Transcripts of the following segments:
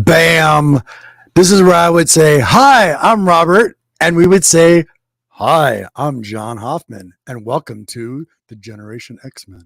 Bam. This is where I would say, hi, I'm Robert. And we would say, hi, I'm John Hoffman. And welcome to the Generation X Men.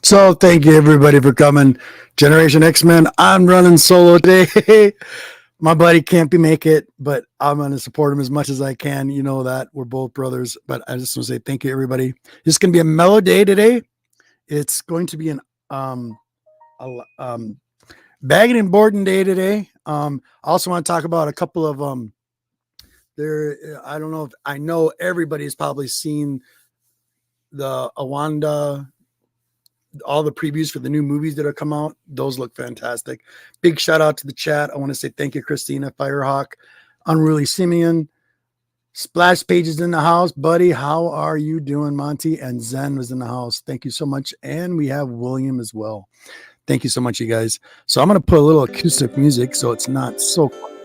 So thank you everybody for coming. Generation X Men. I'm running solo today. My buddy can't make it, but I'm going to support him as much as I can. You know that we're both brothers, but I just want to say thank you everybody. It's going to be a mellow day today. It's going to be an bagging and boarding day today. I also want to talk about a couple of I don't know if I know everybody's probably seen the Awanda, all the previews for the new movies that have come out. Those look fantastic. Big shout out to the chat. I want to say thank you, Christina, Firehawk, Unruly Simeon, Splash Pages in the house. Buddy, how are you doing? Monty and Zen was in the house. Thank you so much. And we have William as well. Thank you so much, you guys. So I'm going to put a little acoustic music so it's not so quiet.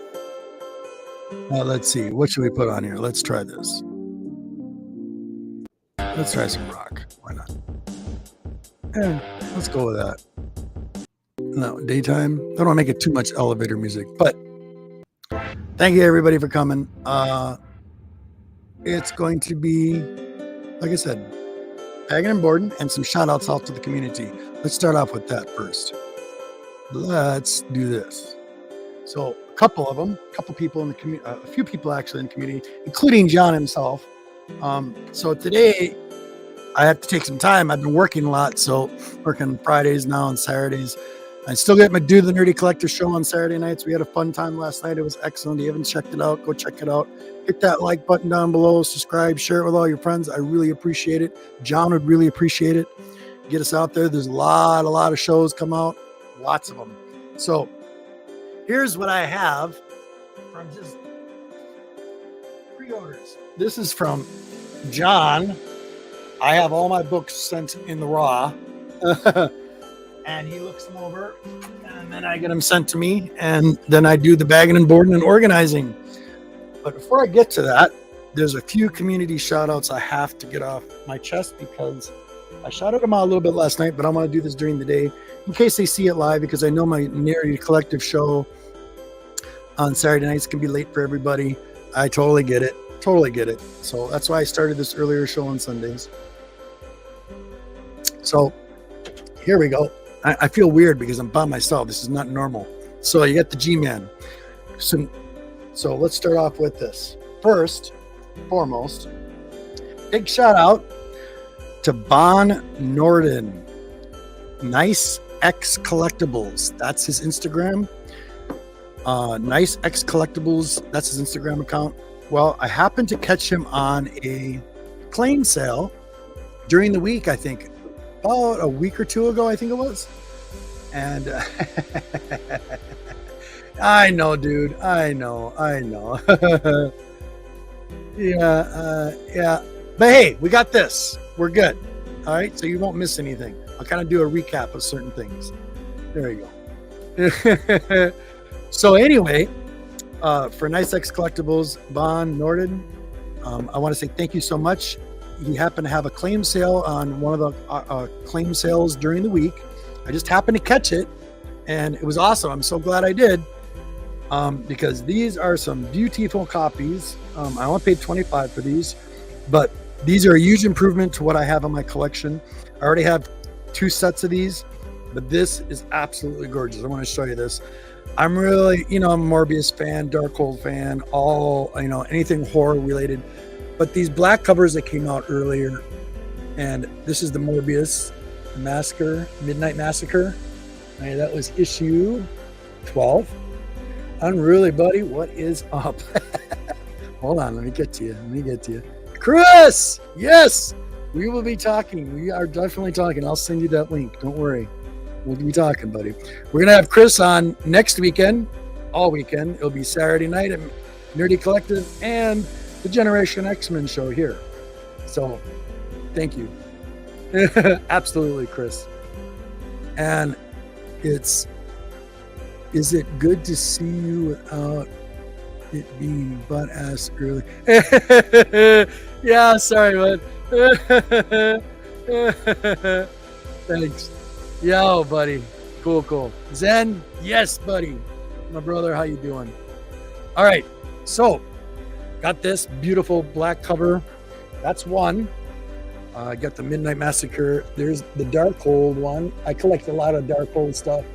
Let's see. What should we put on here? Let's try this. Let's try some rock. Why not? Yeah, let's go with that. No, daytime. Don't want to make it too much elevator music, but thank you everybody for coming. It's going to be, like I said, bagging and boarding and some shout outs out to the community. Let's start off with that first. Let's do this. So a couple of them, a couple people in the community, a few people actually in the community, including John himself. So today I have to take some time. I've been working a lot, so working Fridays now and Saturdays. I still get my Do the Nerdy Collector show on Saturday nights. We had a fun time last night. It was excellent. If you haven't checked it out, go check it out. Hit that like button down below, subscribe, share it with all your friends. I really appreciate it. John would really appreciate it. Get us out there. There's a lot of shows come out, lots of them. So here's what I have from just pre-orders. This is from John. I have all my books sent in the raw. And he looks them over, and then I get them sent to me, and then I do the bagging and boarding and organizing. But before I get to that, there's a few community shout outs I have to get off my chest because I shouted them out a little bit last night, but I want to do this during the day in case they see it live, because I know my Nerdy Collective show on Saturday nights can be late for everybody. I totally get it. Totally get it. So that's why I started this earlier show on Sundays. So here we go. I feel weird because I'm by myself. This is not normal. So you got the G-Man. So let's start off with this. First, foremost, big shout out to Bon Norden. Nice X Collectibles. That's his Instagram. Nice X Collectibles. That's his Instagram account. Well, I happened to catch him on a claim sale during the week, I think. About a week or two ago, I think it was. And I know, dude. I know. Yeah. But hey, we got this. We're good. All right. So you won't miss anything. I'll kind of do a recap of certain things. There you go. So anyway, For NiceX Collectibles, Von Norden, I want to say thank you so much. He happened to have a claim sale on one of the claim sales during the week. I just happened to catch it, and it was awesome. I'm so glad I did, because these are some beautiful copies. I only paid $25 for these, but these are a huge improvement to what I have in my collection. I already have 2 sets of these, but this is absolutely gorgeous. I want to show you this. I'm really, I'm a Morbius fan, Darkhold fan, all, anything horror related. But these black covers that came out earlier, and this is the Morbius Massacre, Midnight Massacre. And that was issue 12. Unruly, buddy, what is up? Hold on, let me get to you. Chris, yes, we will be talking. We are definitely talking. I'll send you that link. Don't worry. We'll be talking, buddy. We're going to have Chris on next weekend, all weekend. It'll be Saturday night at Nerdy Collective and the GenerationX MEN Show here. So, thank you. Absolutely, Chris. And is it good to see you without it being butt ass early? Yeah, sorry, bud. Thanks. Yo, buddy. Cool. Zen, yes, buddy. My brother, how you doing? All right, so got this beautiful black cover. That's one. I got the Midnight Massacre. There's the Darkhold one. I collect a lot of Darkhold stuff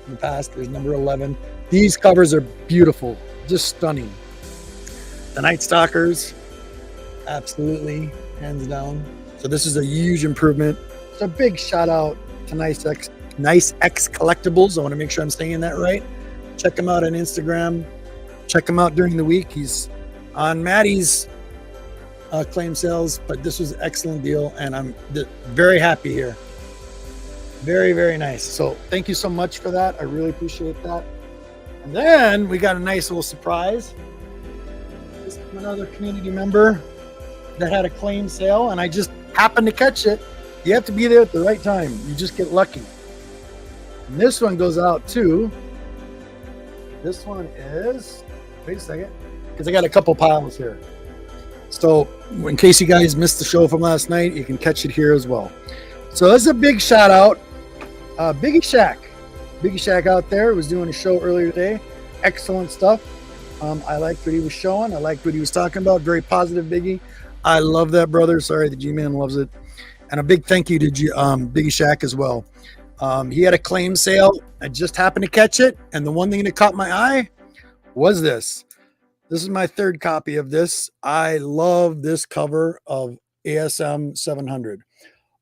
in the past. There's number 11. These covers are beautiful, just stunning. The Night Stalkers, absolutely, hands down. So this is a huge improvement. It's a big shout out to NiceX Collectibles. I want to make sure I'm saying that right. Check him out on Instagram. Check him out during the week. He's on Maddie's claim sales, but this was an excellent deal, and I'm very happy here. Very, very nice. So thank you so much for that. I really appreciate that. And then we got a nice little surprise. This is another community member that had a claim sale, and I just happened to catch it. You have to be there at the right time. You just get lucky. And this one goes out to, this one is, wait a second, because I got a couple piles here. So in case you guys missed the show from last night, you can catch it here as well. So that's a big shout out. Biggie Shack out there was doing a show earlier today. Excellent stuff. I liked what he was showing. I liked what he was talking about. Very positive, Biggie. I love that, brother. Sorry, the G-Man loves it. And a big thank you to Biggie Shack as well. He had a claim sale. I just happened to catch it. And the one thing that caught my eye was this. This is my 3rd copy of this. I love this cover of ASM 700.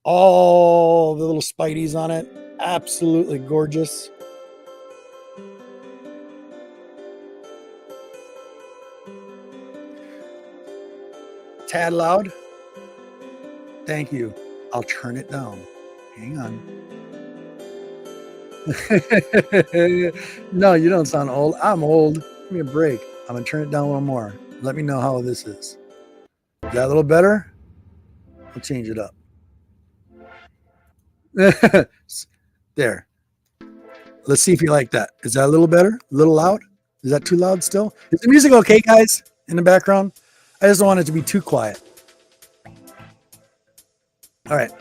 All the little Spideys on it. Absolutely gorgeous. Tad loud. Thank you. I'll turn it down. Hang on. No, you don't sound old. I'm old. Give me a break. I'm going to turn it down a little more. Let me know how this is. Is that a little better? I'll change it up. There. Let's see if you like that. Is that a little better? A little loud? Is that too loud still? Is the music okay, guys, in the background? I just don't want it to be too quiet. All right.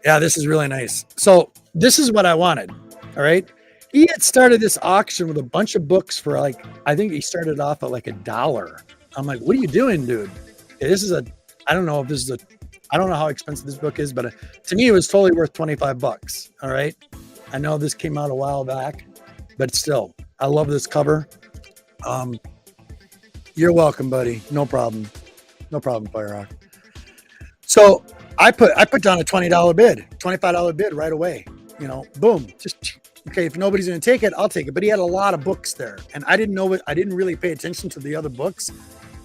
Yeah, this is really nice. So this is what I wanted. All right. He had started this auction with a bunch of books for like, I think he started off at like $1. I'm like, what are you doing, dude? Okay, this is I don't know if this is I don't know how expensive this book is, but to me, it was totally worth $25. All right. I know this came out a while back, but still, I love this cover. You're welcome, buddy. No problem. No problem, Fire Rock. So I put down a $20 bid, $25 bid right away. Boom. Just okay. If nobody's going to take it, I'll take it. But he had a lot of books there, and I didn't know it. I didn't really pay attention to the other books.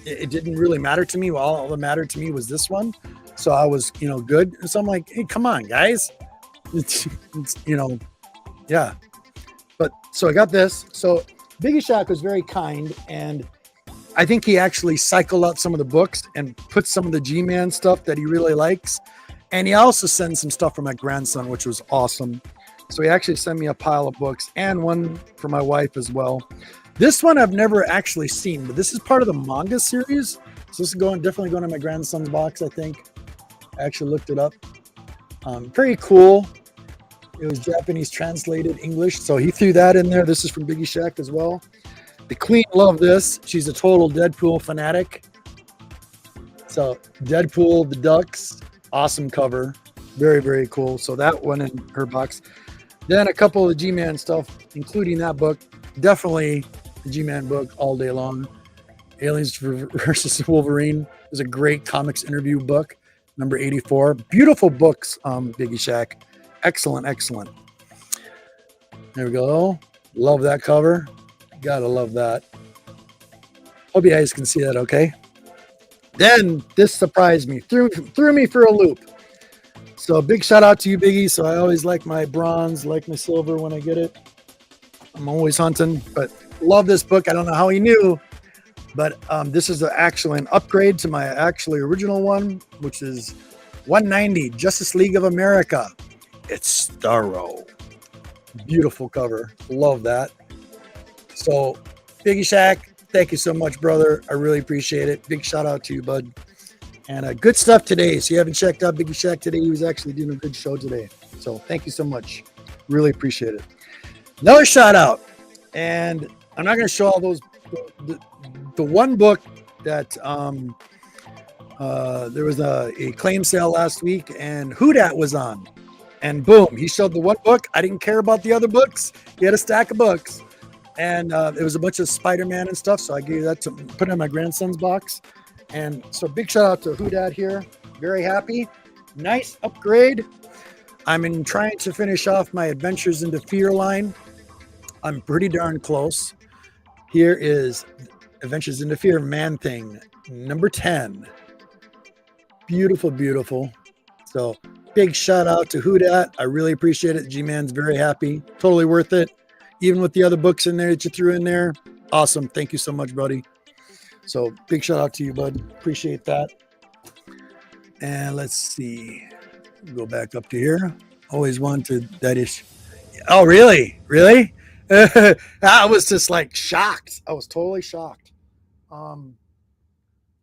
It didn't really matter to me. Well, all that mattered to me was this one. So I was, good. And so I'm like, hey, come on, guys. It's yeah. But so I got this. So Biggie Shack was very kind, and I think he actually cycled out some of the books and put some of the G-Man stuff that he really likes. And he also sent some stuff for my grandson, which was awesome. So he actually sent me a pile of books and one for my wife as well. This one I've never actually seen, but this is part of the manga series. So this is definitely going to my grandson's box, I think. I actually looked it up. Pretty cool. It was Japanese translated English, so he threw that in there. This is from Biggie Shack as well. The Queen loved this. She's a total Deadpool fanatic. So Deadpool, the Ducks, awesome cover. Very, very cool. So that one in her box. Then a couple of G-Man stuff, including that book. Definitely the G-Man book all day long. Aliens versus Wolverine is a great comics interview book. Number 84. Beautiful books, Biggie Shack. Excellent, excellent. There we go. Love that cover. Gotta love that. Hope you guys can see that okay. Then this surprised me. Threw me for a loop. So big shout out to you, Biggie. So I always like my bronze, like my silver when I get it. I'm always hunting, but love this book. I don't know how he knew, but this is actually an upgrade to my actually original one, which is 190, Justice League of America. It's thorough. Beautiful cover. Love that. So Biggie Shack, thank you so much, brother. I really appreciate it. Big shout out to you, bud. And good stuff today. So you haven't checked out Biggie Shack today. He was actually doing a good show today. So thank you so much. Really appreciate it. Another shout out. And I'm not going to show all those. The one book that there was a claim sale last week and Who Dat was on. And boom, he showed the one book. I didn't care about the other books. He had a stack of books. And it was a bunch of Spider-Man and stuff. So I gave that to put in my grandson's box. And so big shout out to Who Dat here. Very happy. Nice upgrade. I'm trying to finish off my Adventures into Fear line. I'm pretty darn close. Here is Adventures into Fear Man-Thing, number 10. Beautiful, beautiful. So big shout out to Who Dat. I really appreciate it. G-Man's very happy. Totally worth it. Even with the other books in there that you threw in there. Awesome. Thank you so much, buddy. So big shout out to you, bud. Appreciate that. And let's see. Go back up to here. Always wanted that issue. Oh, really? Really? I was just like shocked. I was totally shocked. All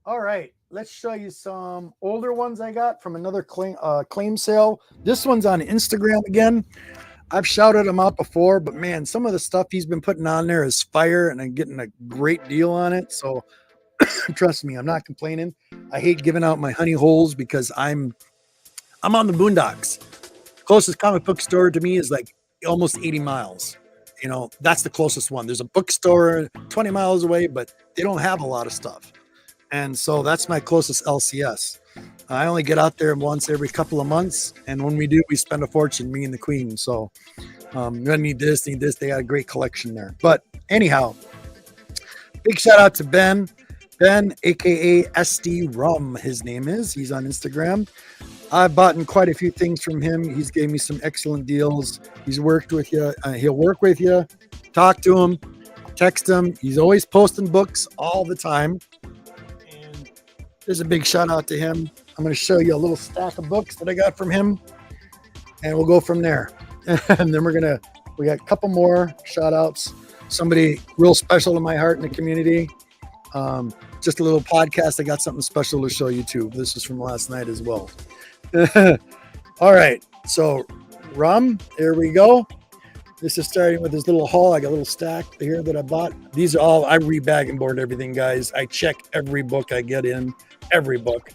right. Let's show you some older ones I got from another claim sale. This one's on Instagram again. I've shouted him out before, but man, some of the stuff he's been putting on there is fire and I'm getting a great deal on it. So trust me, I'm not complaining. I hate giving out my honey holes because I'm on the boondocks. Closest comic book store to me is like almost 80 miles. You know, that's the closest one. There's a bookstore 20 miles away, but they don't have a lot of stuff. And so that's my closest LCS. I only get out there once every couple of months. And when we do, we spend a fortune, me and the queen. So I need this. They got a great collection there. But anyhow, big shout out to Ben. Ben, a.k.a. SD Rum, his name is. He's on Instagram. I've bought quite a few things from him. He's gave me some excellent deals. He's worked with you. He'll work with you. Talk to him. Text him. He's always posting books all the time. And there's a big shout out to him. I'm going to show you a little stack of books that I got from him. And we'll go from there. And then we got a couple more shout outs. Somebody real special in my heart in the community. Just a little podcast. I got something special to show you too. This is from last night as well. All right. So Rum, here we go. This is starting with this little haul. I got a little stack here that I bought. These are all, I rebag and board everything, guys. I check every book I get in, every book.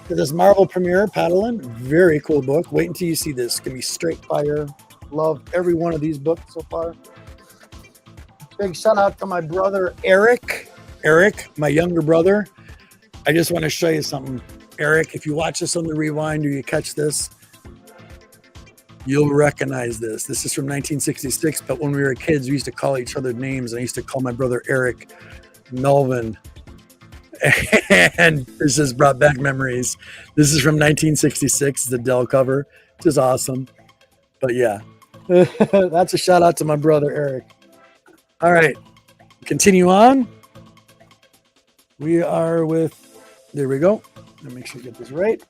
This Marvel Premiere Paddling, very cool book. Wait until you see this. It's going to be straight fire. Love every one of these books so far. Big shout out to my brother, Eric. Eric, my younger brother. I just want to show you something. Eric, if you watch this on the rewind or you catch this, you'll recognize this. This is from 1966, but when we were kids, we used to call each other names, and I used to call my brother Eric Melvin. And this just brought back memories. This is from 1966, the Dell cover, which is awesome. But yeah, that's a shout out to my brother Eric. All right, continue on. We are with, there we go. Let me make sure I get this right.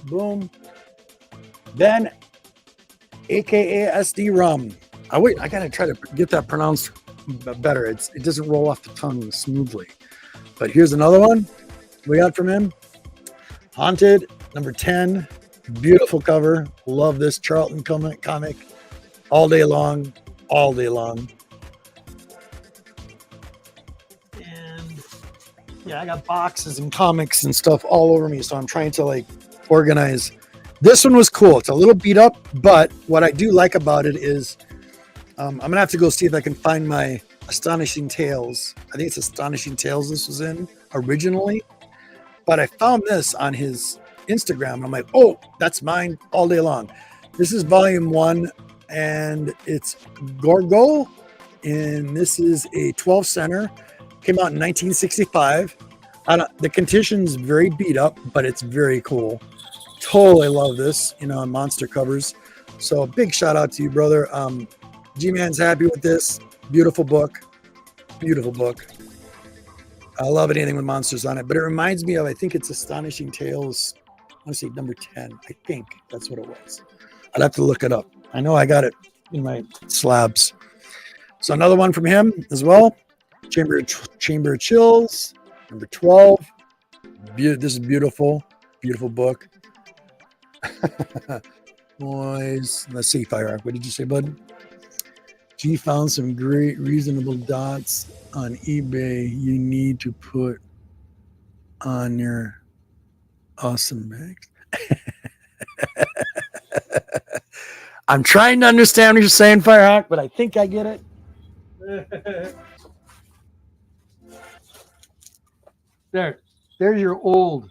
Boom. Ben, a.k.a. SD Rum. I gotta try to get that pronounced better. It doesn't roll off the tongue smoothly. But here's another one we got from him. Haunted, number 10. Beautiful cover. Love this Charlton comic. All day long. All day long. And yeah, I got boxes and comics and stuff all over me. So I'm trying to like organize. This one was cool. It's a little beat up, but what I do like about it is I'm going to have to go see if I can find my Astonishing Tales. I think it's Astonishing Tales this was in originally. But I found this on his Instagram. And I'm like, oh, that's mine all day long. This is volume 1, and it's Gorgo. And this is a 12 center. Came out in 1965. The condition's very beat up, but it's very cool. Totally love this, on monster covers. So big shout out to you, brother. G-Man's happy with this. Beautiful book. Beautiful book. I love anything with monsters on it, but it reminds me of, I think it's Astonishing Tales. I want to say number 10. I think that's what it was. I'd have to look it up. I know I got it in my slabs. So another one from him as well. Chamber of Chills, number 12. This is beautiful. Beautiful book. Boys, let's see, Fireark. What did you say, bud? G found some great reasonable dots on eBay you need to put on your awesome bags. I'm trying to understand what you're saying, Firehawk, but I think I get it. There's your old.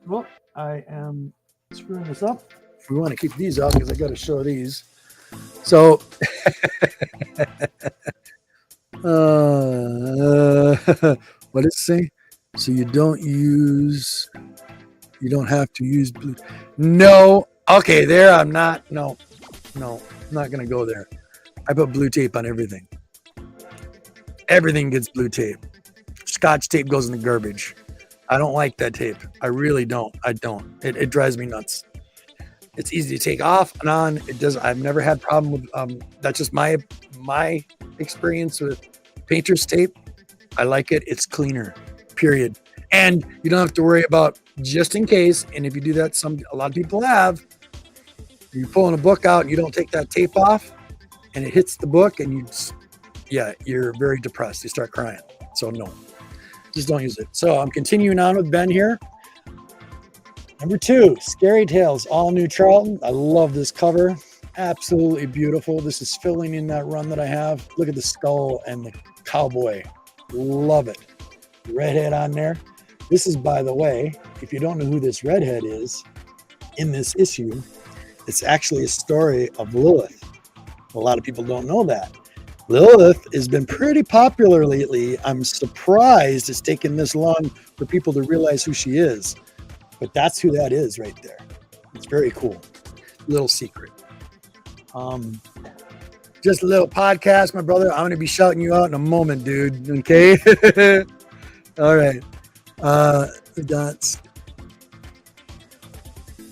Well, I am screwing this up. We want to keep these out because I got to show these. So, what does it say? So you don't have to use blue. No. Okay, there I'm not. No, I'm not going to go there. I put blue tape on everything. Everything gets blue tape. Scotch tape goes in the garbage. I don't like that tape. I really don't. I don't. It drives me nuts. It's easy to take off and on. It does. I've never had problem with. That's just my experience with painter's tape. I like it. It's cleaner. Period. And you don't have to worry about just in case. And if you do that, a lot of people have. You're pulling a book out and you don't take that tape off, and it hits the book, and you're very depressed. You start crying. So no, just don't use it. So I'm continuing on with Ben here. Number 2, Scary Tales, all new Charlton. I love this cover. Absolutely beautiful. This is filling in that run that I have. Look at the skull and the cowboy. Love it. Redhead on there. This is, by the way, if you don't know who this redhead is, in this issue, it's actually a story of Lilith. A lot of people don't know that. Lilith has been pretty popular lately. I'm surprised it's taken this long for people to realize who she is. But that's who that is right there. It's very cool. Little secret. Just a little podcast, my brother. I'm going to be shouting you out in a moment, dude. Okay? All right. The dots.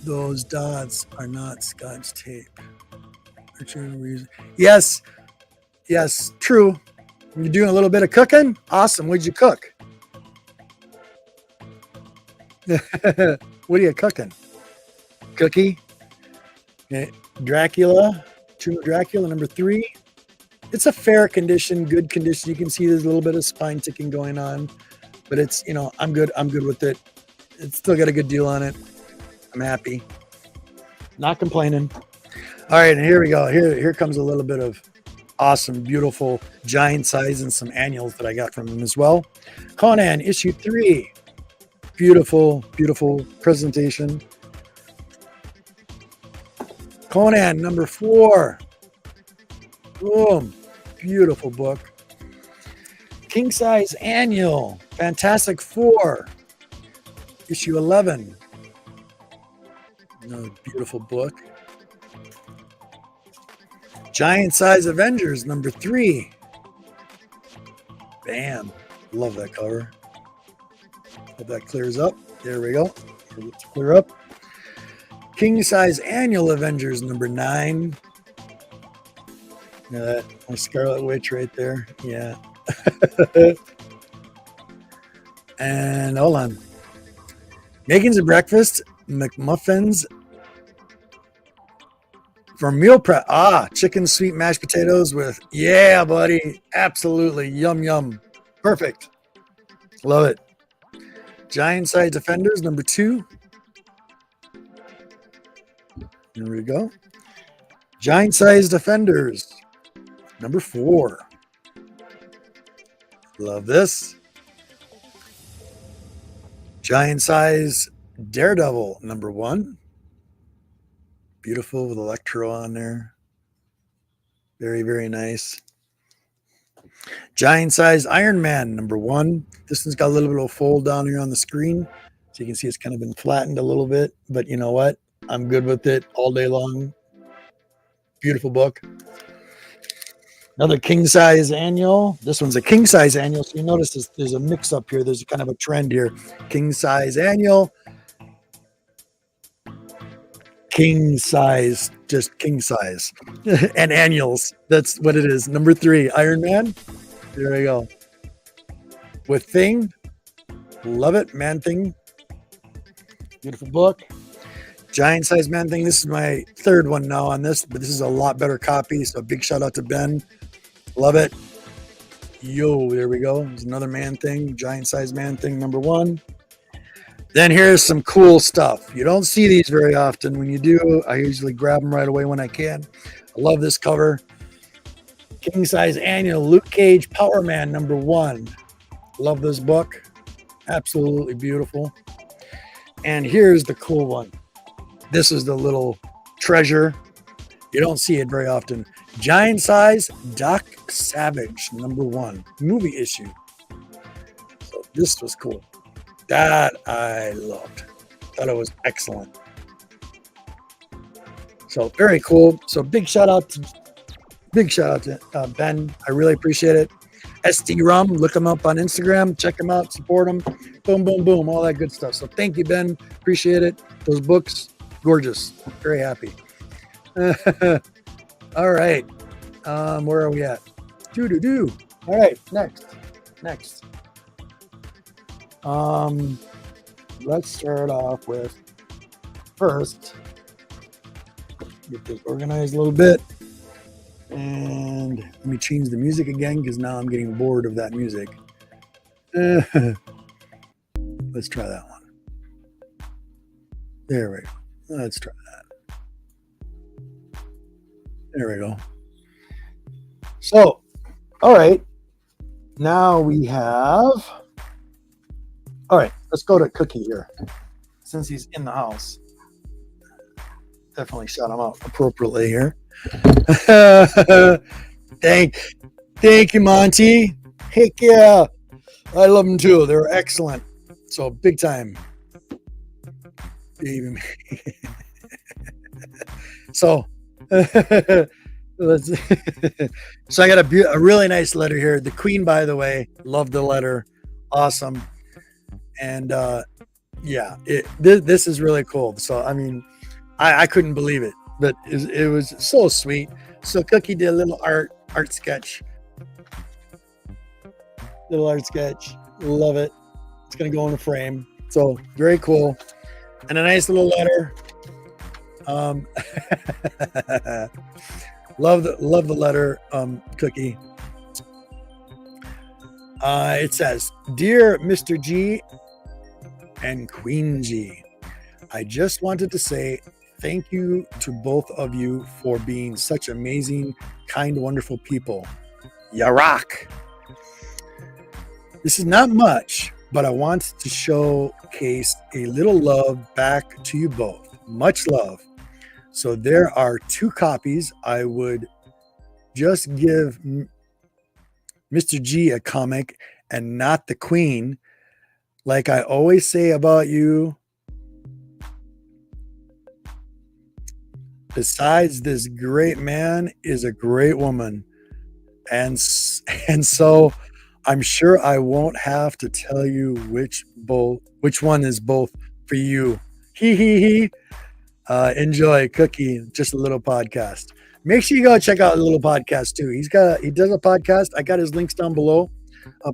Those dots are not Scotch tape. Yes. Yes, true. You're doing a little bit of cooking? Awesome. What'd you cook? What are you cooking? Cookie? Dracula. Tomb of Dracula, number 3. It's a fair condition, good condition. You can see there's a little bit of spine ticking going on, but it's, I'm good. I'm good with it. It's still got a good deal on it. I'm happy. Not complaining. All right, and here we go. Here comes a little bit of awesome, beautiful giant size and some annuals that I got from him as well. Conan, issue 3. Beautiful, beautiful presentation. Conan, number 4. Boom. Beautiful book. King Size Annual. Fantastic Four. Issue 11. Another beautiful book. Giant Size Avengers, number 3. Bam. Love that cover. Hope that clears up. There we go. Let's clear up. King Size Annual Avengers, number 9. Yeah, my Scarlet Witch right there. Yeah. And hold on. Making some breakfast, McMuffins for meal prep. Chicken sweet mashed potatoes with, yeah, buddy. Absolutely. Yum, yum. Perfect. Love it. Giant size defenders, number 2. There we go. Giant size defenders, number 4. Love this. Giant size Daredevil, number 1. Beautiful with Electro on there. Very, very nice. Giant size Iron Man, number 1. This one's got a little bit of a fold down here on the screen. So you can see it's kind of been flattened a little bit. But you know what? I'm good with it all day long. Beautiful book. Another king size annual. This one's a king size annual. So you notice there's a mix up here. There's kind of a trend here. King size annual. King size, just king size. And annuals. That's what it is. Number 3, Iron Man. There we go. With Thing. Love it. Man Thing. Beautiful book. Giant size Man Thing. This is my 3rd one now on this, but this is a lot better copy. So big shout out to Ben. Love it. Yo, there we go. There's another Man Thing. Giant size Man Thing, number 1. Then here's some cool stuff. You don't see these very often. When you do, I usually grab them right away when I can. I love this cover. King size annual Luke Cage Power Man, number 1. Love this book. Absolutely beautiful. And here's the cool one. This is the little treasure. You don't see it very often. Giant size Doc Savage, number 1. Movie issue. So this was cool. That I loved. Thought it was excellent. So very cool. So big shout out to Ben. I really appreciate it. SD Rum, look him up on Instagram. Check him out. Support him. Boom, boom, boom. All that good stuff. So thank you, Ben. Appreciate it. Those books, gorgeous. Very happy. All right. Where are we at? All right. Next. Let's start off with first. Get this organized a little bit. And let me change the music again because now I'm getting bored of that music. Let's try that one. There we go. Let's try that. There we go. So, all right. Now we have. All right. Let's go to Cookie here. Since he's in the house. Definitely shout him out appropriately here. Thank you, Monty. Heck yeah. I love them too. They're excellent. So big time. So let's so I got a really nice letter here. The Queen, by the way, loved the letter. Awesome. And yeah, this is really cool. So I mean, I couldn't believe it, but it was so sweet. So Cookie did a little art sketch. Little art sketch. Love it. It's gonna go in a frame. So very cool. And a nice little letter. Love the letter, Cookie. It says, "Dear Mr. G and Queen G, I just wanted to say thank you to both of you for being such amazing, kind, wonderful people. Ya rock. This is not much, but I want to showcase a little love back to you both. Much love. So there are 2 copies. I would just give Mr. G a comic and not the Queen. Like I always say about you, besides this great man is a great woman. And so I'm sure I won't have to tell you which one is both for you. He. Enjoy, Cookie. Just a little podcast. Make sure you go check out a little podcast too. He does a podcast. I got his links down below.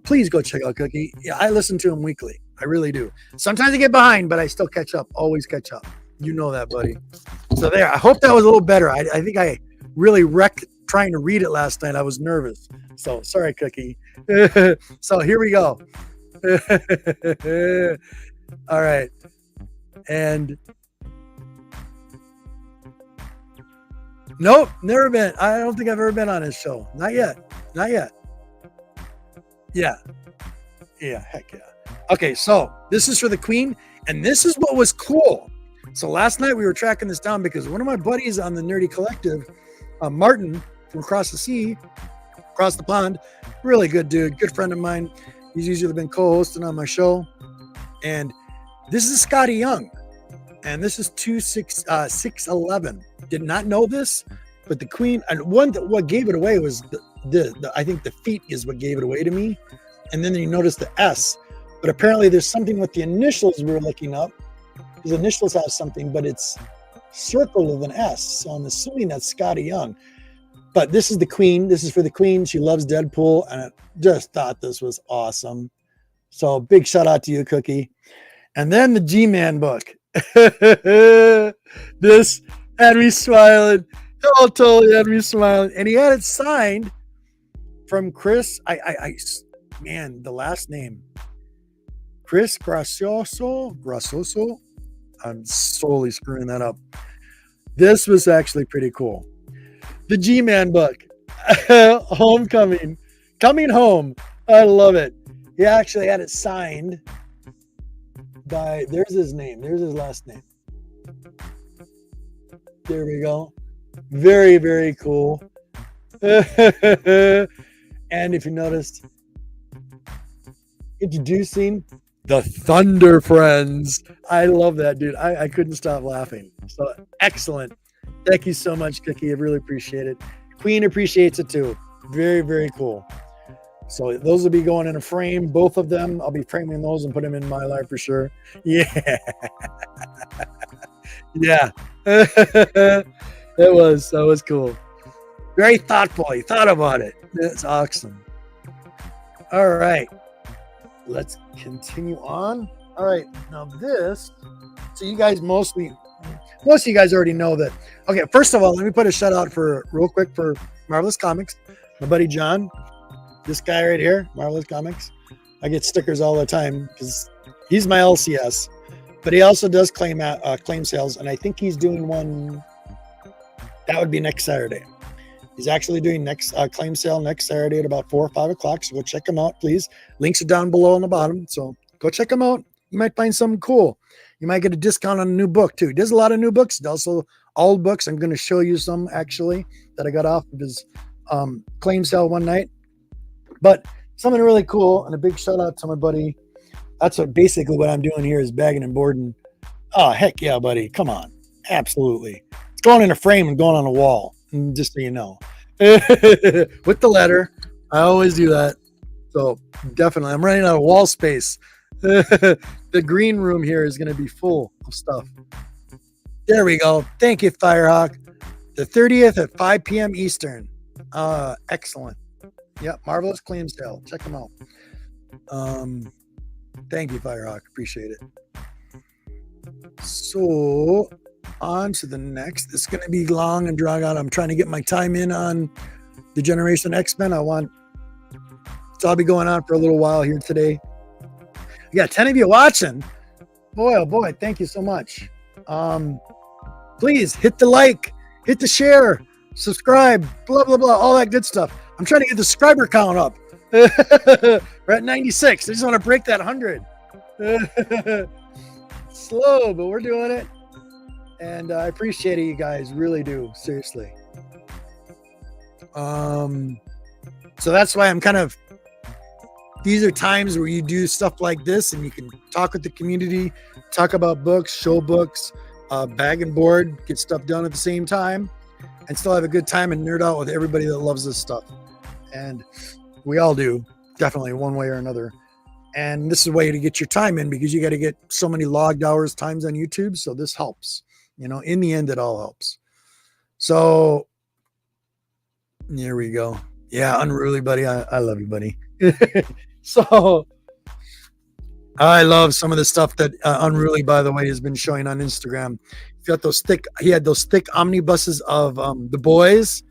Please go check out Cookie. Yeah, I listen to him weekly. I really do. Sometimes I get behind, but I still catch up. Always catch up. You know that, buddy. So there. I hope that was a little better. I think I really wrecked trying to read it last night. I was nervous. So sorry, Cookie. So here we go. All right. And nope, never been. I don't think I've ever been on his show. Not yet. Not yet. Yeah. Yeah, heck yeah. Okay, so this is for the Queen, and this is what was cool. So last night we were tracking this down because one of my buddies on the Nerdy Collective, Martin from across the sea, across the pond, really good dude, good friend of mine. He's usually been co-hosting on my show. And this is Scotty Young. And this is 611. Did not know this, but the Queen, and what gave it away was I think the feet is what gave it away to me. And then you notice the S. But apparently there's something with the initials we were looking up. His initials have something, but it's circled with an S. So I'm assuming that's Scotty Young. But this is the Queen. This is for the Queen. She loves Deadpool. And I just thought this was awesome. So big shout out to you, Cookie. And then the G-Man book. This had me smiling. Oh, totally had me smiling. And he had it signed from Chris. Man, the last name. Chris Grassoso. I'm solely screwing that up. This was actually pretty cool. The G-Man book. Homecoming. Coming home. I love it. He actually had it signed by, there's his name. There's his last name. There we go. Very, very cool. And if you noticed, introducing the Thunder Friends. I love that, dude. I couldn't stop laughing. So excellent. Thank you so much, Cookie. I really appreciate it. Queen appreciates it too. Very, very cool. So those will be going in a frame, both of them. I'll be framing those and put them in my life for sure. Yeah. Yeah. That was cool. Very thoughtful. He thought about it. That's awesome. All right. Let's continue on. All right. Now this, so you guys most of you guys already know that. Okay. First of all, let me put a shout out real quick for Marvelous Comics. My buddy John, this guy right here, Marvelous Comics. I get stickers all the time because he's my LCS, but he also does claim sales. And I think he's doing one. That would be next Saturday. He's actually doing next claim sale next Saturday at about 4 or 5 o'clock. So go check him out, please. Links are down below on the bottom. So go check him out. You might find something cool. You might get a discount on a new book too. He does a lot of new books. Also old books. I'm going to show you some actually that I got off of his claim sale one night. But something really cool, and a big shout out to my buddy. That's basically what I'm doing here is bagging and boarding. Oh, heck yeah, buddy. Come on. Absolutely. It's going in a frame and going on a wall. Just so you know. With the letter. I always do that. So definitely. I'm running out of wall space. The green room here is going to be full of stuff. There we go. Thank you, Firehawk. The 30th at 5 p.m. Eastern. Excellent. Yep, Marvelous Claim Sale. Check them out. Thank you, Firehawk. Appreciate it. So on to the next. It's going to be long and drawn out. I'm trying to get my time in on the GenerationX Men. So I'll be going on for a little while here today. You got 10 of you watching. Boy, oh boy, thank you so much. Please hit the like, hit the share, subscribe, blah, blah, blah, all that good stuff. I'm trying to get the subscriber count up. We're at 96. I just want to break that 100. Slow, but we're doing it. And I appreciate it, you guys. Really do. Seriously. So that's why I'm these are times where you do stuff like this and you can talk with the community, talk about books, show books, bag and board, get stuff done at the same time, and still have a good time and nerd out with everybody that loves this stuff. And we all do, definitely one way or another. And this is a way to get your time in because you got to get so many logged hours times on YouTube. So this helps. In the end, it all helps. So There we go. Yeah, Unruly, buddy. I love you, buddy. So I love some of the stuff that Unruly, by the way, has been showing on Instagram. He got those thick. He had those thick omnibuses of the boys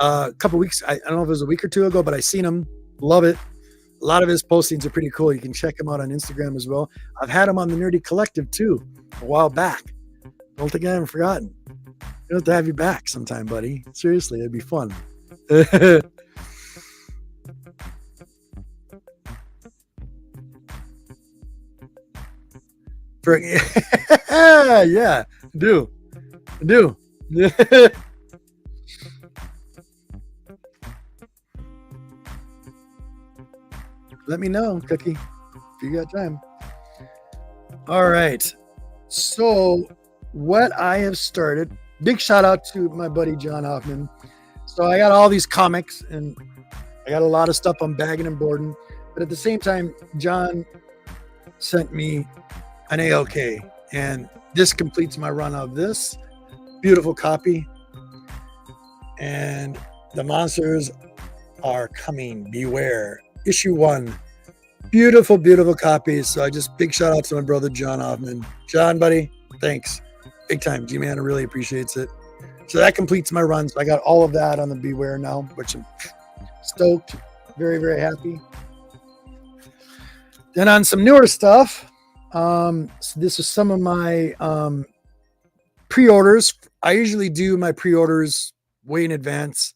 a couple weeks. I don't know if it was a week or two ago, but I seen him. Love it. A lot of his postings are pretty cool. You can check him out on Instagram as well. I've had him on the Nerdy Collective too a while back. Don't think I haven't forgotten. I'll have to have you back sometime, buddy. Seriously, it'd be fun. For, yeah, do. Let me know, Cookie, if you got time. All right. So, what I have started, big shout out to my buddy John Hoffman. So, I got all these comics and I got a lot of stuff I'm bagging and boarding. But at the same time, John sent me an AOK, and this completes my run of this beautiful copy. And the monsters are coming. Beware. Issue 1. Beautiful, beautiful copies. So I just big shout out to my brother John Hoffman. John, buddy, thanks. Big time. G-Man really appreciates it. So that completes my run. So I got all of that on the Beware now, which I'm stoked. Very, very happy. Then on some newer stuff, so this is some of my pre-orders. I usually do my pre-orders way in advance.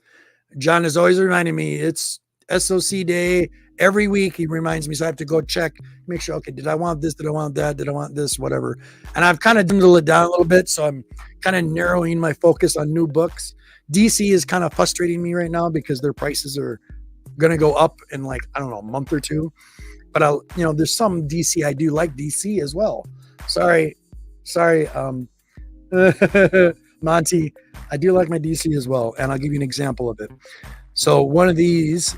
John is always reminding me it's SOC day every week. He reminds me, so I have to go check, make sure, okay, did I want this? Did I want that? Did I want this? Whatever. And I've kind of dwindled it down a little bit, so I'm kind of narrowing my focus on new books. DC is kind of frustrating me right now because their prices are going to go up in like, I don't know, a month or two. But there's some DC I do like DC as well. Sorry, Monty. I do like my DC as well, and I'll give you an example of it. So one of these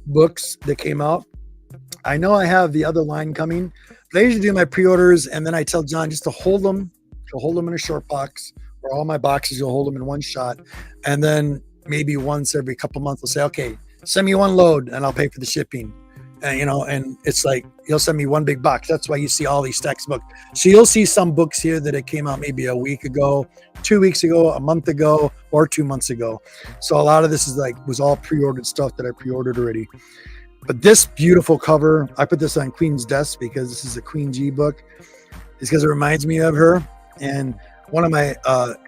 books that came out, I know I have the other line coming. But I usually do my pre-orders, and then I tell John just to hold them. He'll hold them in a short box, or all my boxes. You'll hold them in one shot, and then maybe once every couple months, I'll say, okay, send me one load, and I'll pay for the shipping. And it's like he'll send me one big box. That's why you see all these stacks of books. So you'll see some books here that it came out maybe a week ago, 2 weeks ago, a month ago, or 2 months ago. So a lot of this was all pre-ordered stuff that I pre-ordered already. But this beautiful cover, I put this on Queen's desk because this is a Queen G book. It's because it reminds me of her. And one of my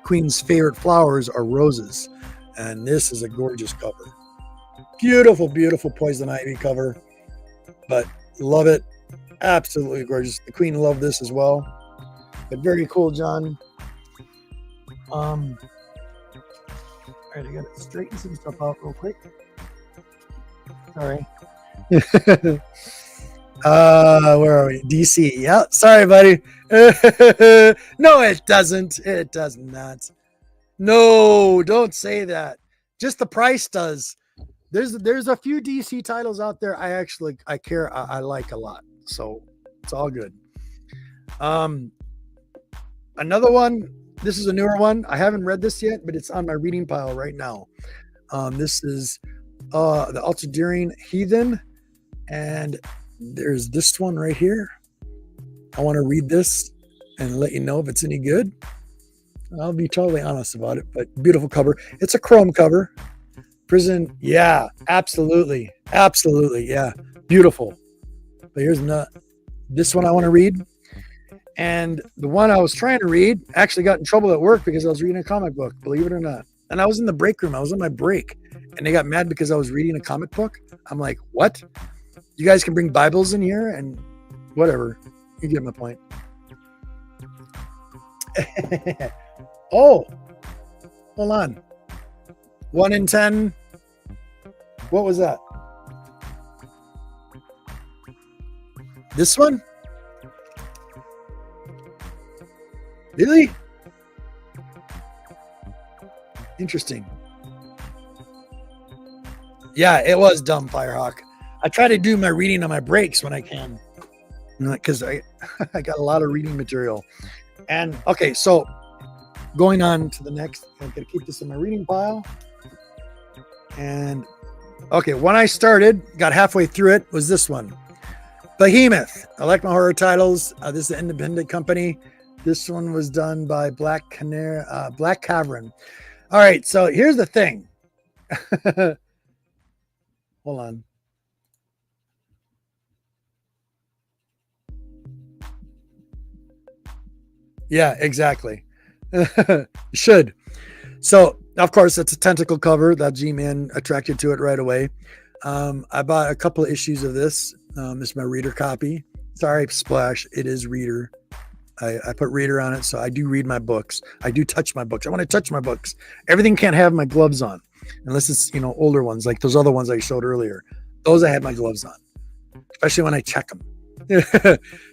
Queen's favorite flowers are roses. And this is a gorgeous cover. Beautiful, beautiful poison ivy cover. But love it. Absolutely gorgeous. The Queen loved this as well. But very cool, John. All right, I got to straighten some stuff out real quick. Sorry. Where are we? DC. Yeah, sorry, buddy. No, it doesn't. It does not. No, don't say that. Just the price does. There's a few DC titles out there I like a lot. So it's all good. Another one, this is a newer one. I haven't read this yet, but it's on my reading pile right now. This is the Ultra Daring Heathen, and there's this one right here. I want to read this and let you know if it's any good. I'll be totally honest about it, but beautiful cover. It's a chrome cover. Prison, yeah, absolutely, yeah, beautiful. But here's this one I want to read, and the one I was trying to read actually got in trouble at work because I was reading a comic book, believe it or not. And I was in the break room. I was on my break, and they got mad because I was reading a comic book. I'm like, what? You guys can bring Bibles in here and whatever. You get my point. Oh, hold on. 1 in 10. What was that? This one? Really? Interesting. Yeah, it was dumb, Firehawk. I try to do my reading on my breaks when I can, because I got a lot of reading material. And okay, so going on to the next, I'm gonna keep this in my reading pile. And okay, when I started, got halfway through it, was this one. Behemoth. I like my horror titles. This is an independent company. This one was done by Black Cavern. All right, so here's the thing. Hold on. Yeah, exactly. Should. So, of course, it's a tentacle cover. That G-Man attracted to it right away. I bought a couple of issues of this. This is my reader copy. Sorry, Splash. It is reader. I put reader on it, so I do read my books. I do touch my books. I want to touch my books. Everything can't have my gloves on, unless it's older ones like those other ones I showed earlier. Those I had my gloves on, especially when I check them.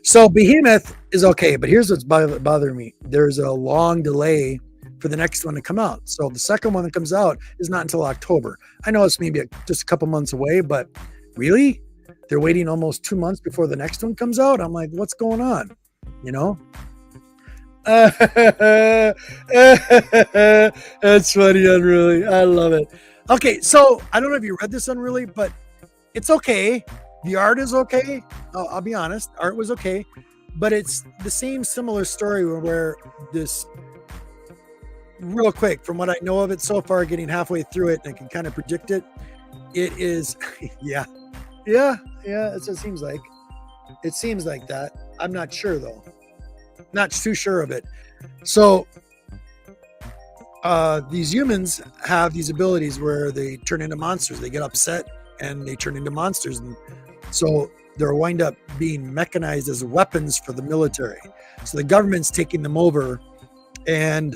So Behemoth is okay, but here's what's bothering me. There's a long delay for the next one to come out. So the second one that comes out is not until October. I know it's maybe just a couple months away, but really? They're waiting almost 2 months before the next one comes out? I'm like, what's going on? That's funny, Unruly. I love it. Okay, so I don't know if you read this, Unruly, but it's okay. The art is okay. I'll be honest. Art was okay. But it's the same similar story where this, real quick, from what I know of it so far, getting halfway through it, and I can kind of predict it, it is, yeah. That's what it seems like. It seems like that. I'm not sure, though. Not too sure of it. So these humans have these abilities where they turn into monsters. They get upset and they turn into monsters. And so they're wind up being mechanized as weapons for the military. So the government's taking them over and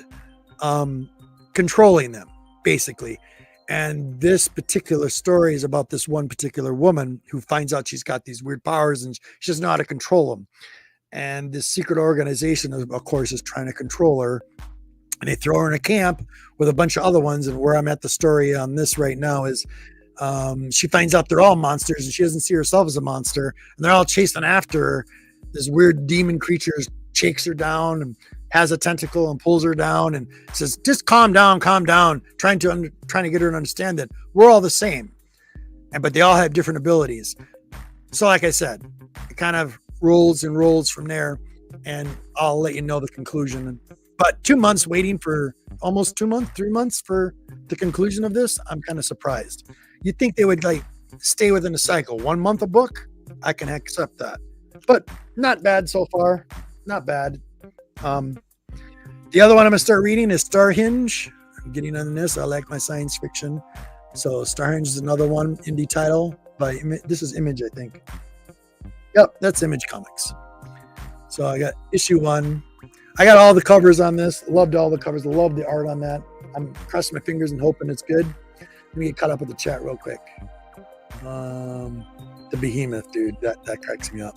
controlling them, basically. And this particular story is about this one particular woman who finds out she's got these weird powers and she doesn't know how to control them. And this secret organization, of course, is trying to control her. And they throw her in a camp with a bunch of other ones. And where I'm at the story on this right now is she finds out they're all monsters and she doesn't see herself as a monster. And they're all chasing after her. This weird demon creature shakes her down and has a tentacle and pulls her down and says, just calm down, trying to get her to understand that we're all the same. But they all have different abilities. So like I said, it kind of rolls and rolls from there, and I'll let you know the conclusion. But 2 months waiting for almost 2 months, 3 months for the conclusion of this, I'm kind of surprised. You'd think they would stay within a cycle. 1 month a book, I can accept that. But not bad so far. Not bad. The other one I'm going to start reading is Starhinge. I'm getting on this. I like my science fiction. So Starhinge is another one, indie title. This is Image, I think. Yep, that's Image Comics. So I got issue 1. I got all the covers on this. Loved all the covers. Loved the art on that. I'm crossing my fingers and hoping it's good. Let me get caught up with the chat real quick. The Behemoth, dude. That cracks me up.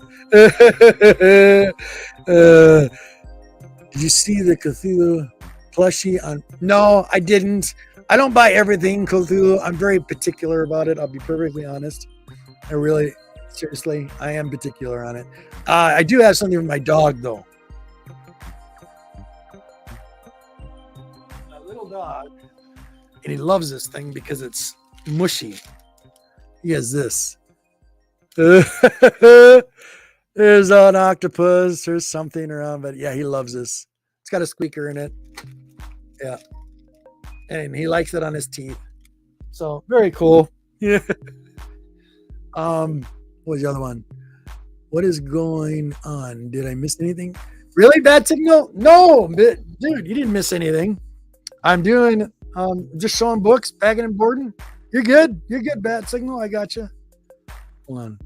Did you see the Cthulhu plushie on? No, I didn't. I don't buy everything Cthulhu. I'm very particular about it. I'll be perfectly honest. Seriously, I am particular on it. I do have something with my dog, though. My little dog, and he loves this thing because it's mushy. He has this. There's an octopus or something around, but yeah, he loves this. It's got a squeaker in it. Yeah. And he likes it on his teeth. So very cool. Yeah. What was the other one? What is going on? Did I miss anything? Really, Bad Signal? No, dude, you didn't miss anything. I'm doing just showing books, bagging and boarding. You're good. You're good, Bad Signal. I got you. Hold on.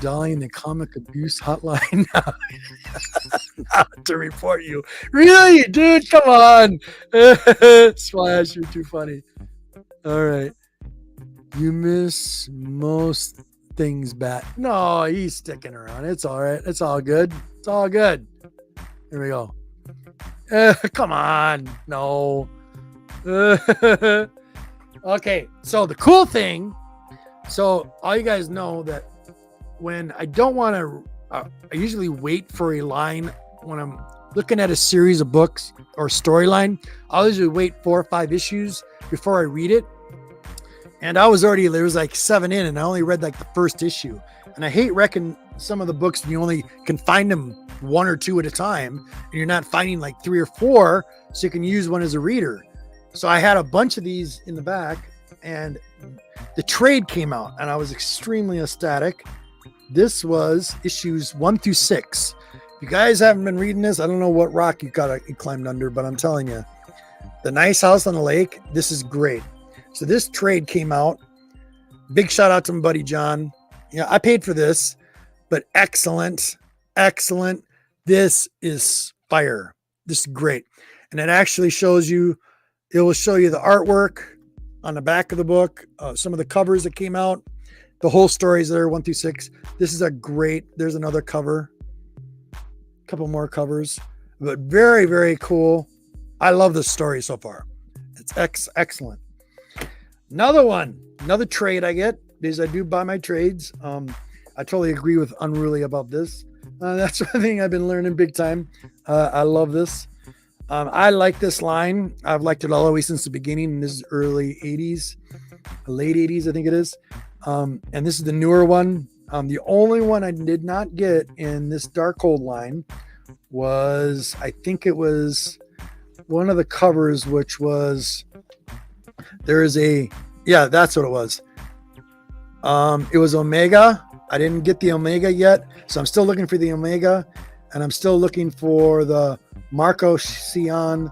Dialing the comic abuse hotline now to report you. Really, dude? Come on. Splash, you're too funny. All right. You miss most things, Bat. No, he's sticking around. It's all right. It's all good. It's all good. Here we go. Come on. No. Okay. So the cool thing. So all you guys know that when I don't want to, I usually wait for a line when I'm looking at a series of books or storyline. I'll usually wait 4 or 5 issues before I read it. And I was already, there was like 7 in, and I only read like the first issue. And I hate wrecking some of the books and you only can find them 1 or 2 at a time, and you're not finding like 3 or 4, so you can use one as a reader. So I had a bunch of these in the back, and the trade came out, and I was extremely ecstatic. This was issues 1 through 6. If you guys haven't been reading this, I don't know what rock you climbed under, but I'm telling you, The Nice House on the Lake, this is great. So this trade came out. Big shout out to my buddy John. Yeah, I paid for this, but excellent. This is fire. This is great. And it actually shows you, it will show you the artwork on the back of the book, some of the covers that came out, the whole stories there, 1 through 6. This is a great, there's another cover, a couple more covers, but very, very cool. I love this story so far. It's excellent. Another trade I get, because I do buy my trades. I totally agree with Unruly about this. That's one thing I've been learning big time. I love this. I like this line. I've liked it all the way since the beginning. This is early 80s, late 80s, I think it is. And this is the newer one. The only one I did not get in this Darkhold line was, I think it was one of the covers, which was, that's what it was. It was Omega. I didn't get the Omega yet, so I'm still looking for the Omega, and I'm still looking for the Marco Sion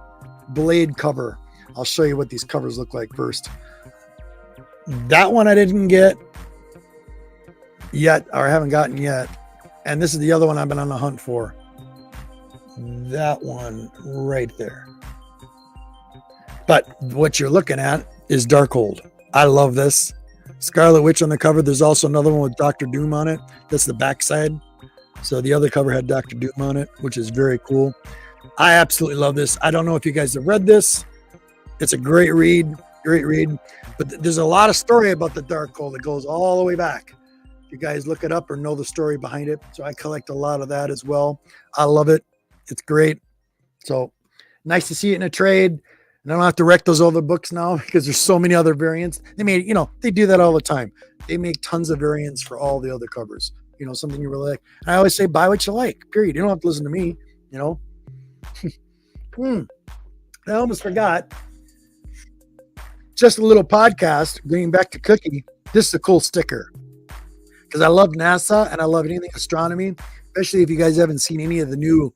Blade cover. I'll show you what these covers look like first. That one I didn't get yet, or I haven't gotten yet. And this is the other one I've been on the hunt for. That one right there. But what you're looking at is Darkhold. I love this. Scarlet Witch on the cover. There's also another one with Dr. Doom on it. That's the backside. So the other cover had Dr. Doom on it, which is very cool. I absolutely love this. I don't know if you guys have read this. It's a great read. But there's a lot of story about the Darkhold that goes all the way back. If you guys look it up or know the story behind it. So I collect a lot of that as well. I love it. It's great. So nice to see it in a trade. And I don't have to wreck those other books now because there's so many other variants. They made, they do that all the time. They make tons of variants for all the other covers. Something you really like. And I always say, buy what you like, period. You don't have to listen to me, I almost forgot. Just a little podcast, going back to Cookie. This is a cool sticker because I love NASA and I love anything astronomy, especially if you guys haven't seen any of the new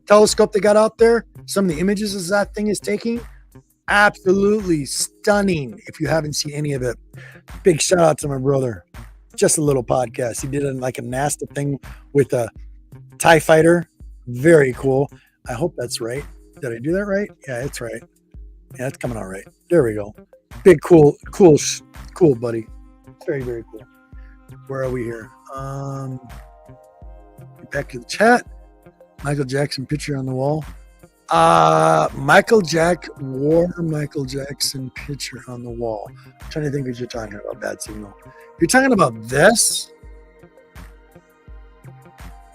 telescope they got out there. Some of the images that thing is taking, absolutely stunning. If you haven't seen any of it, big shout out to my brother. Just a little podcast. He did like a NASA thing with a TIE fighter. Very cool. I hope that's right. Did I do that right? Yeah, it's right. Yeah, it's coming out right. There we go. Big cool, buddy. Very, very cool. Where are we here? Back to the chat. Michael Jackson picture on the wall. Michael Jackson picture on the wall. I'm trying to think what you're talking about, Bad Signal. You're talking about this?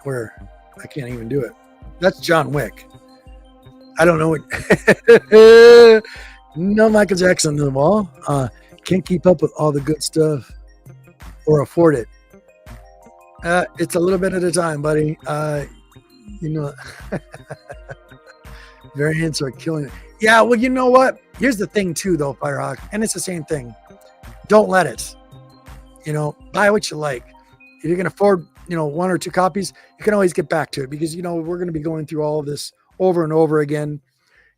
Where? I can't even do it. That's John Wick. I don't know what. No Michael Jackson on the wall. Can't keep up with all the good stuff or afford it. It's a little bit at a time, buddy. Variants are killing it. Yeah, well, you know what? Here's the thing too, though, Firehawk, and it's the same thing. Don't let it. Buy what you like. If you can afford, 1 or 2 copies, you can always get back to it because, we're going to be going through all of this over and over again.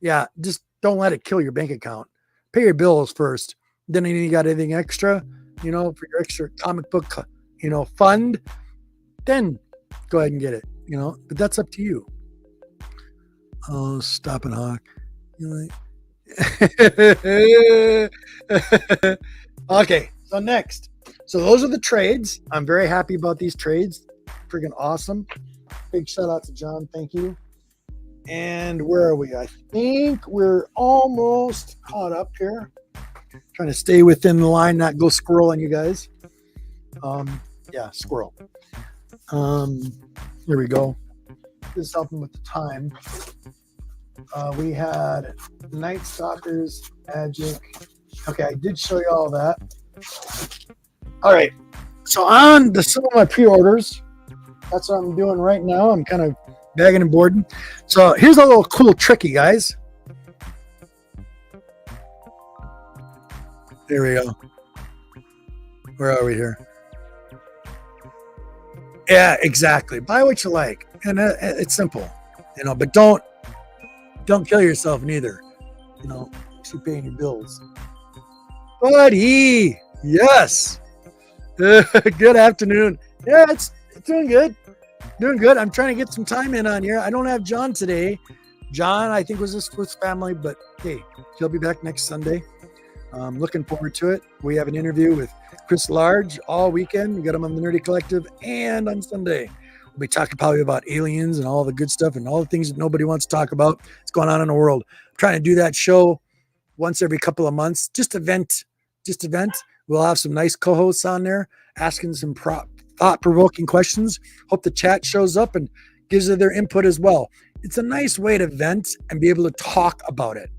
Yeah, just don't let it kill your bank account. Pay your bills first. Then you got anything extra, for your extra comic book, fund, then go ahead and get it, but that's up to you. Oh, stop it, Hawk. Okay, so next. So those are the trades. I'm very happy about these trades. Freaking awesome. Big shout out to John. Thank you. And where are we? I think we're almost caught up here. Trying to stay within the line, not go squirrel on you guys. Yeah, squirrel. Here we go. This is helping with the time. We had Night Stalkers, Magic, Okay, I did show you all that. All right. So on the some of my pre-orders, that's what I'm doing right now. I'm kind of bagging and boarding. So here's a little cool tricky, guys. There we go. Where are we here? Yeah, exactly. Buy what you like, and it's simple, But don't kill yourself neither. Keep paying your bills, buddy. Yes. Good afternoon. Yeah, it's doing good. Doing good. I'm trying to get some time in on here. I don't have John today. John, I think, was just with family, but hey, he'll be back next Sunday. Looking forward to it. We have an interview with Chris Large all weekend. We got him on the Nerdy Collective, and on Sunday we'll be talking probably about aliens and all the good stuff and all the things that nobody wants to talk about. What's going on in the world? I'm trying to do that show once every couple of months. Just event. We'll have some nice co-hosts on there asking some thought-provoking questions. Hope the chat shows up and gives it their input as well. It's a nice way to vent and be able to talk about it.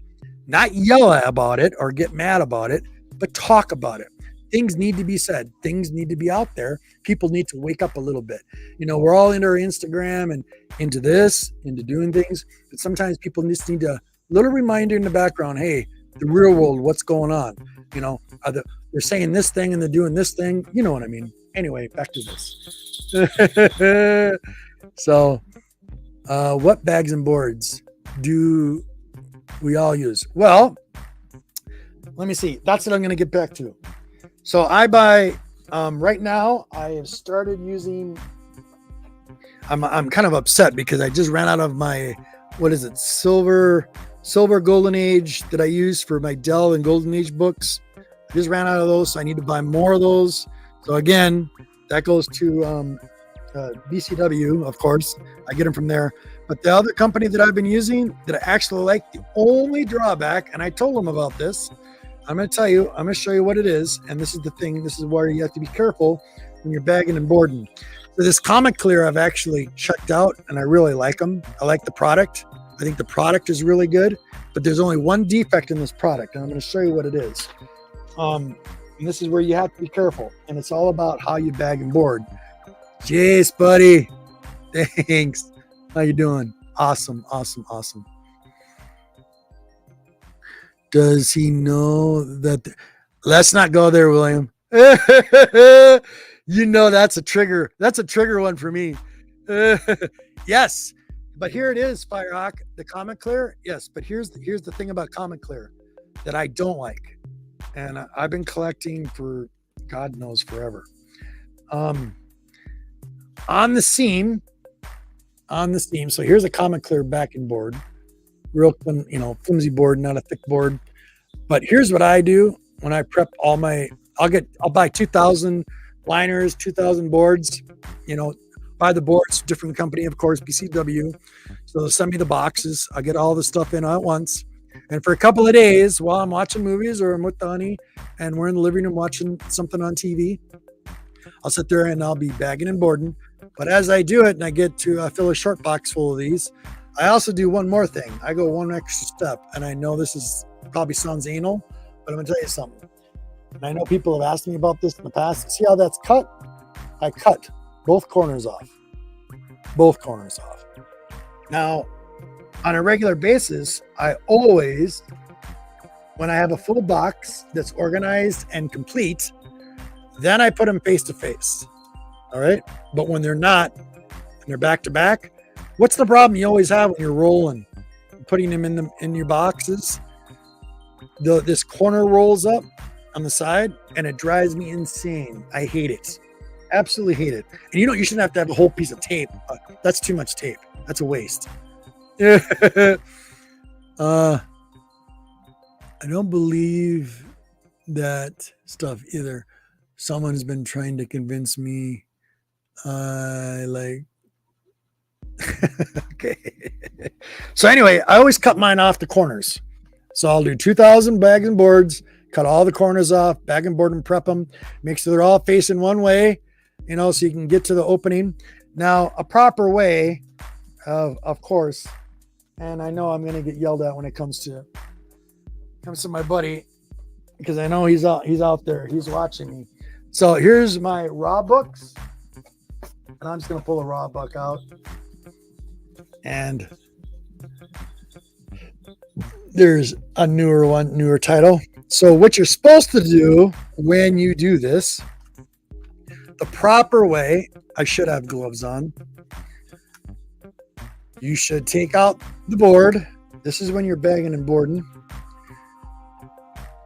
Not yell about it or get mad about it, but talk about it. Things need to be said. Things need to be out there. People need to wake up a little bit. We're all into our Instagram and into doing things, but sometimes people just need a little reminder in the background. Hey, the real world, what's going on? They're saying this thing and they're doing this thing. You know what I mean? Anyway, back to this. So, what bags and boards do we all use? Well, let me see. That's what I'm going to get back to. So I buy right now. I have started using. I'm kind of upset because I just ran out of my silver golden age that I use for my Dell and golden age books. I just ran out of those, so I need to buy more of those. So again, that goes to BCW, of course. I get them from there. But the other company that I've been using that I actually like, the only drawback, and I told them about this, I'm going to tell you, I'm going to show you what it is. And this is the thing. This is where you have to be careful when you're bagging and boarding. So this Comic Clear I've actually checked out, and I really like them. I like the product. I think the product is really good, but there's only one defect in this product, and I'm going to show you what it is. And this is where you have to be careful, and it's all about how you bag and board. Jeez, buddy. Thanks. How you doing? Awesome. Does he know that? Let's not go there, William. That's a trigger. That's a trigger one for me. Yes. But here it is, Firehawk, the Comic Clear. Yes, but here's the thing about Comic Clear that I don't like. And I've been collecting for God knows forever. On the seam. So here's a Comic Clear backing board. Real flimsy board, not a thick board. But here's what I do when I prep all my I'll buy 2,000 liners, 2,000 boards, buy the boards, different company, of course, BCW. So they'll send me the boxes. I get all the stuff in at once. And for a couple of days while I'm watching movies or I'm with the honey and we're in the living room watching something on TV, I'll sit there and I'll be bagging and boarding. But as I do it and I get to fill a short box full of these, I also do one more thing. I go one extra step. And I know this is probably sounds anal, but I'm going to tell you something. And I know people have asked me about this in the past. See how that's cut? I cut both corners off. Now, on a regular basis, I always, when I have a full box that's organized and complete, then I put them face to face. All right. But when they're not, and they're back to back, what's the problem you always have when you're rolling, putting them in your boxes? This corner rolls up on the side, and it drives me insane. I hate it. Absolutely hate it. And you shouldn't have to have a whole piece of tape. That's too much tape. That's a waste. I don't believe that stuff either. Someone's been trying to convince me. Okay. So anyway, I always cut mine off the corners. So I'll do 2,000 bags and boards, cut all the corners off, bag and board and prep them, make sure they're all facing one way, so you can get to the opening. Now, a proper way, of course, and I know I'm going to get yelled at when it comes to my buddy, because I know he's out there. He's watching me. So here's my raw books. And I'm just going to pull a raw book out. And there's a newer title. So what you're supposed to do when you do this, the proper way, I should have gloves on. You should take out the board. This is when you're bagging and boarding.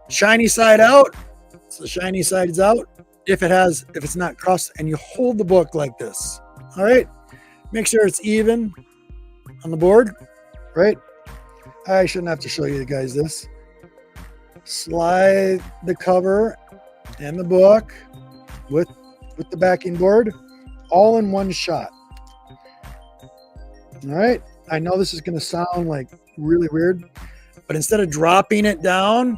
Shiny side out. So the shiny side is out. If it's not crossed, and you hold the book like this. All right. Make sure it's even on the board, right? I shouldn't have to show you guys this. Slide the cover and the book with the backing board all in one shot. All right. I know this is going to sound like really weird, but instead of dropping it down,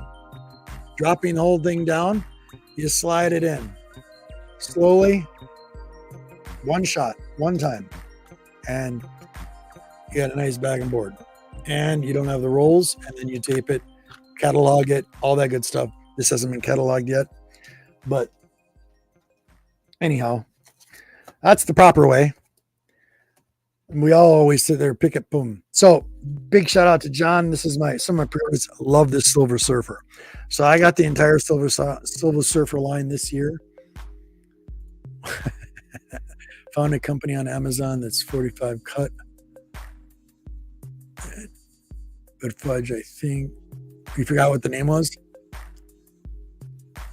dropping the whole thing down, you just slide it in slowly, one shot, one time, and you got a nice bag and board. And you don't have the rolls, and then you tape it, catalog it, all that good stuff. This hasn't been cataloged yet, but anyhow, that's the proper way. And we all always sit there, pick it, boom. So big shout out to John. This is some of my favorites. I love this Silver Surfer. So I got the entire Silver Surfer line this year. Found a company on Amazon that's 45 cut. Good fudge, I think. You forgot what the name was?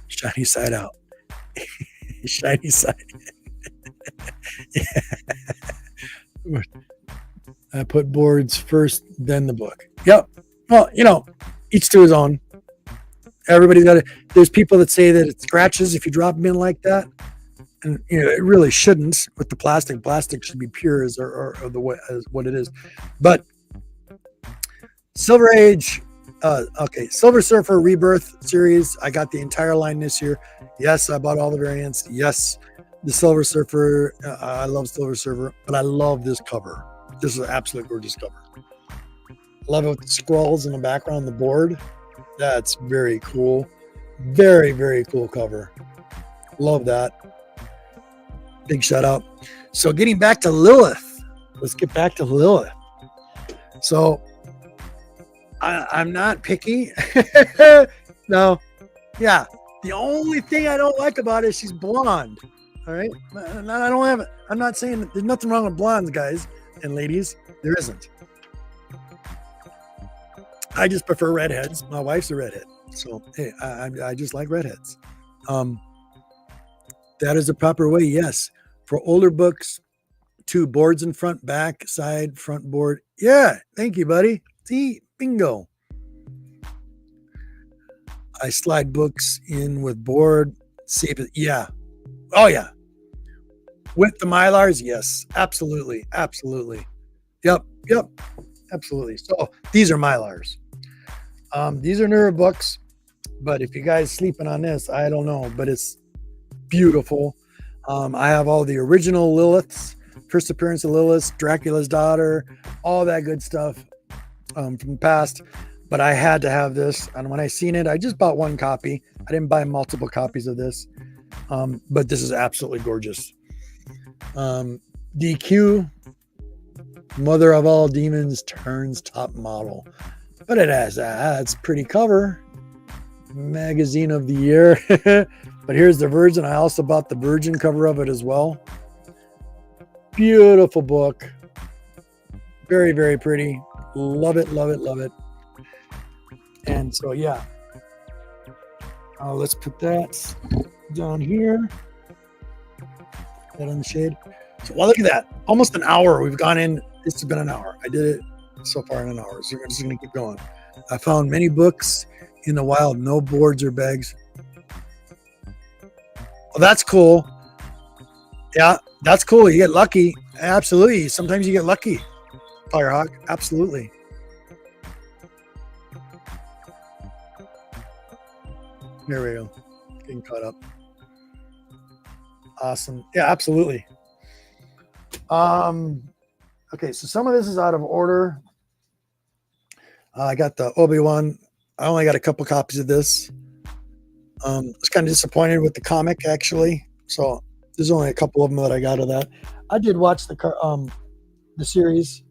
Shiny side out. Shiny side. Yeah. I put boards first, then the book. Yep. Well, each to his own. Everybody's got it. There's people that say that it scratches if you drop them in like that. And it really shouldn't with the plastic. Plastic should be pure as what it is. But Silver Age, Silver Surfer Rebirth series. I got the entire line this year. Yes, I bought all the variants. Yes, the Silver Surfer. I love Silver Surfer, but I love this cover. This is an absolute gorgeous cover. Love it with the scrolls in the background on the board. That's very cool. Very, very cool cover. Love that. Big shout out. So getting back to Lilith. Let's get back to Lilith. So I'm not picky. No. Yeah. The only thing I don't like about it is she's blonde. All right. I'm not saying that there's nothing wrong with blondes, guys and ladies. There isn't. I just prefer redheads. My wife's a redhead. So, hey, I just like redheads. That is the proper way. Yes. For older books, 2 boards in front, back, side, front board. Yeah. Thank you, buddy. See, bingo. I slide books in with board. Save it. Yeah. Oh, yeah. With the Mylars, yes. Absolutely. Absolutely. Yep. Absolutely. So these are Mylars. These are newer books, but if you guys sleeping on this, I don't know, but it's beautiful. I have all the original Liliths, first appearance of Lilith, Dracula's daughter, all that good stuff from the past. But I had to have this, and when I seen it, I just bought one copy. I didn't buy multiple copies of this, but this is absolutely gorgeous. DQ, Mother of All Demons turns top model. But it has that's pretty cover. Magazine of the year. But here's the Virgin. I also bought the Virgin cover of it as well. Beautiful book. Very, very pretty. Love it, love it, love it. And so, yeah. Let's put that down here. That on the shade. So, well, look at that. Almost an hour. We've gone in. It's been an hour. I did it so far in an hour. So we're just going to keep going. I found many books in the wild. No boards or bags. Well, that's cool. Yeah, that's cool. You get lucky. Absolutely. Sometimes you get lucky. Firehawk. Absolutely. There we go. Getting caught up. Awesome. Yeah, absolutely. Okay, so some of this is out of order. I got the Obi-Wan. I only got a couple copies of this. I was kind of disappointed with the comic, actually. So there's only a couple of them that I got of that. I did watch the series.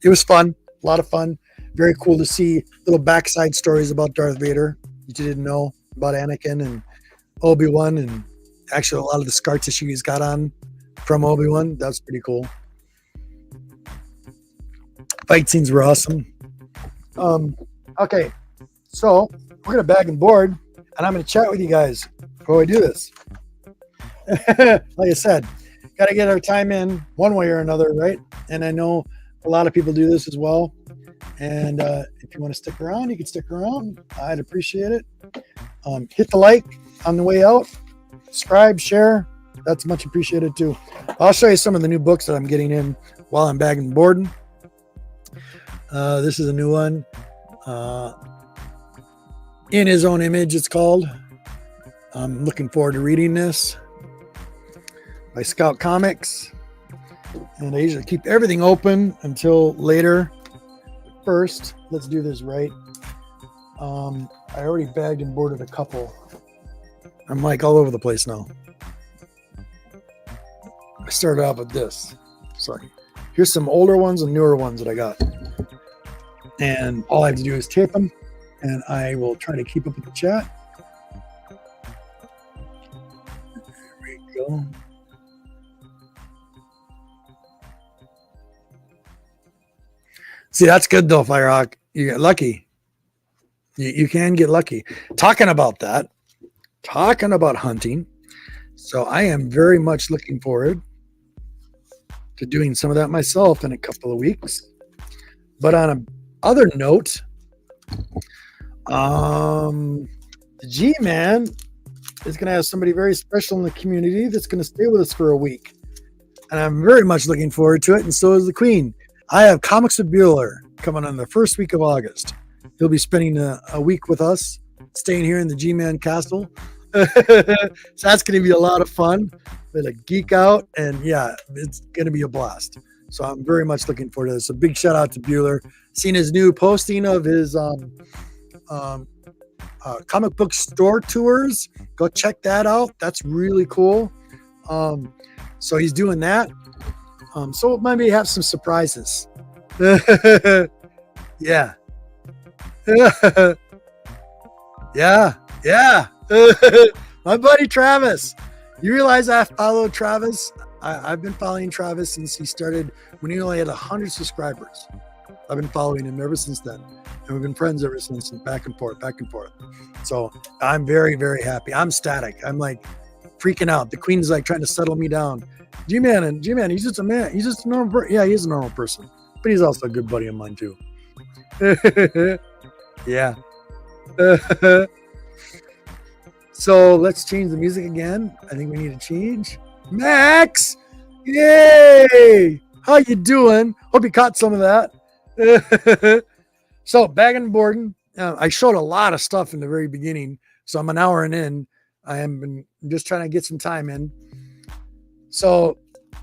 It was fun, a lot of fun. Very cool to see little backside stories about Darth Vader that you didn't know about Anakin and Obi-Wan, and actually a lot of the scar tissue he's got on from Obi-Wan. That's pretty cool. Fight scenes were awesome. Okay, so we're gonna bag and board, and I'm gonna chat with you guys before we do this. Like I said, got to get our time in one way or another, right? And I know a lot of people do this as well. And if you want to stick around, you can stick around. I'd appreciate it. Hit the like on the way out. Subscribe, share. That's much appreciated too. I'll show you some of the new books that I'm getting in while I'm bagging and boarding. This is a new one. In His Own Image, it's called. I'm looking forward to reading this. By Scout Comics. And I usually keep everything open until later. First, let's do this right. I already bagged and boarded a couple. I'm like all over the place now. I started off with this. Sorry. Here's some older ones and newer ones that I got. And all I have to do is tape them. And I will try to keep up with the chat. There we go. See, that's good though, Firehawk. You get lucky. You can get lucky. Talking about that, talking about hunting. So I am very much looking forward to doing some of that myself in a couple of weeks. But on a other note, the G-Man is going to have somebody very special in the community that's going to stay with us for a week. And I'm very much looking forward to it, and so is the Queen. I have Comics with Bueller coming on the first week of August. He'll be spending a week with us, staying here in the G-Man Castle. So that's going to be a lot of fun. We're going to geek out, and yeah, it's going to be a blast. So I'm very much looking forward to this. A big shout out to Bueller. Seen his new posting of his comic book store tours. Go check that out. That's really cool. So he's doing that. So maybe have some surprises. Yeah. Yeah. My buddy Travis. You realize I followed Travis? I've been following Travis since he started when he only had 100 subscribers. I've been following him ever since then. And we've been friends ever since, and back and forth. So I'm very, very happy. I'm ecstatic. I'm like freaking out. The Queen's like trying to settle me down. G-Man, he's just a man. He's just a normal person. Yeah, he's a normal person. But he's also a good buddy of mine, too. Yeah. So let's change the music again. I think we need to change. Max! Yay! How you doing? Hope you caught some of that. So, bagging and boarding. I showed a lot of stuff in the very beginning. So I'm an hour in. I am been just trying to get some time in. So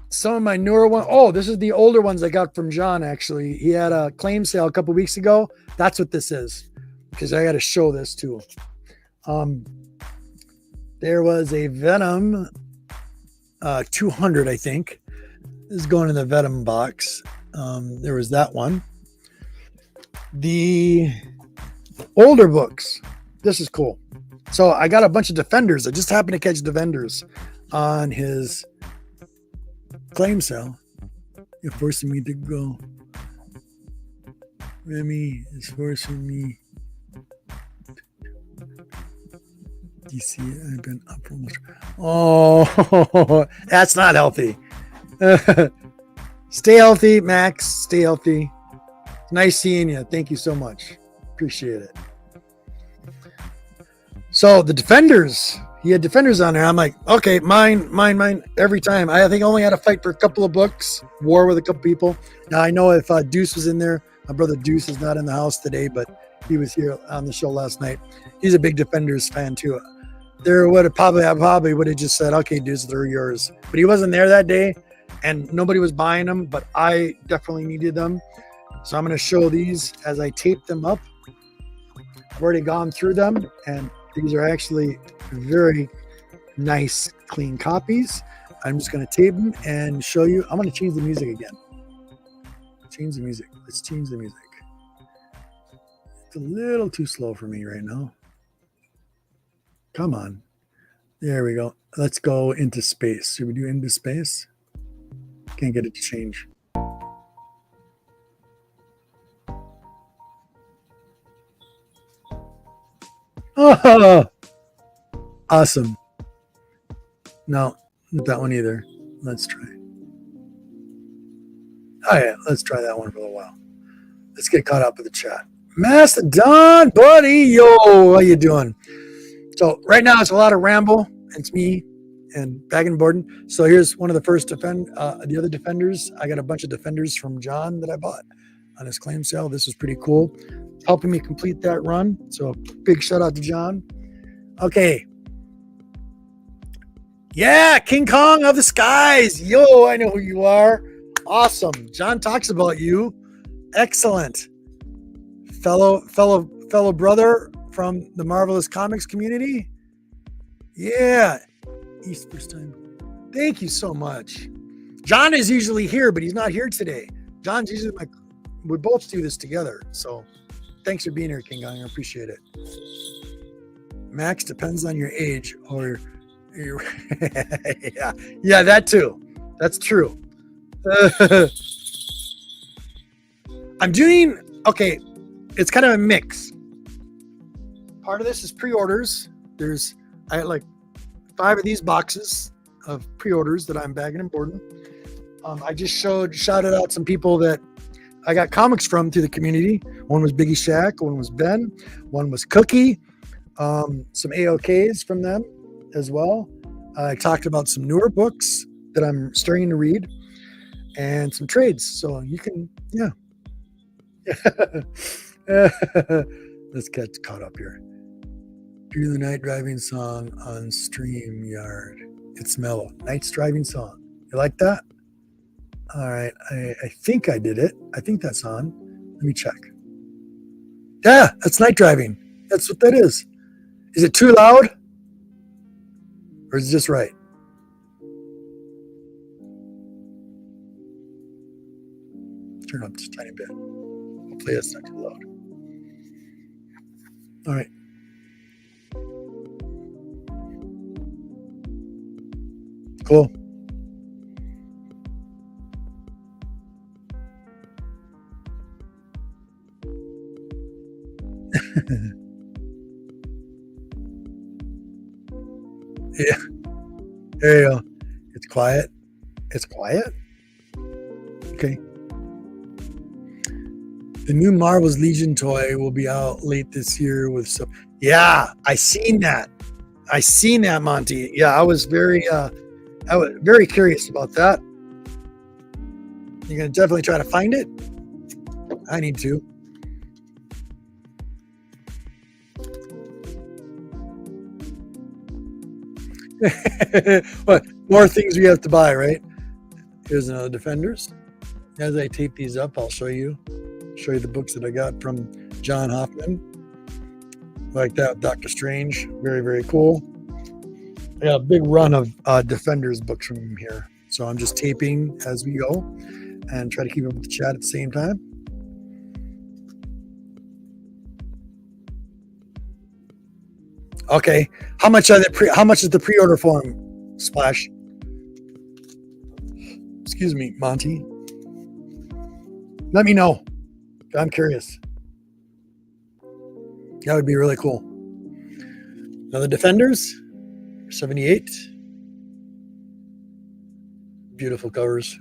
some of my newer ones. Oh, this is the older ones I got from John, actually. He had a claim sale a couple weeks ago. That's what this is. Because I got to show this too. There was a Venom 200, I think. This is going in the Venom box. There was that one. The older books. This is cool. So I got a bunch of Defenders. I just happened to catch Defenders on his claim sale. You're forcing me to go. Remy is forcing me. DC, I've been up for much. Oh, that's not healthy. Stay healthy, Max. Stay healthy. Nice seeing you. Thank you so much. Appreciate it. So the Defenders, he had Defenders on there. I'm like, okay, mine, every time. I think I only had to fight for a couple of books, war with a couple people. Now I know if Deuce was in there, my brother Deuce is not in the house today, but he was here on the show last night. He's a big Defenders fan too. There would have probably would have just said, okay, Deuce, they're yours. But he wasn't there that day and nobody was buying them, but I definitely needed them. So I'm going to show these as I tape them up. I've already gone through them, and These are actually very nice, clean copies. I'm just going to tape them and show you. I'm going to change the music again. Change the music. Let's change the music. It's a little too slow for me right now. Come on. There we go. Let's go into space. Should we do into space? Can't get it to change. Oh, awesome. No, not that one either. Let's try. Oh yeah, let's try that one for a little while. Let's get caught up with the chat. Mastodon, buddy, yo, how you doing? So right now it's a lot of ramble. It's me and Bagging Borden. So here's one of the first the other defenders. I got a bunch of defenders from John that I bought on his claim sale. This is pretty cool, helping me complete that run. So big shout out to John. Okay. Yeah, King Kong of the skies. Yo, I know who you are. Awesome. John talks about you. Excellent. Fellow brother from the Marvelous Comics community. Yeah. East first time. Thank you so much. John is usually here, but he's not here today. John's usually we both do this together. So thanks for being here, King Kong. I appreciate it. Max, depends on your age or yeah, that too. That's true. I'm doing okay. It's kind of a mix. Part of this is pre-orders. I had like 5 of these boxes of pre-orders that I'm bagging and boarding. I just shouted out some people that I got comics from through the community. One was Biggie Shack, one was Ben, one was Cookie, some AOKs from them as well. I talked about some newer books that I'm starting to read and some trades. So you can, yeah. Let's get caught up here. Do the night driving song on StreamYard. It's mellow. Night's driving song. You like that? All right. I think I did it. I think that's on. Let me check. Yeah, that's night driving. That's what that is. Is it too loud? Or is it just right? Turn up just a tiny bit. Hopefully it's not too loud. All right. Cool. Yeah. There you go. It's quiet. It's quiet? Okay. The new Marvel's Legion toy will be out late this year with some. Yeah, I seen that, Monty. Yeah, I was very curious about that. You're gonna definitely try to find it. I need to. What more things we have to buy, right? Here's another Defenders. As I tape these up, I'll show you the books that I got from John Hoffman. Like that, Doctor Strange, very, very cool. I got a big run of Defenders books from him here. So I'm just taping as we go and try to keep up with the chat at the same time. Okay, how much is the pre-order form, Splash? Excuse me, Monty. Let me know. I'm curious. That would be really cool. Now the Defenders, 78. Beautiful covers.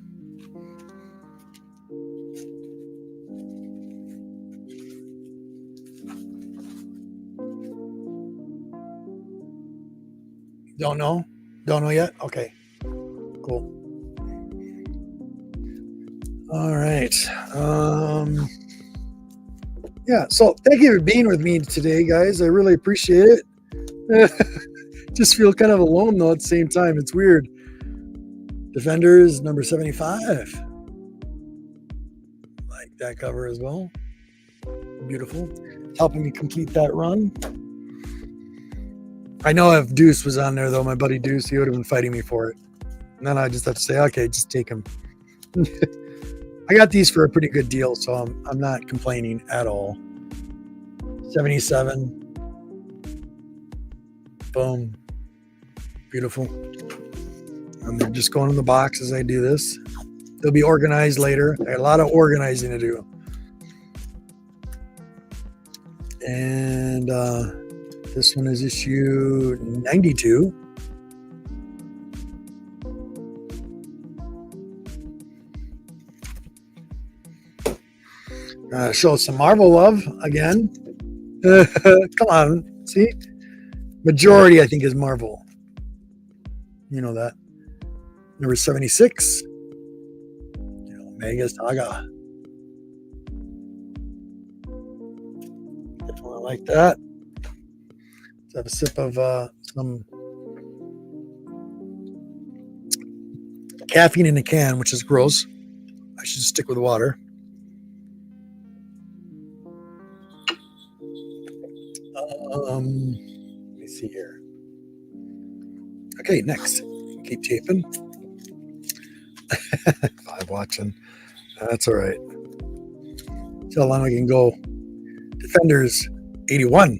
Don't know? Don't know yet? Okay. Cool. All right. Yeah, so thank you for being with me today, guys. I really appreciate it. Just feel kind of alone, though, at the same time. It's weird. Defenders, number 75. Like that cover as well. Beautiful. Helping me complete that run. I know if Deuce was on there, though, my buddy Deuce, he would have been fighting me for it. And then I just have to say, okay, just take them. I got these for a pretty good deal, so I'm not complaining at all. 77. Boom. Beautiful. And they're just going in the box as I do this. They'll be organized later. I got a lot of organizing to do. And this one is issue 92. Show some Marvel love again. Come on, see? Majority, I think, is Marvel. You know that. Number 76. Mega Saga. Definitely like that. Let's have a sip of some caffeine in a can, which is gross. I should stick with water. Let me see here. Okay, next. Keep taping. 5 watching. That's all right. See how long I can go. Defenders 81.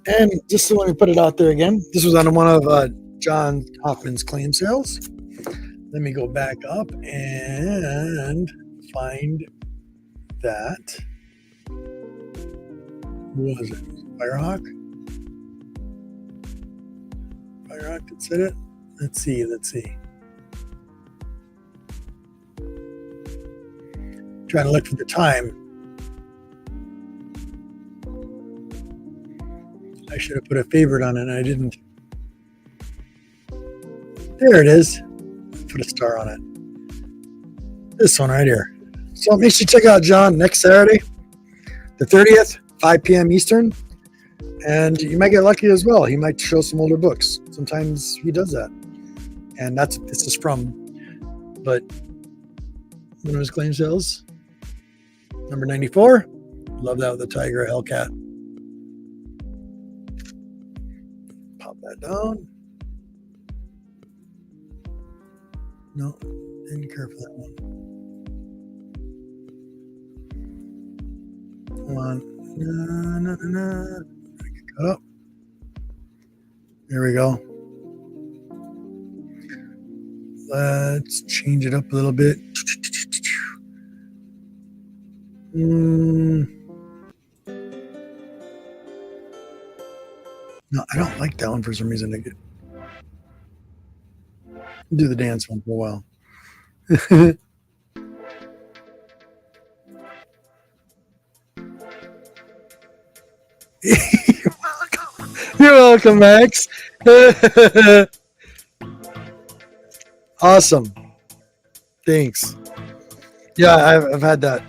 And just to let me put it out there again, this was on one of John Hoffman's claim sales. Let me go back up and find that. Who was it? Firehawk? Firehawk, that said it? Let's see. Trying to look for the time. I should have put a favorite on it, and I didn't. There it is. Put a star on it. This one right here. So make sure you check out John next Saturday, the 30th, 5 p.m. Eastern. And you might get lucky as well. He might show some older books. Sometimes he does that. And that's what this is from. But one of his claim sales, number 94. Love that with the tiger, Hellcat. Pop that down. No, didn't care for that one. Come on. Cut up. There we go. Let's change it up a little bit. No, I don't like that one for some reason. Do the dance one for a while. You're welcome, Max. Awesome. Thanks. Yeah, I've had that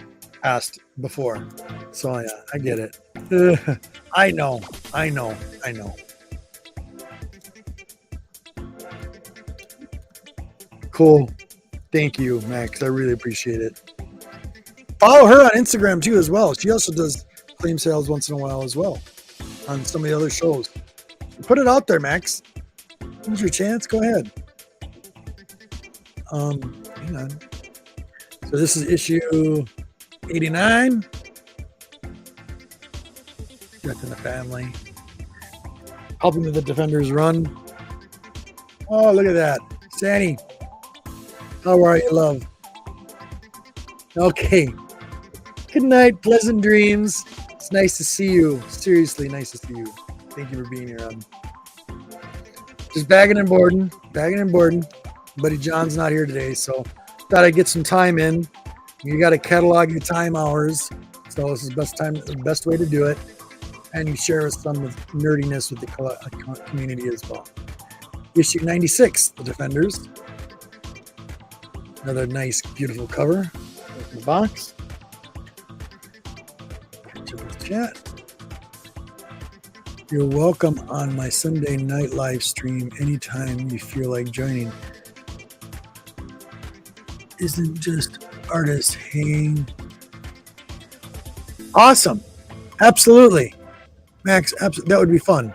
asked before. So yeah, I get it. I know. Cool. Thank you, Max. I really appreciate it. Follow her on Instagram too as well. She also does claim sales once in a while as well on some of the other shows. Put it out there, Max. Here's your chance. Go ahead. Hang on. So this is issue 89. Death in the Family. Helping the Defenders run. Oh, look at that. Sandy. How are you, love? Okay. Good night. Pleasant dreams. It's nice to see you. Seriously, nice to see you. Thank you for being here. Just bagging and boarding. Buddy John's not here today, so thought I'd get some time in. You got to catalog your time hours, so this is the best way to do it, and you share some nerdiness with the community as well. Issue 96, The Defenders. Another nice, beautiful cover. Open the box. To the chat. You're welcome on my Sunday night live stream anytime you feel like joining. Isn't just artists hang. Awesome. Absolutely. Max, that would be fun.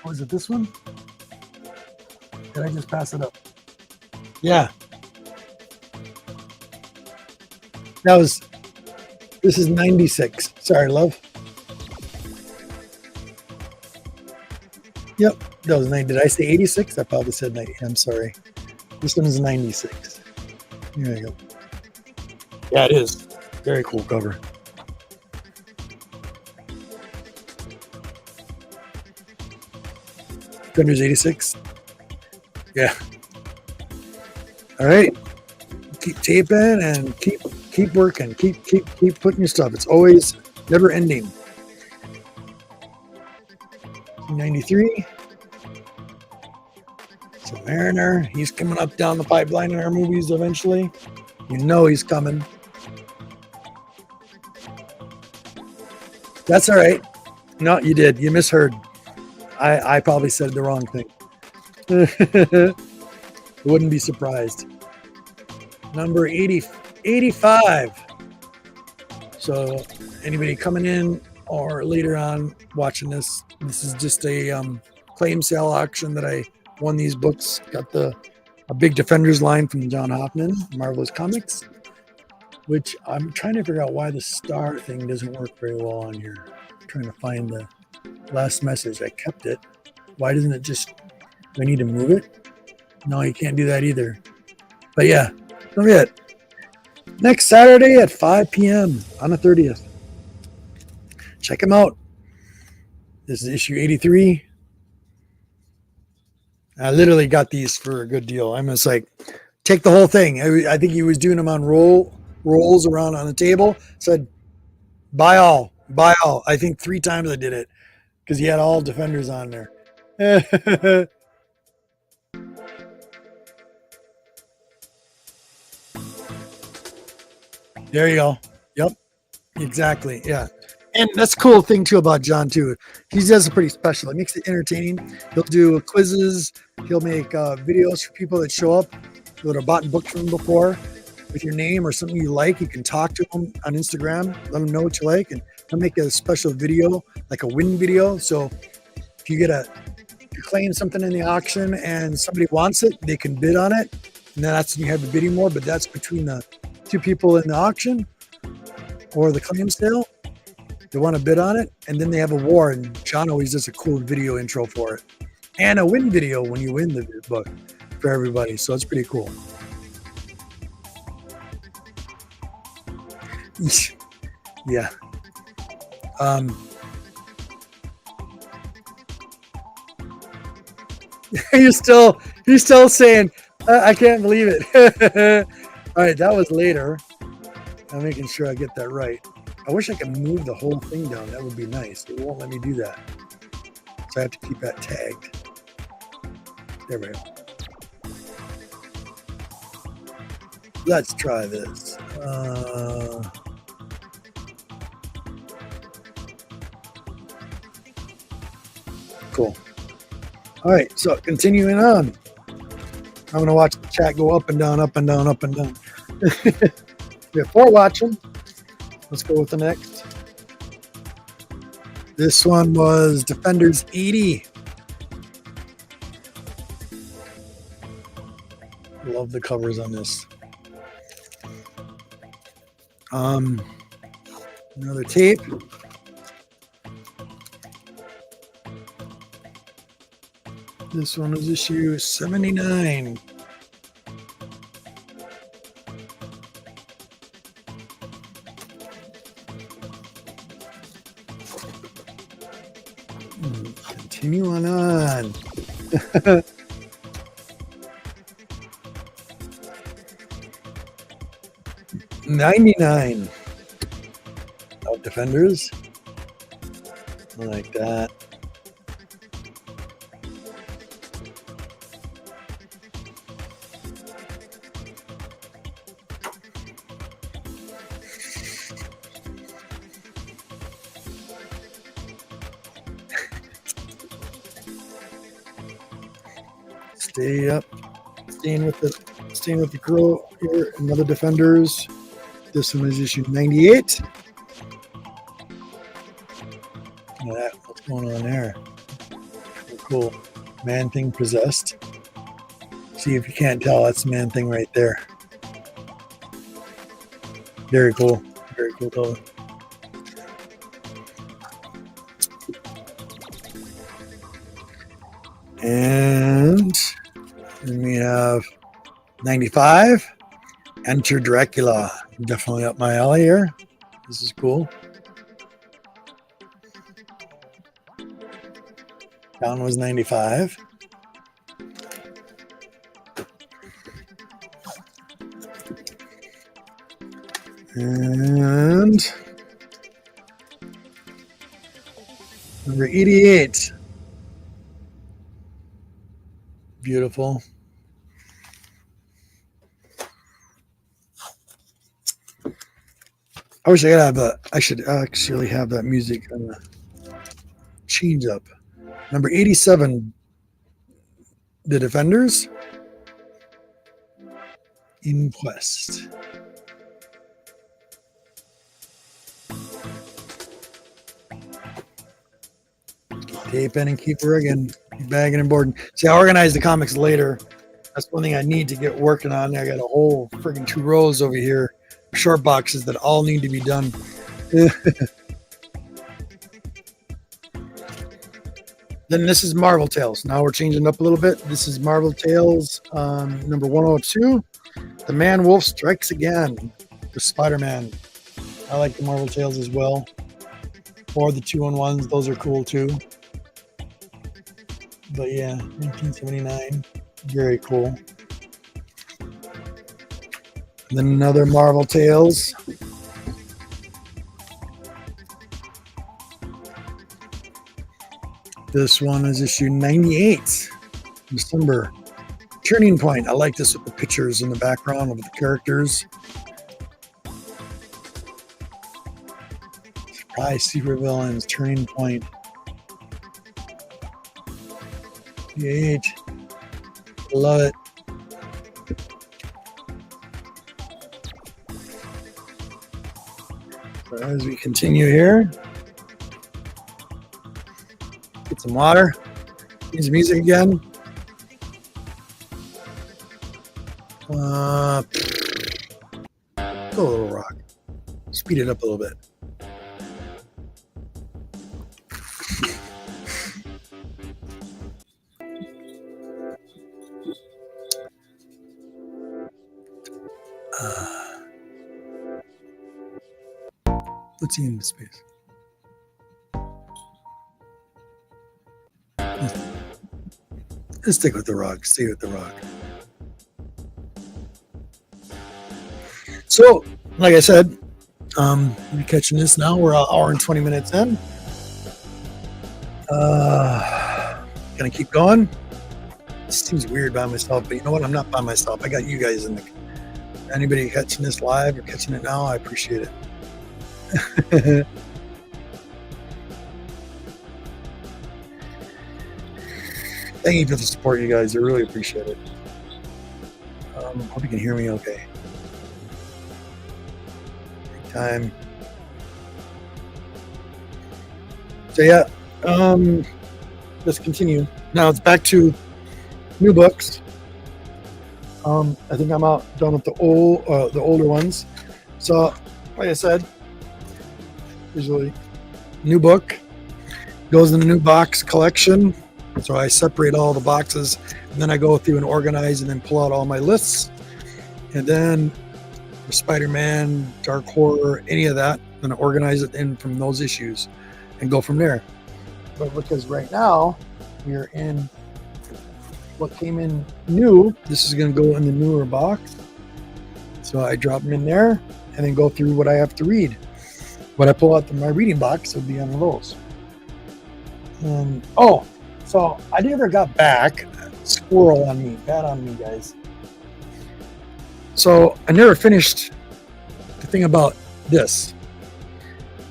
Was it this one? Did I just pass it up? Yeah. That was, this is 96. Sorry, love. Yep, that was 90. Did I say 86? I probably said 90. I'm sorry. This one is 96. There you go. Yeah, it is. Very cool cover. Defenders 86. Yeah. All right. Keep taping and keep working. Keep putting your stuff. It's always never ending. 93. So Mariner, he's coming up down the pipeline in our movies eventually. You know he's coming. That's all right. No, you did. You misheard. I probably said the wrong thing. Wouldn't be surprised. Number 85. So anybody coming in or later on watching this, this is just a claim sale auction that I won these books. Got a big Defenders line from John Hoffman, Marvelous Comics, which I'm trying to figure out why the star thing doesn't work very well on here. I'm trying to find the last message. I kept it. Why doesn't it just, do I need to move it? No, you can't do that either. But yeah, don't forget, next Saturday at 5 p.m. on the 30th. Check them out. This is issue 83. I literally got these for a good deal. I'm just like, take the whole thing. I think he was doing them on rolls around on the table. Said, buy all. I think 3 times I did it because he had all Defenders on there. There you go. Yep, exactly. Yeah. And that's a cool thing too about John too. He does it pretty special. It makes it entertaining. He'll do quizzes. He'll make videos for people that show up that have bought books from him before with your name or something you like. You can talk to him on Instagram, let him know what you like, and he'll make a special video, like a win video. So if you claim something in the auction and somebody wants it, they can bid on it, and then that's when you have the bidding war. But that's between the 2 people in the auction or the claim sale. They want to bid on it, and then they have a war, and John always does a cool video intro for it and a win video when you win the book for everybody. So it's pretty cool. Yeah. You're still saying, I can't believe it. All right, that was later. I'm making sure I get that right. I wish I could move the whole thing down. That would be nice. It won't let me do that. So I have to keep that tagged. There we go. Let's try this. Cool. All right, so continuing on. I'm going to watch the chat go up and down, up and down, up and down. Before watching, let's go with the next. This one was Defenders 80. Love the covers on this. Another tape. This one was issue 79. Continue on. 99 of Defenders. I like that. Stay up. Staying with the girl here. Another Defenders. This one is issue 98. Look at that. What's going on there? Cool. Man Thing possessed. See if you can't tell, that's Man Thing right there. Very cool. Very cool color. And then we have 95. Enter Dracula. Definitely up my alley here. This is cool. Down was 95. And number 88. Beautiful. I wish I could have that. I should actually have that music change up. Number 87, The Defenders. Inquest. Keep in and keep rigging, keep bagging and boarding. See, I organize the comics later. That's one thing I need to get working on. I got a whole friggin' 2 rows over here, short boxes that all need to be done. Then this is Marvel Tales. Now we're changing up a little bit. This is Marvel Tales number 102. The Man Wolf Strikes Again with Spider-Man. I like the Marvel Tales as well. Or the 2-on-1s. Those are cool too. But yeah, 1979. Very cool. And then another Marvel Tales. This one is issue 98, December. Turning Point. I like this with the pictures in the background of the characters. Surprise Secret Villains. Turning Point. 98. Love it. So as we continue here, get some water. Need some music again. Go a little rock. Speed it up a little bit. Let's see in the space. Let's stick with the rock. Stay with the rock. So, like I said, you're catching this now. We're an hour and 20 minutes in. Gonna keep going. This seems weird by myself, but you know what? I'm not by myself. I got you guys in the. Anybody catching this live or catching it now, I appreciate it. Thank you for the support, you guys. I really appreciate it. Hope you can hear me okay. Take time. So yeah, let's continue. Now it's back to new books. I think I'm done with the older ones. So, like I said, usually new book goes in the new box collection. So I separate all the boxes, and then I go through and organize, and then pull out all my lists. And then for Spider-Man, Dark Horror, any of that, then I organize it in from those issues and go from there. But because right now we're in what came in new, this is going to go in the newer box. So I drop them in there and then go through what I have to read. When I pull out my reading box, it'll be on those. So I never got back. Squirrel on me. Bad on me, guys. So I never finished the thing about this.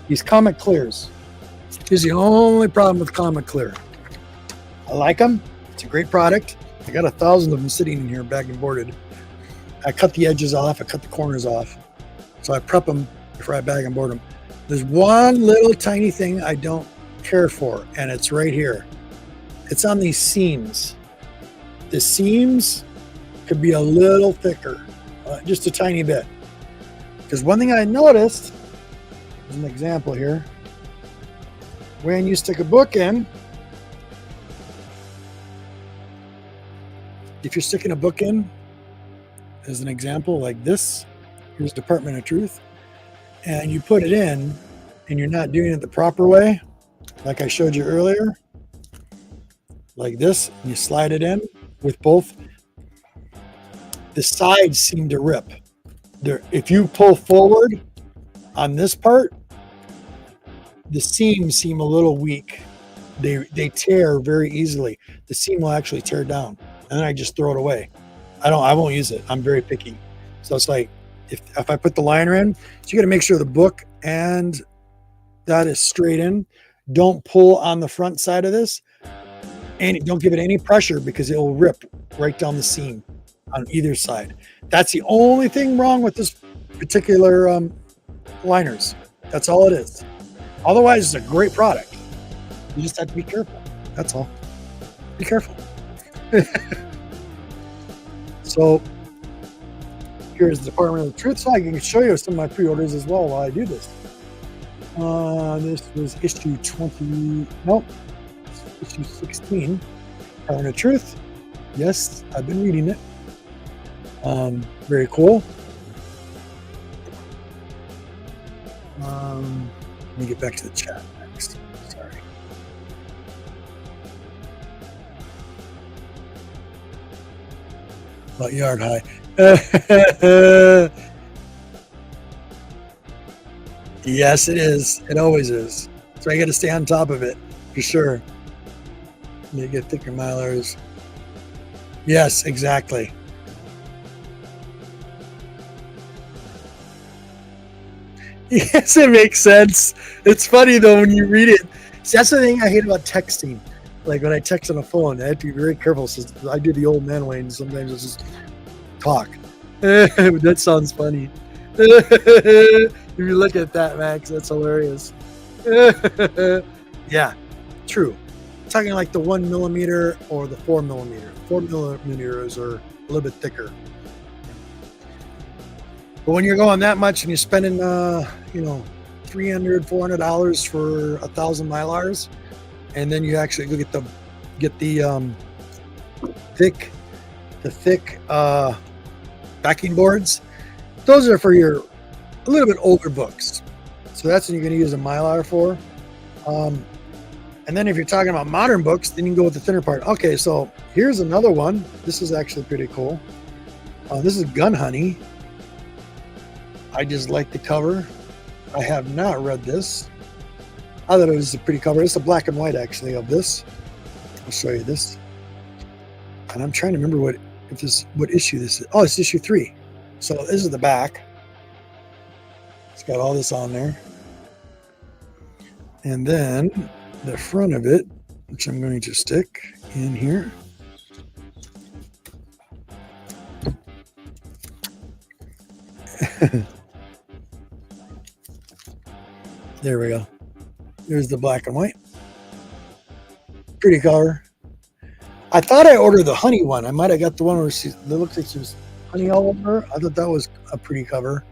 These Comic Clears. Here's the only problem with Comic Clear. I like them. It's a great product. I got 1,000 of them sitting in here, bagged and boarded. I cut the edges off. I cut the corners off. So I prep them before I bag and board them. There's one little tiny thing I don't care for, and it's right here. It's on these seams. The seams could be a little thicker, just a tiny bit. Because one thing I noticed, as an example here, when you stick a book in, if you're sticking a book in, as an example like this, here's Department of Truth, and you put it in and you're not doing it the proper way, like I showed you earlier, like this, and you slide it in with both, the sides seem to rip. If you pull forward on this part, the seams seem a little weak. They tear very easily. The seam will actually tear down, and then I just throw it away. I won't use it. I'm very picky. So it's like, if I put the liner in, so you got to make sure the book and that is straight in. Don't pull on the front side of this, and don't give it any pressure because it will rip right down the seam on either side. That's the only thing wrong with this particular liners. That's all it is. Otherwise, it's a great product. You just have to be careful. That's all. Be careful. So here's the Department of Truth. So I can show you some of my pre-orders as well while I do this. This was issue 20. Nope. Issue 16. Department of Truth. Yes, I've been reading it. Very cool. Let me get back to the chat next. Sorry. About yard high. Yes, it is. It always is. So I got to stay on top of it for sure. You get thicker milers. Yes, exactly. Yes, it makes sense. It's funny though when you read it. See, that's the thing I hate about texting. Like when I text on a phone, I have to be very careful. So I do the old man way, and sometimes I just talk. That sounds funny. If you look at that, Max, that's hilarious. Yeah, true. I'm talking like the 1 millimeter or the 4 millimeter. 4 millimeters are a little bit thicker. But when you're going that much and you're spending, $300, $400 for 1,000 Mylars, and then you actually go get the thick backing boards. Those are for your a little bit older books. So that's what you're going to use a Mylar for. And then if you're talking about modern books, then you can go with the thinner part. Okay, so here's another one. This is actually pretty cool. This is Gun Honey. I just like the cover. I have not read this. I thought it was a pretty cover. It's a black and white actually of this. I'll show you this. And I'm trying to remember what issue this is. Oh, it's issue 3. So this is the back. It's got all this on there. And then the front of it, which I'm going to stick in here. There we go. There's the black and white. Pretty cover. I thought I ordered the honey one. I might have got the one where it looks like there's honey all over. I thought that was a pretty cover.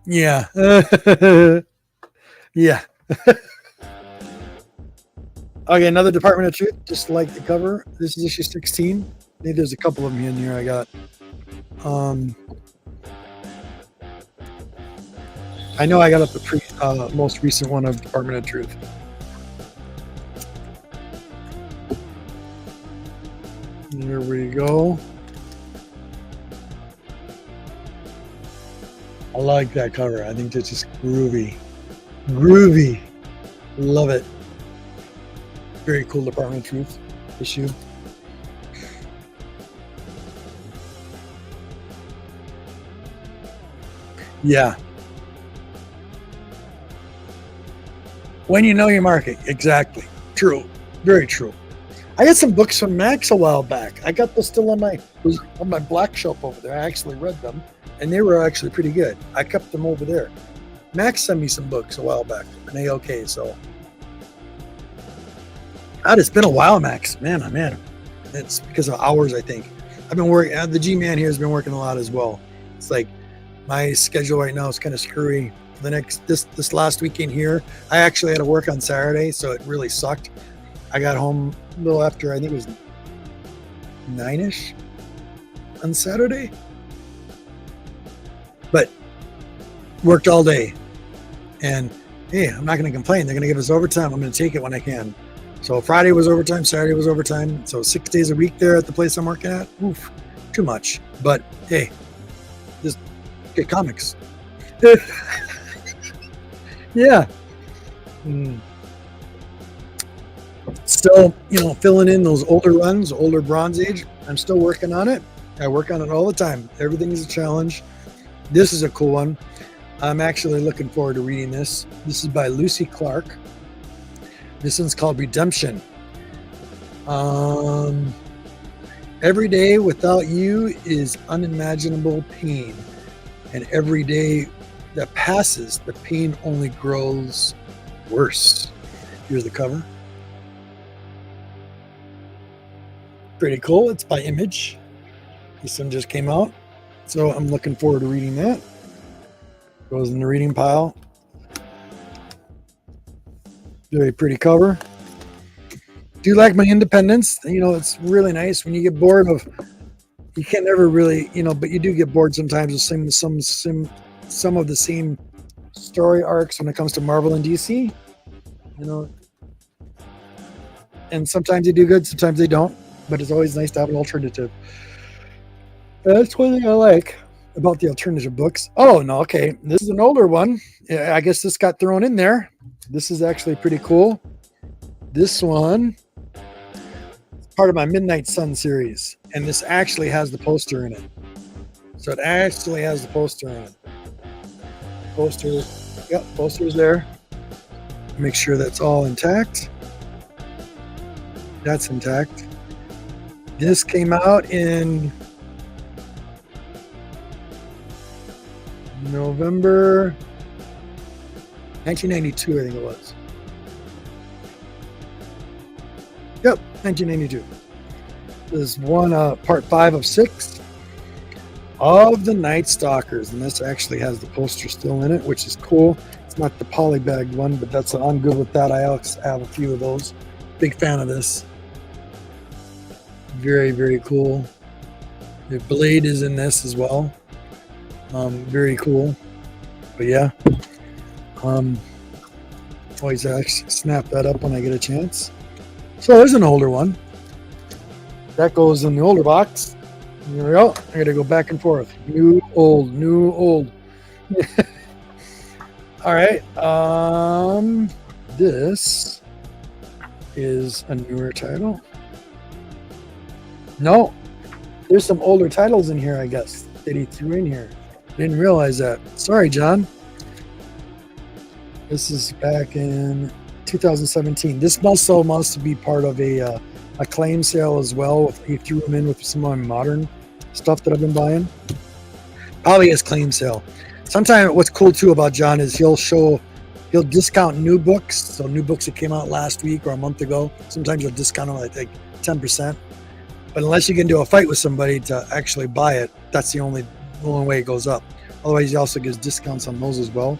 Yeah. Yeah. Okay, another Department of Truth, just like the cover. This is issue 16. I think there's a couple of them in here I got. I know I got up the most recent one of Department of Truth. There we go. I like that cover. I think that's just groovy. Groovy. Love it. Very cool Department of Truth issue. Yeah. When you know your market. Exactly. True. Very true. I got some books from Max a while back. I got those still on my black shelf over there. I actually read them, and they were actually pretty good. I kept them over there. Max sent me some books a while back, and they okay. So, God, it's been a while, Max. Man, oh man, it's because of hours. I think I've been working. The G-Man here has been working a lot as well. It's like my schedule right now is kind of screwy. This last weekend here, I actually had to work on Saturday, so it really sucked. I got home a little after, I think it was 9ish on Saturday, but worked all day. And hey, I'm not going to complain. They're going to give us overtime. I'm going to take it when I can. So Friday was overtime, Saturday was overtime. So 6 days a week there at the place I'm working at. Oof, too much. But hey, just get comics. Yeah. Still, filling in those older runs, older Bronze Age. I'm still working on it. I work on it all the time. Everything is a challenge. This is a cool one. I'm actually looking forward to reading this. This is by Lucy Clark. This one's called Redemption. Every day without you is unimaginable pain. And every day that passes, the pain only grows worse. Here's the cover. Pretty cool. It's by Image. This one just came out. So I'm looking forward to reading that. Goes in the reading pile. Very pretty cover. Do you like my independence? It's really nice when you get bored of, you can't never really, but you do get bored sometimes with some of the same story arcs when it comes to Marvel and DC. And sometimes they do good, sometimes they don't. But it's always nice to have an alternative. That's one thing I like about the alternative books. Oh, no, okay. This is an older one. I guess this got thrown in there. This is actually pretty cool. This one is part of my Midnight Sun series. And this actually has the poster in it. So it actually has the poster in it. Poster's there. Make sure that's all intact. That's intact. This came out in November 1992, I think it was. Yep, 1992. This is one part 5 of 6 of the Night Stalkers, and this actually has the poster still in it, which is cool. It's not the polybagged one, but I'm good with that. I also have a few of those. Big fan of this. Very, very cool. The Blade is in this as well. Very cool. But yeah. Always actually snap that up when I get a chance. So there's an older one. That goes in the older box. Here we go. I gotta go back and forth. New, old, new, old. All right. This is a newer title. No, there's some older titles in here, I guess, that he threw in here. Didn't realize that. Sorry, John. This is back in 2017. This must be part of a claim sale as well. He threw them in with some of my modern stuff that I've been buying. Probably his claim sale. Sometimes what's cool too about John is he'll discount new books. So new books that came out last week or a month ago. Sometimes he'll discount them like 10%. But unless you get into a fight with somebody to actually buy it, that's the only way it goes up. Otherwise, he also gives discounts on those as well.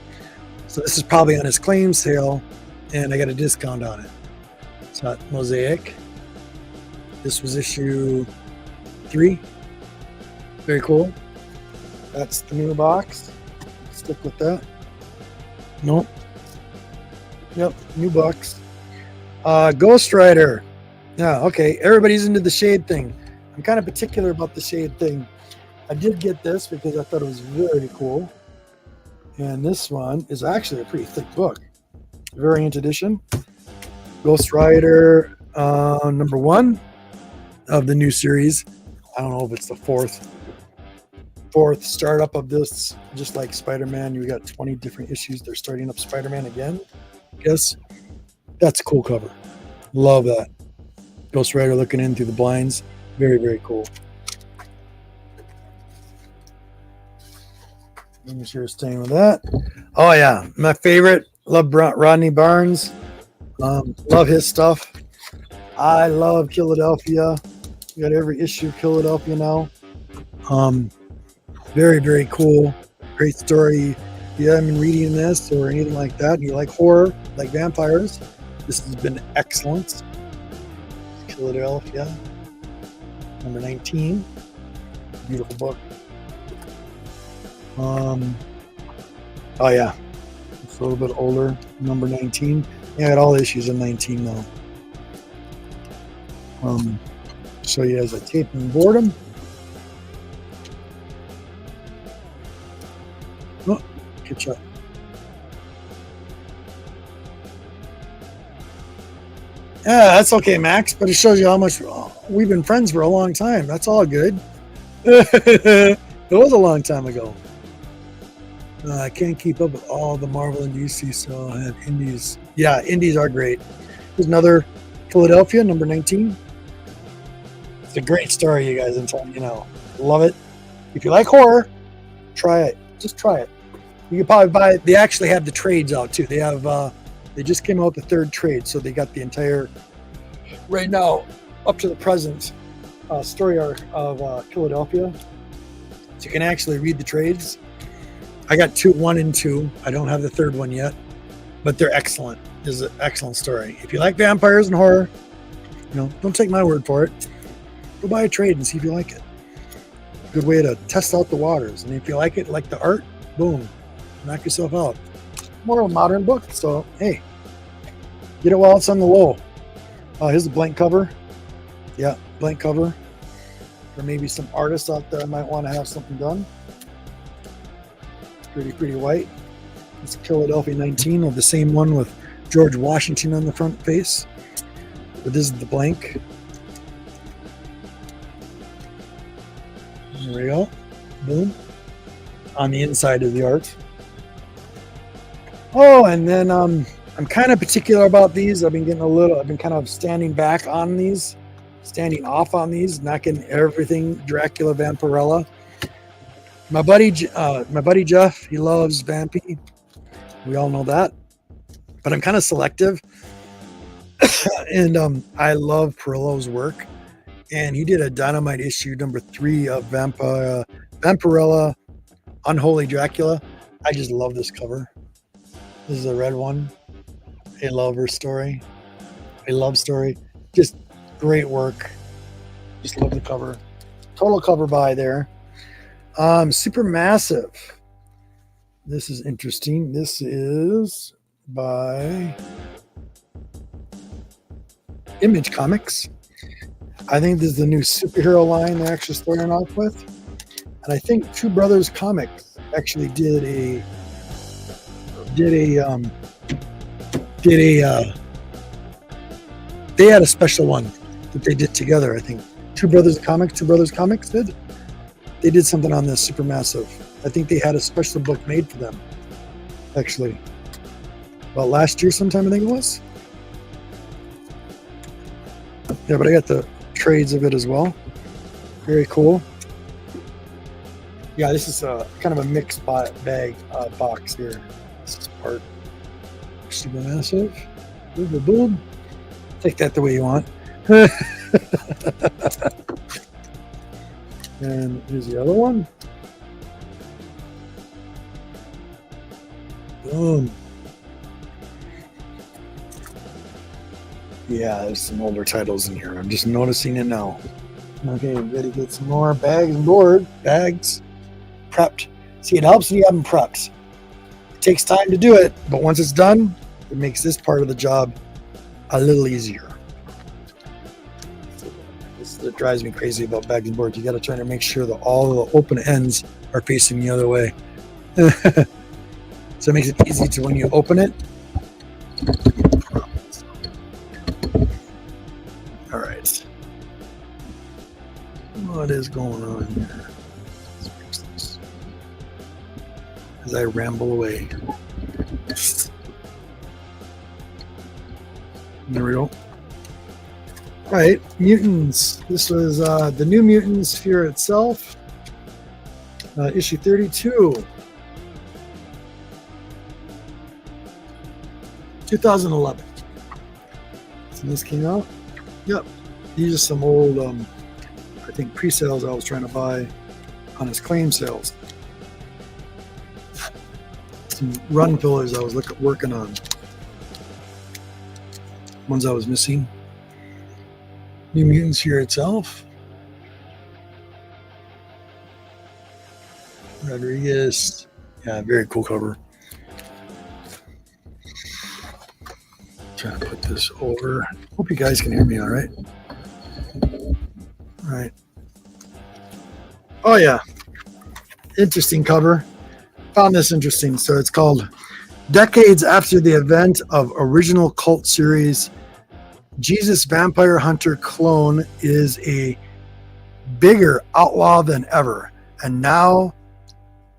So this is probably on his claim sale, and I got a discount on it. It's not Mosaic. This was issue 3. Very cool. That's the new box. Stick with that. Nope. Yep, new box. Ghost Rider. Yeah, okay. Everybody's into the shade thing. I'm kind of particular about the shade thing. I did get this because I thought it was very cool. And this one is actually a pretty thick book. Variant edition. Ghost Rider number 1 of the new series. I don't know if it's the fourth startup of this. Just like Spider-Man, you got 20 different issues. They're starting up Spider-Man again. Yes, that's a cool cover. Love that. Ghost Rider looking in through the blinds. Very, very cool. Making sure staying with that. Oh yeah, my favorite. Love Rodney Barnes. Love his stuff. I love Philadelphia. We got every issue of Philadelphia now. Very, very cool. Great story. If you haven't been reading this or anything like that, and you like horror, like vampires, this has been excellent. Philadelphia, number 19. Beautiful book. Oh yeah, it's a little bit older. Number 19. Yeah, I got all the issues in 19 now. Show you as I tape and board them. Oh, catch up. Yeah, that's okay, Max, but it shows you how much we've been friends for a long time. That's all good. It was a long time ago. I can't keep up with all the Marvel and DC, so I have indies. Yeah, indies are great. There's another Philadelphia, number 19. It's a great story, you guys. I'm telling you now. Love it. If you like horror, try it. Just try it. You can probably buy it. They actually have the trades out too. They have they just came out with the third trade, so they got the entire right now up to the present story arc of Philadelphia. So you can actually read the trades. I got 1 and 2. I don't have the third one yet, but they're excellent. It's an excellent story. If you like vampires and horror, don't take my word for it. Go buy a trade and see if you like it. Good way to test out the waters. And if you like it, like the art, boom, knock yourself out. More of a modern book, so hey, get it while it's on the low. Here's a blank cover. Yeah, blank cover. Or maybe some artists out there might want to have something done. Pretty white. It's Philadelphia 19, of the same one with George Washington on the front face. But this is the blank. There we go. Boom. On the inside of the art. Oh, and then I'm kind of particular about these. I've been kind of standing back on these, standing off on these, not getting everything Dracula Vampirella. My buddy Jeff, he loves Vampy. We all know that. But I'm kind of selective. And I love Perillo's work. And he did a Dynamite issue number 3 of Vampirella Unholy Dracula. I just love this cover. This is a red one. A lover story. A love story. Just great work. Just love the cover. Total cover buy there. Supermassive. This is interesting. This is by Image Comics. I think this is the new superhero line they're actually starting off with. And I think Two Brothers Comics actually they had a special one that they did together. I think Two Brothers Comics did. They did something on this Supermassive. I think they had a special book made for them, actually. Well, last year sometime, I think it was. Yeah, but I got the trades of it as well. Very cool. Yeah, this is kind of a mixed bag box here. This is part Supermassive. Boom, boom, boom. Take that the way you want. And here's the other one. Boom. Yeah, there's some older titles in here. I'm just noticing it now. Okay, ready to get some more bags and board. Bags. Prepped. See, it helps when you have them prepped. It takes time to do it, but once it's done, it makes this part of the job a little easier. This is what drives me crazy about bags and boards. You got to try to make sure that all the open ends are facing the other way. So it makes it easy to when you open it. All right. What is going on here? Let's fix this as I ramble away. There we go. All right, Mutants. This was the New Mutants Fear Itself, issue 32, 2011. So this came out. Yep, these are some old, I think, pre-sales I was trying to buy on his claim sales. Some run fillers I was working on. Ones I was missing. New Mutants Fear Itself. Rodriguez. Yeah, very cool cover. Trying to put this over. Hope you guys can hear me all right. All right. Oh, yeah. Interesting cover. Found this interesting. So it's called Decades After the Event of Original Cult Series, Jesus Vampire Hunter Clone is a bigger outlaw than ever. And now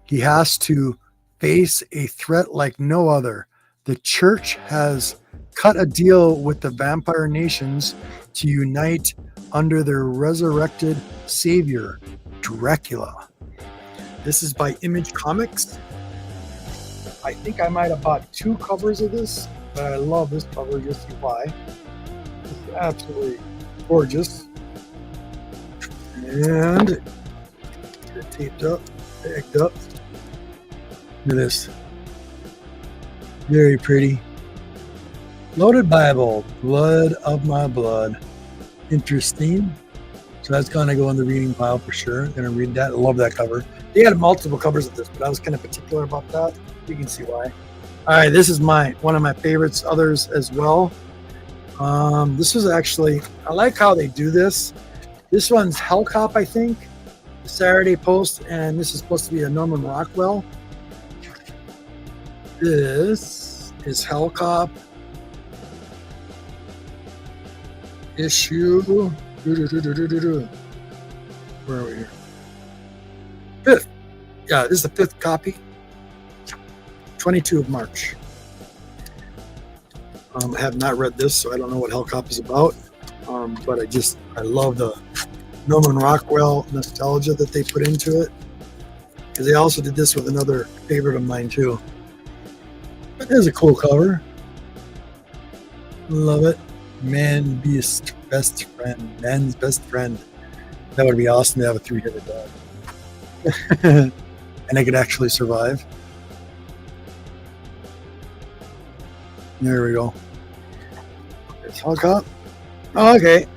he has to face a threat like no other. The church has cut a deal with the vampire nations to unite under their resurrected savior, Dracula. This is by Image Comics. I think I might have bought 2 covers of this, but I love this cover. You'll see why. It's absolutely gorgeous. And it's taped up, tagged up. Look at this. Very pretty. Loaded Bible, Blood of My Blood. Interesting. So that's going to go in the reading pile for sure. Going to read that. I love that cover. They had multiple covers of this, but I was kind of particular about that. You can see why. All right, this is one of my favorites. Others as well. This was actually, I like how they do this. This one's Hellcop, I think, the Saturday Post, and this is supposed to be a Norman Rockwell. This is Hellcop issue. Where are we here? 5th. Yeah, this is the 5th copy. 22 of March. I have not read this, so I don't know what Hellcop is about. But I love the Norman Rockwell nostalgia that they put into it. Because they also did this with another favorite of mine too. But there's a cool cover. Love it. Man's best friend. That would be awesome to have a 3-headed dog. And I could actually survive. There we go. There's Hellcop. Oh, okay.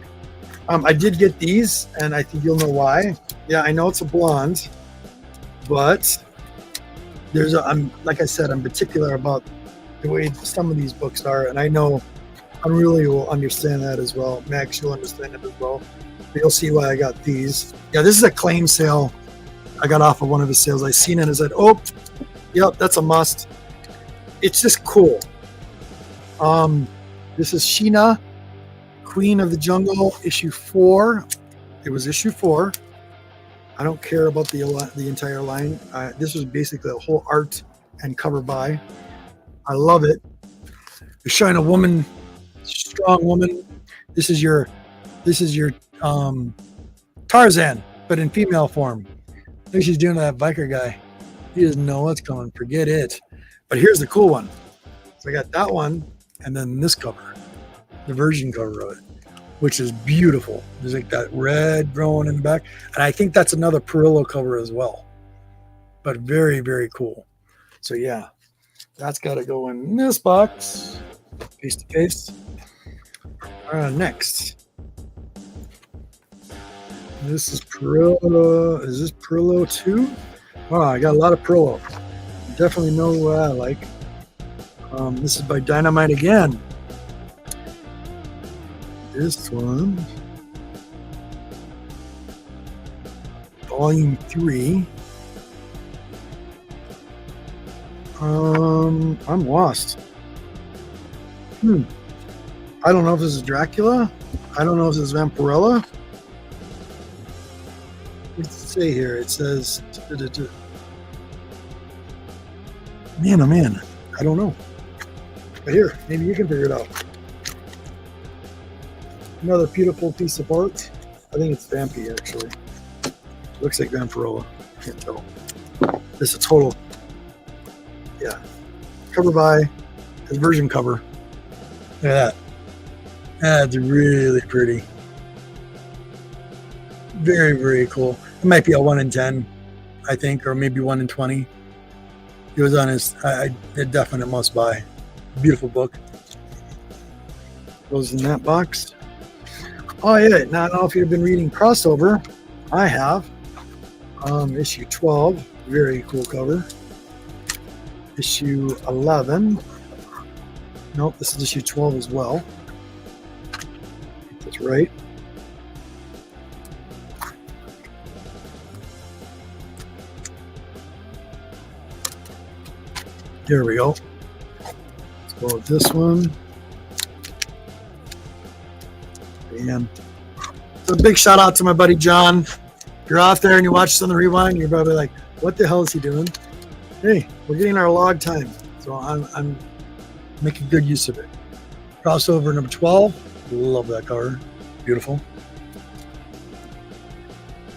I did get these, and I think you'll know why. Yeah, I know it's a blonde, but like I said, I'm particular about the way some of these books are, and I know Unruly will understand that as well. Max, you'll understand it as well. But you'll see why I got these. Yeah, this is a claim sale. I got off of one of his sales. I seen it and I said, oh, yep, that's a must. It's just cool. This is Sheena, Queen of the Jungle, issue 4. It was issue 4. I don't care about the entire line. This was basically a whole art and cover by. I love it. You're showing a woman, strong woman. This is your Tarzan, but in female form. I think she's doing that biker guy. He doesn't know what's coming. Forget it. But here's the cool one. So I got that one, and then this cover, the version cover of it, which is beautiful. There's like that red growing in the back. And I think that's another Perillo cover as well. But very, very cool. So yeah, that's got to go in this box, face to face. Next. This is Perillo. Is this Perillo 2? Wow, I got a lot of Perillo. Definitely know what I like. This is by Dynamite again. This one, Volume 3. I'm lost. I don't know if this is Dracula. I don't know if this is Vampirella. What's it say here? It says, man, oh man, I don't know. But here, maybe you can figure it out. Another beautiful piece of art. I think it's Vampy, actually. Looks like Vampirella. Can't tell. This is a total, yeah. Cover by conversion cover. Look at that. That's really pretty. Very, very cool. It might be a 1 in 10, I think, or maybe 1 in 20. It was on his, a definite must buy. Beautiful book. Goes in that box. Oh yeah, now I don't know if you've been reading Crossover. I have. Issue 12, very cool cover. Issue 11. Nope, this is issue 12 as well. That's right. Here we go. Let's go with this one. And so a big shout out to my buddy John. If you're out there and you watch this on the rewind, you're probably like, what the hell is he doing? Hey, we're getting our log time. So I'm making good use of it. Crossover number 12. Love that cover. Beautiful.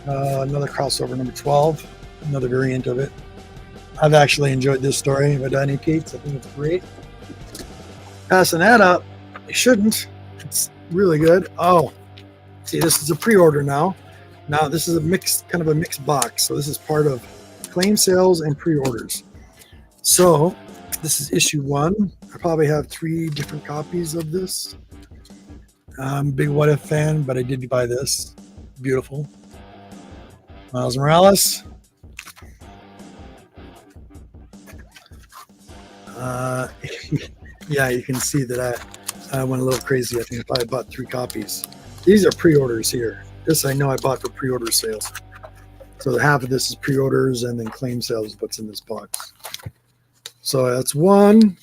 Another crossover number 12. Another variant of it. I've actually enjoyed this story by Donnie Cates. I think it's great. Passing that up, you shouldn't. It's really good. Oh, see, this is a pre-order now. Now this is a mixed, kind of a mixed box. So this is part of claim sales and pre-orders. So this is issue 1. I probably have 3 different copies of this. I'm a big What If fan, but I did buy this. Beautiful. Miles Morales. Yeah, you can see that I went a little crazy. I think I probably bought 3 copies. These are pre-orders here. This I know I bought for pre-order sales. So half of this is pre-orders and then claim sales is what's in this box. So that's 1.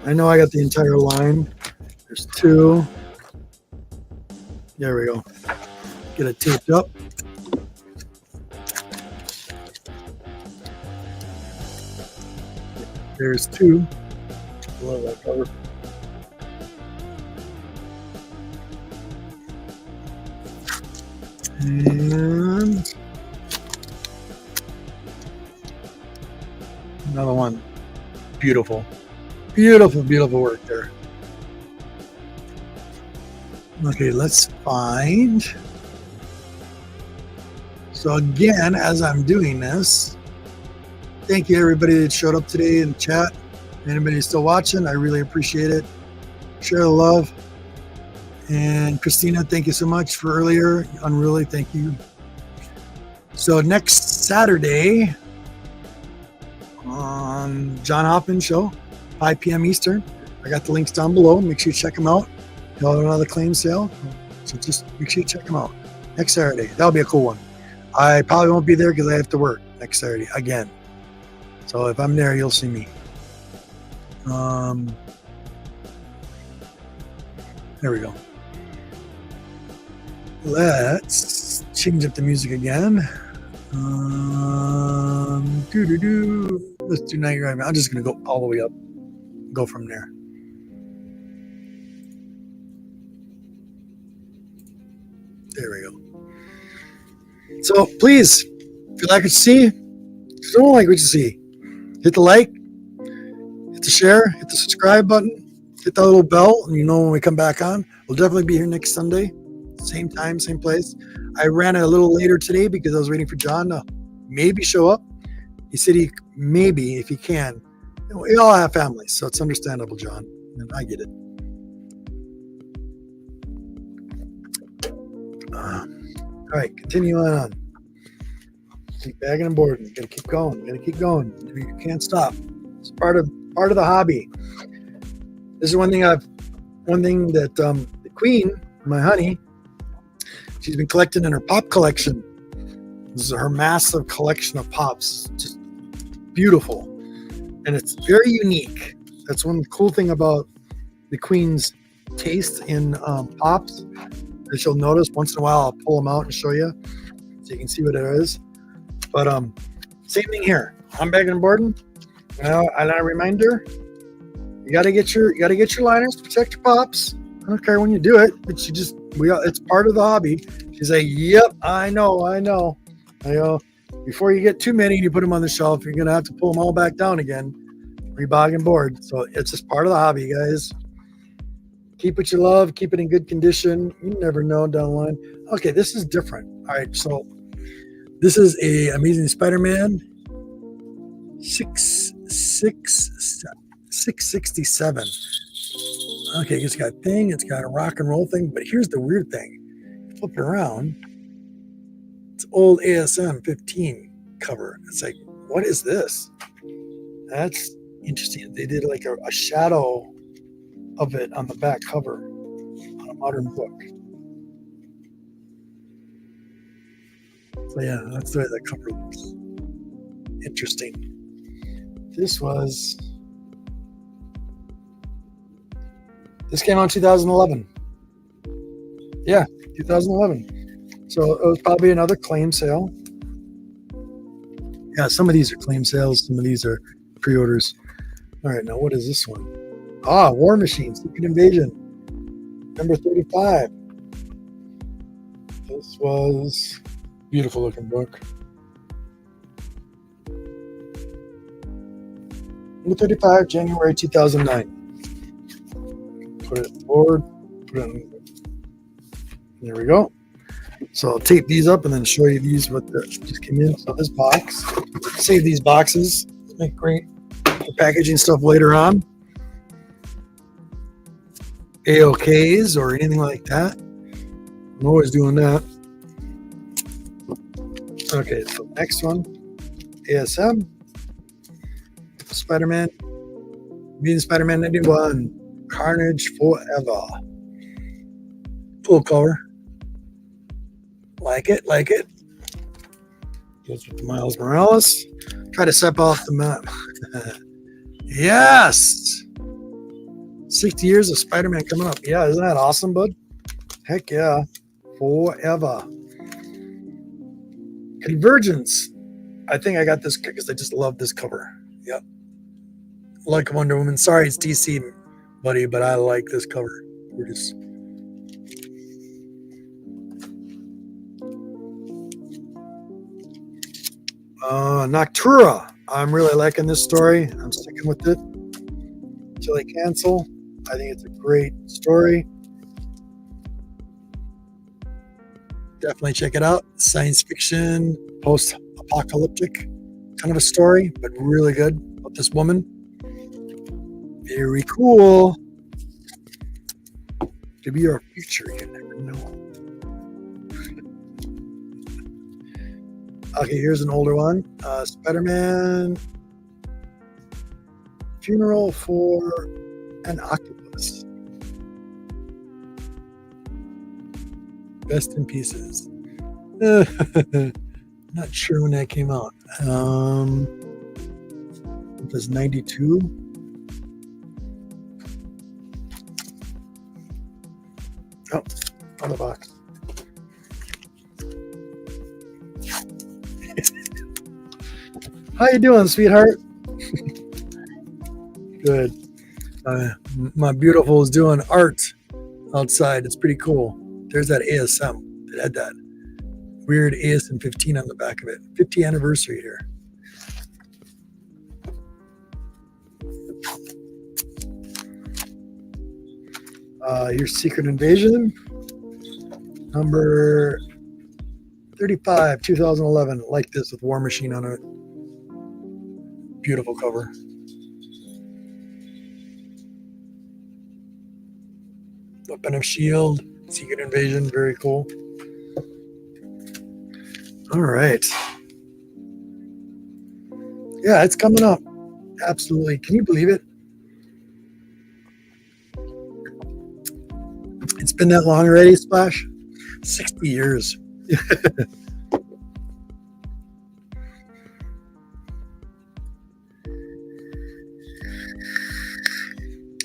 I know I got the entire line. There's 2. There we go. Get it taped up. There's 2. Love that cover. And another one. Beautiful. Beautiful, beautiful work there. Okay, let's find. So again, as I'm doing this, thank you everybody that showed up today in the chat. Anybody still watching, I really appreciate it. Share the love. And Christina, thank you so much for earlier. Unruly, thank you. So next Saturday on John Hoffman Show, 5 p.m. Eastern. I got the links down below. Make sure you check them out. They'll have another claim sale. So just make sure you check them out. Next Saturday. That'll be a cool one. I probably won't be there because I have to work next Saturday again. So if I'm there, you'll see me. There we go. Let's change up the music again. Let's do Night Ride. I'm just going to go all the way up. Go from there. There we go. So please, if you like what you see, if you don't like what you see, hit the like, hit the share, hit the subscribe button, hit that little bell, and you know when we come back on. We'll definitely be here next Sunday. Same time, same place. I ran a little later today because I was waiting for John to maybe show up. He said he maybe, if he can. We all have families, so it's understandable, John. And I get it. All right, continue on. Keep bagging and boarding. You gotta keep going. You gotta keep going. You can't stop. It's part of the hobby. This is one thing that the Queen, my honey, she's been collecting in her pop collection. This is her massive collection of pops. It's just beautiful. And it's very unique. That's one cool thing about the Queen's taste in pops. As you'll notice, once in a while I'll pull them out and show you so you can see what it is. But same thing here. I'm bagging and boarding. And a reminder, you gotta get your liners to protect your pops. I don't care when you do it, but it's part of the hobby. She's like, yep, I know. I go, before you get too many and you put them on the shelf, you're going to have to pull them all back down again, rebog and board. So it's just part of the hobby, guys. Keep what you love, keep it in good condition. You never know down the line. Okay, this is different. All right, so this is a Amazing Spider-Man 667. Okay, it's got a rock and roll thing, but here's the weird thing. Flip it around, it's old ASM 15 cover. It's like, what is this? That's interesting. They did like a shadow of it on the back cover on a modern book. So yeah, that's the way that cover looks. Interesting. This came out in 2011. Yeah, 2011. So it was probably another claim sale. Yeah, some of these are claim sales. Some of these are pre-orders. All right, now what is this one? War Machine, Secret Invasion, number 35. This was a beautiful looking book. Number 35, January 2009. Put it forward. There we go. So I'll tape these up and then show you these what just came in. So this box, save these boxes. Make great for packaging stuff later on. AOKs or anything like that. I'm always doing that. Okay, so next one, ASM, Spider-Man, Amazing Spider-Man 91, Carnage Forever. Full color. Like it. Goes with the Miles Morales. Try to step off the map. Yes! 60 years of Spider-Man coming up. Yeah, isn't that awesome, bud? Heck yeah. Forever. Convergence. I think I got this because I just love this cover. Yep. Like Wonder Woman. Sorry, it's DC, buddy, but I like this cover. We're just... Noctura. I'm really liking this story. I'm sticking with it until they cancel. I think it's a great story. Definitely check it out. Science fiction, post-apocalyptic kind of a story, but really good about this woman. Very cool. To be our future, you never know. Okay, here's an older one. Spider-Man Funeral for an Octopus. Best in Pieces. Not sure when that came out. It was 92. Oh, on the box. How you doing, sweetheart? Good. My beautiful is doing art outside. It's pretty cool. There's that ASM that had that weird ASM 15 on the back of it. 50th anniversary here. Here's Secret Invasion, number 35, 2011. Like this with War Machine on it. Beautiful cover. Weapon of S.H.I.E.L.D., Secret Invasion, very cool. All right. Yeah, it's coming up. Absolutely. Can you believe it? It's been that long already, Splash? 60 years.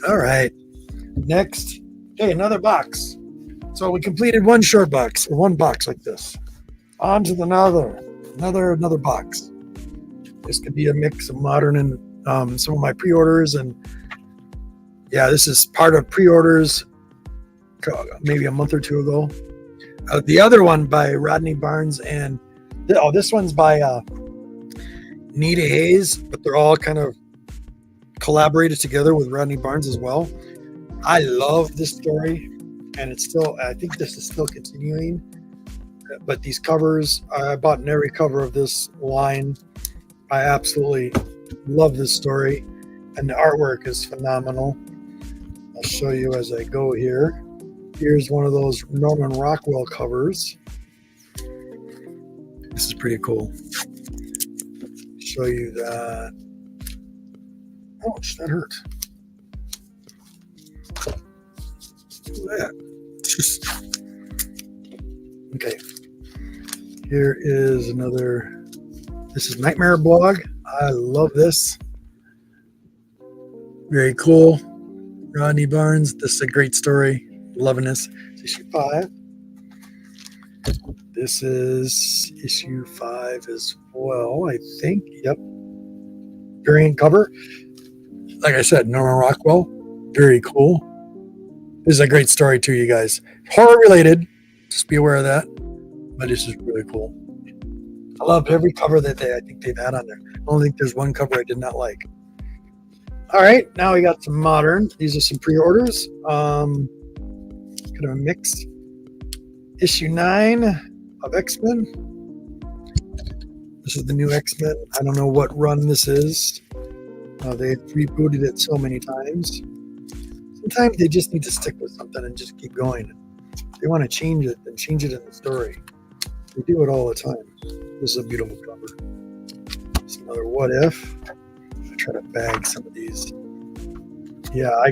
All right. Next. Okay, another box. So we completed one short box, or one box like this. On to another box. This could be a mix of modern and some of my pre-orders. And yeah, this is part of pre-orders maybe a month or two ago. The other one by Rodney Barnes and this one's by Nita Hayes, but they're all kind of collaborated together with Rodney Barnes as well. I love this story, and I think this is still continuing. But these covers, I bought every cover of this line. I absolutely love this story, and the artwork is phenomenal. I'll show you as I go here. Here's one of those Norman Rockwell covers. This is pretty cool. Show you that. Ouch, that hurt. Look at that. Okay. Here is another. This is Nightmare Blog. I love this. Very cool. Rodney Barnes. This is a great story. Loving this. It's issue 5. This is issue 5 as well, I think. Yep. Variant cover. Like I said, Norman Rockwell. Very cool. This is a great story too, you guys. Horror related. Just be aware of that. But this is really cool. I love every cover that I think they've had on there. I don't think there's one cover I did not like. All right, now we got some modern. These are some pre-orders. Kind of a mix. Issue 9 of X-Men. This is the new X-Men. I don't know what run this is. They've rebooted it so many times. Sometimes they just need to stick with something and just keep going. They want to change it and change it in the story. They do it all the time. This is a beautiful cover. It's another What If. I try to bag some of these. I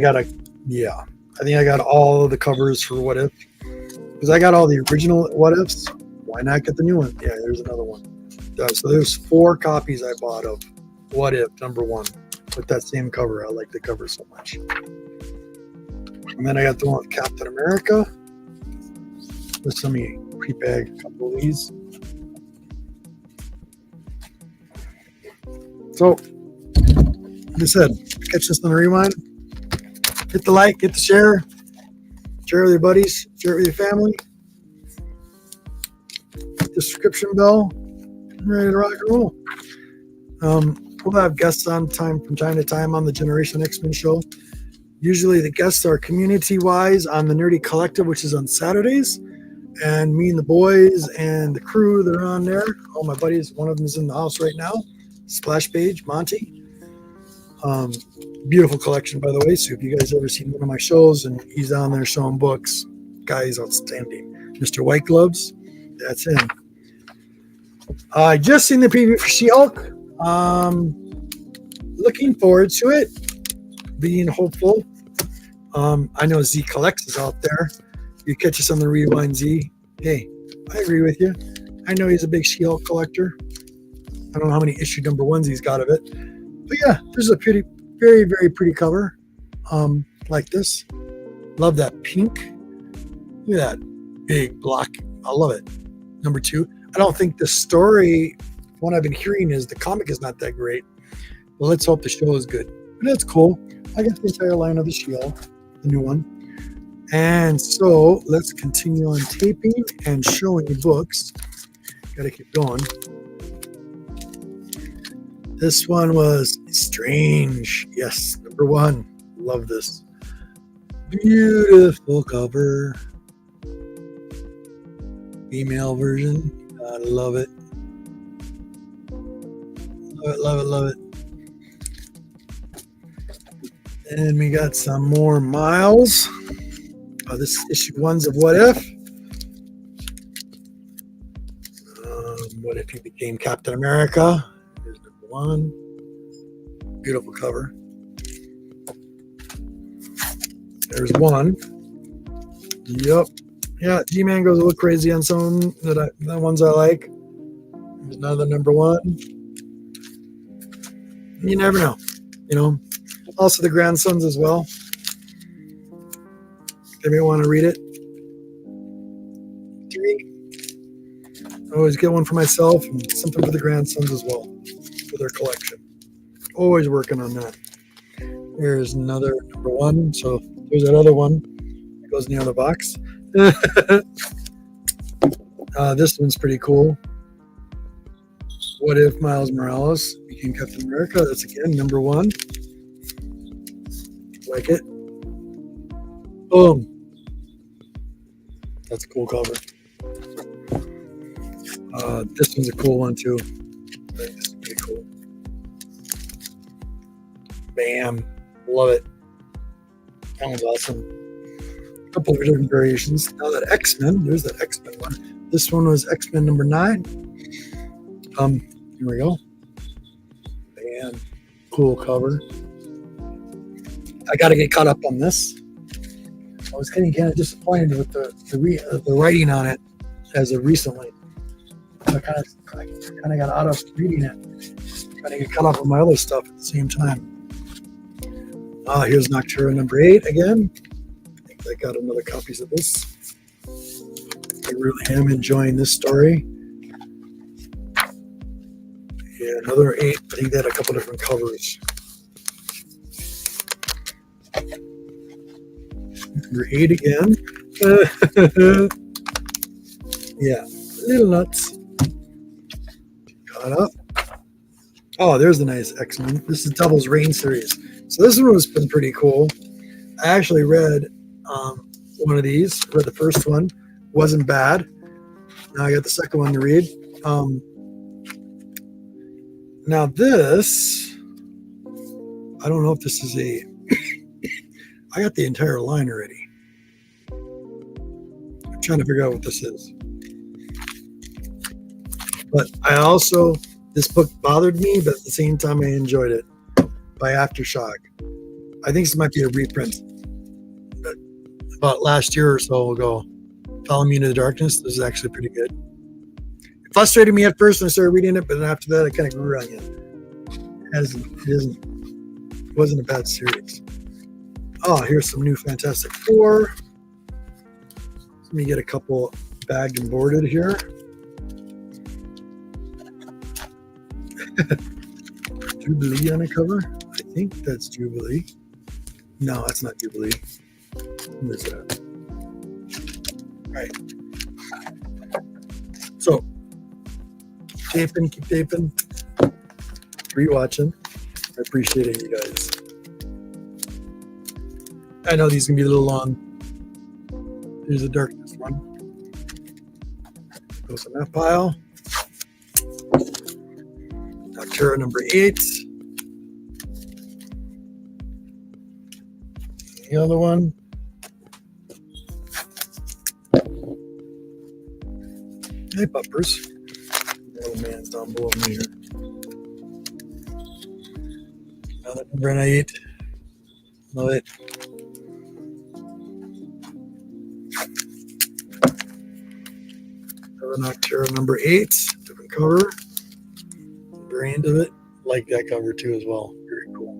think I got all of the covers for What If. Because I got all the original What Ifs. Why not get the new one? Yeah, there's another one. So there's 4 copies I bought of What If #1 with that same cover. I like the cover so much. And then I got the one with Captain America. Let's let me pre-bag a couple of these. So, like I said, catch this on the rewind. Hit the like, hit the share. Share with your buddies. Share it with your family. Hit the subscription bell. I'm ready to rock and roll. We'll have guests on from time to time on the GenerationX MEN Show. Usually the guests are community-wise on the Nerdy Collective, which is on Saturdays. And me and the boys and the crew that are on there, all my buddies, one of them is in the house right now. Splash Page, Monty. Beautiful collection, by the way. So if you guys ever seen one of my shows and he's on there showing books, guy is outstanding. Mr. White Gloves, that's him. I just seen the preview for She-Hulk. Looking forward to it. Being hopeful. I know Z Collects is out there. You catch us on the Rewind Z. Hey, I agree with you. I know he's a big She-Hulk collector. I don't know how many issue #1s he's got of it. But yeah, this is a very, very pretty cover. Like this. Love that pink. Look at that big block. I love it. #2. I don't think the story, what I've been hearing is the comic is not that great. Well, let's hope the show is good. But that's cool. I got the entire line of the She-Hulk, the new one. And so let's continue on taping and showing you books. Gotta keep going. This one was Strange. Yes, #1. Love this. Beautiful cover. Female version. I love it. Love it, love it, love it. And we got some more Miles. This is issue 1s of What If. What if he became Captain America? Here's #1. Beautiful cover. There's one. Yep. Yeah, G-Man goes a little crazy on some the ones I like. There's another #1. You never know. Also the Grandsons as well. If you want to read it. 3. I always get one for myself and something for the Grandsons as well for their collection. Always working on that. There's another #1. So there's that other one. Goes in the other box. This one's pretty cool. What if Miles Morales became Captain America? That's again #1. Like it. Boom. That's a cool cover. This one's a cool one too. I think this is pretty cool. Bam. Love it. That one's awesome. A couple of different variations. Now that X-Men, there's that X-Men one. This one was X-Men #9. Here we go. Bam. Cool cover. I got to get caught up on this. I was getting kind of disappointed with the writing on it as of recently. I kind of got out of reading it, trying to get caught up on my other stuff at the same time. Here's Noctura #8 again. I think I got another copies of this. I really am enjoying this story. Yeah, another 8. I think they had a couple different covers. #8 again. Yeah, little nuts. Caught up. Oh, there's the nice X-Men. This is Devil's Reign series. So this one has been pretty cool. I actually read one of these. Read the first one. Wasn't bad. Now I got the second one to read. Now this, I don't know if this is a... I got the entire line already. I'm trying to figure out what this is. But I also, this book bothered me, but at the same time I enjoyed it, by Aftershock. I think this might be a reprint. But about last year or so ago. Follow Me Into the Darkness. This is actually pretty good. It frustrated me at first when I started reading it, but then after that I kind of grew on it. It wasn't a bad series. Oh, here's some new Fantastic Four. Let me get a couple bagged and boarded here. Jubilee on the cover. I think that's Jubilee. No, that's not Jubilee. Who is that? Right. So, keep taping. Rewatching. I appreciate it, you guys. I know these can be a little long. Here's the Darkness one. Goes in that pile. Noctura #8. The other one. Hey, puppers. The little man's down below me here. Another #8. Love it. Another Noctura #8. Different cover. Very into it. Like that cover too as well. Very cool.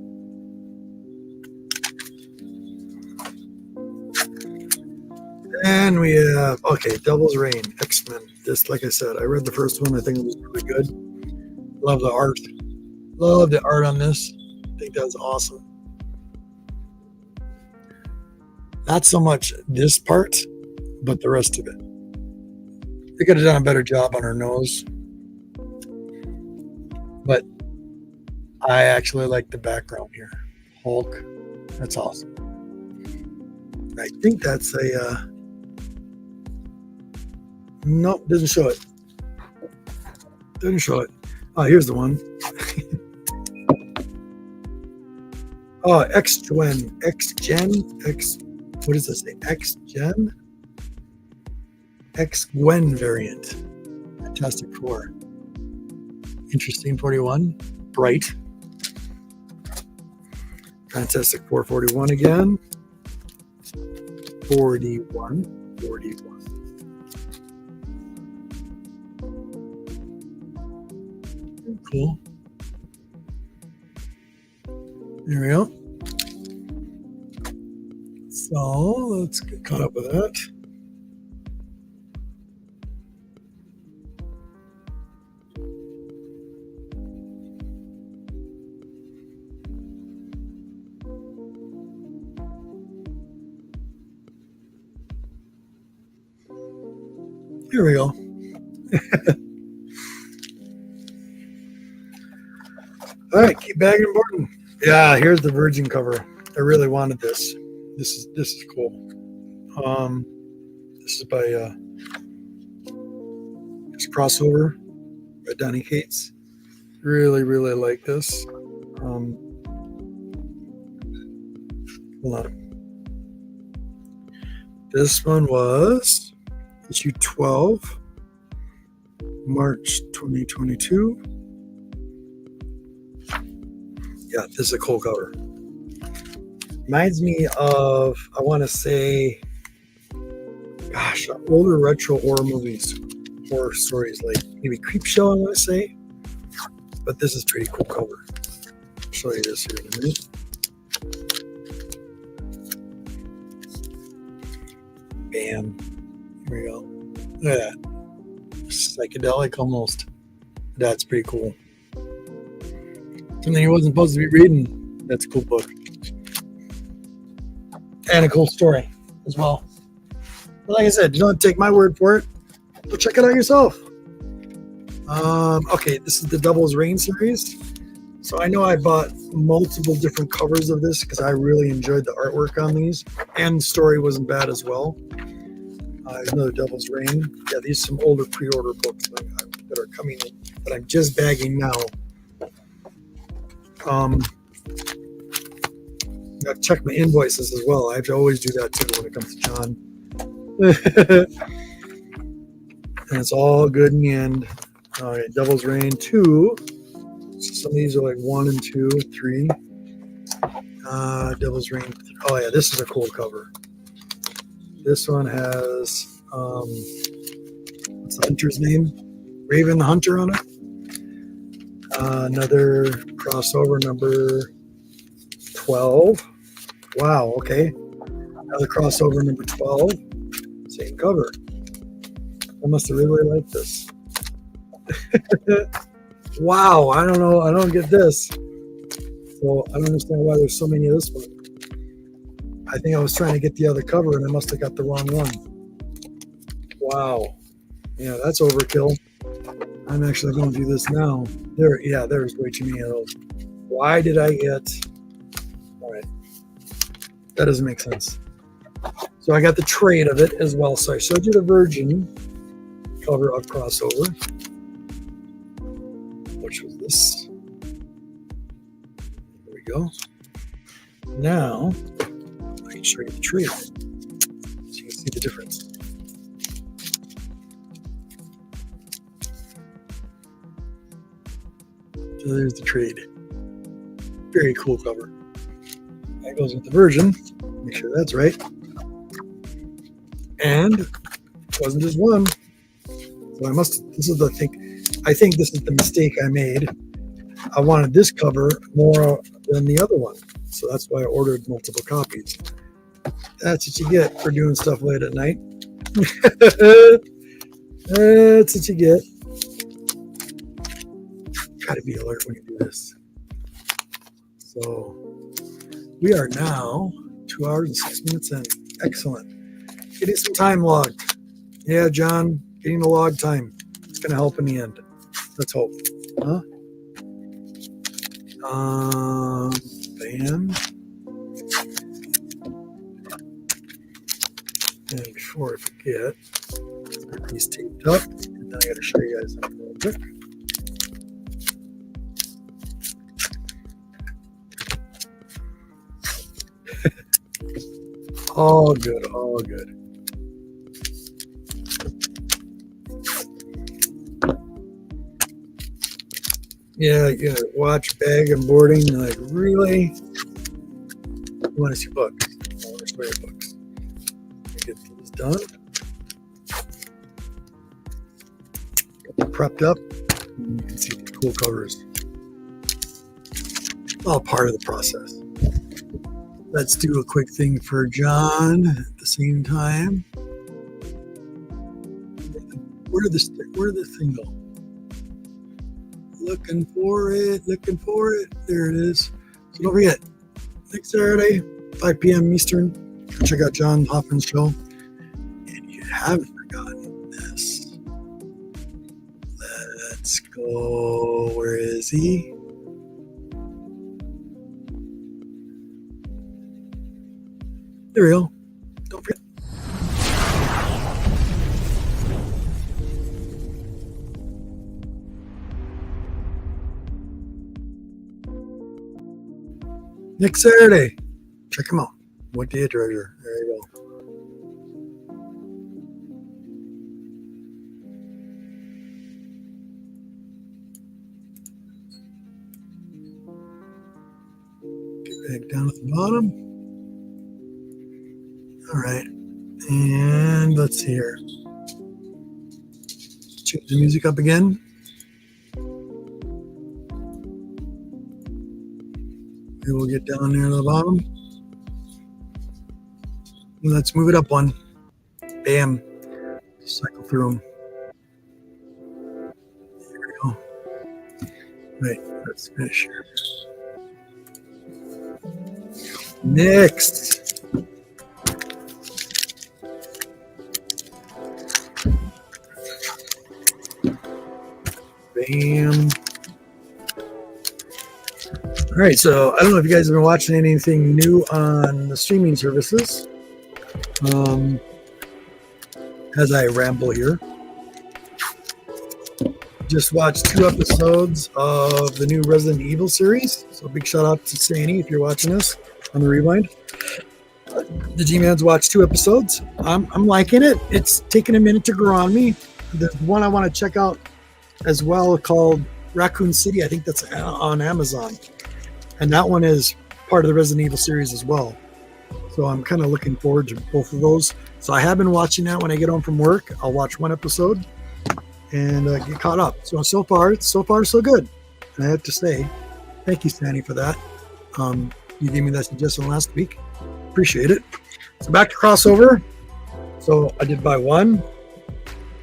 And we have, okay, Devil's Reign, X-Men. This, like I said, I read the first one. I think it was really good. Love the art. Love the art on this. I think that's awesome. Not so much this part, but the rest of it. They could have done a better job on her nose. But I actually like the background here. Hulk. That's awesome. I think that's a... Nope, doesn't show it. Doesn't show it. Oh, here's the one. Oh, X-Gen. What does this say? X-Gen? X-Gwen variant. Fantastic Four. Interesting 41. Bright. Fantastic 441 again. 41. Cool. There we go. So let's get caught up with that. Here we go. All right, keep bagging and boarding. Yeah, here's the Virgin cover. I really wanted this. This is cool. This is by this crossover by Donny Cates. Really like this. Hold on. This one was issue 12, March 2022. Yeah, this is a cool cover. Reminds me of, I want to say, gosh, older retro horror movies, horror stories, like maybe Creepshow, I want to say. But this is a pretty cool cover. I'll show you this here in a minute. Bam. Here we go. Look at that. Psychedelic almost. That's pretty cool. Something he wasn't supposed to be reading. That's a cool book. And a cool story as well. But like I said, you don't take my word for it. Go check it out yourself. Okay, this is the Devil's Reign series. So I know I bought multiple different covers of this because I really enjoyed the artwork on these. And the story wasn't bad as well. Another Devil's Reign. Yeah, these are some older pre-order books that are coming in that I'm just bagging now. I've checked my invoices as well. I have to always do that too when it comes to John. And it's all good in the end. All right, Devil's Reign 2. So some of these are like 1 and 2, 3. Devil's Reign. Oh yeah, this is a cool cover. This one has what's the hunter's name? Raven the Hunter on it. Another crossover, number 12. Wow, okay. Another crossover, number 12. Same cover. I must have really liked this. Wow, I don't know. I don't get this. So I don't understand why there's so many of this one. I think I was trying to get the other cover and I must have got the wrong one. Wow. Yeah, that's overkill. I'm actually going to do this now. There's way too many of those. Why did I get... All right. That doesn't make sense. So I got the trade of it as well. So I showed you the Virgin cover of crossover, which was this. There we go. Now, I can show you the trade so you can see the difference. So there's the trade. Very cool cover. That goes with the Virgin. Make sure that's right. And it wasn't just one. So this is the thing. I think this is the mistake I made. I wanted this cover more than the other one. So that's why I ordered multiple copies. That's what you get for doing stuff late at night. That's what you get. Gotta be alert when you do this. So we are now 2 hours and 6 minutes in. Excellent. Getting some time logged. Yeah, John, getting the log time. It's going to help in the end. Let's hope. Huh? Bam. And before I forget, get these taped up. And then I got to show you guys something real quick. All good, all good. Yeah, you know, watch bag and boarding. You're like, really? You want to see books? I want to show you books. Get these done. Get them prepped up. And you can see the cool covers. All part of the process. Let's do a quick thing for John at the same time. Where did the thing go? Looking for it. There it is. So don't forget, next Saturday, 5 p.m. Eastern, check out John Hoffman's show. And you haven't forgotten this. Let's go. Where is he? There we go. Don't forget. Next Saturday. Check him out. What day, treasure? There you go. Get back down at the bottom. All right. And let's see here. Change the music up again. We will get down there to the bottom. And let's move it up one. Bam. Cycle through them. There we go. Right. Let's finish here. Next. Bam. All right, so I don't know if you guys have been watching anything new on the streaming services. As I ramble here, just watched 2 episodes of the new Resident Evil series. So big shout out to Sandy if you're watching this on the rewind. The G-Man's watched 2 episodes. I'm liking it. It's taking a minute to grow on me. There's one I want to check out as well called Raccoon City. I think that's on Amazon. And that one is part of the Resident Evil series as well. So I'm kind of looking forward to both of those. So I have been watching that when I get home from work. I'll watch 1 episode and get caught up. So far so good. And I have to say, thank you, Sandy, for that. You gave me that suggestion last week. Appreciate it. So back to crossover. So I did buy 1,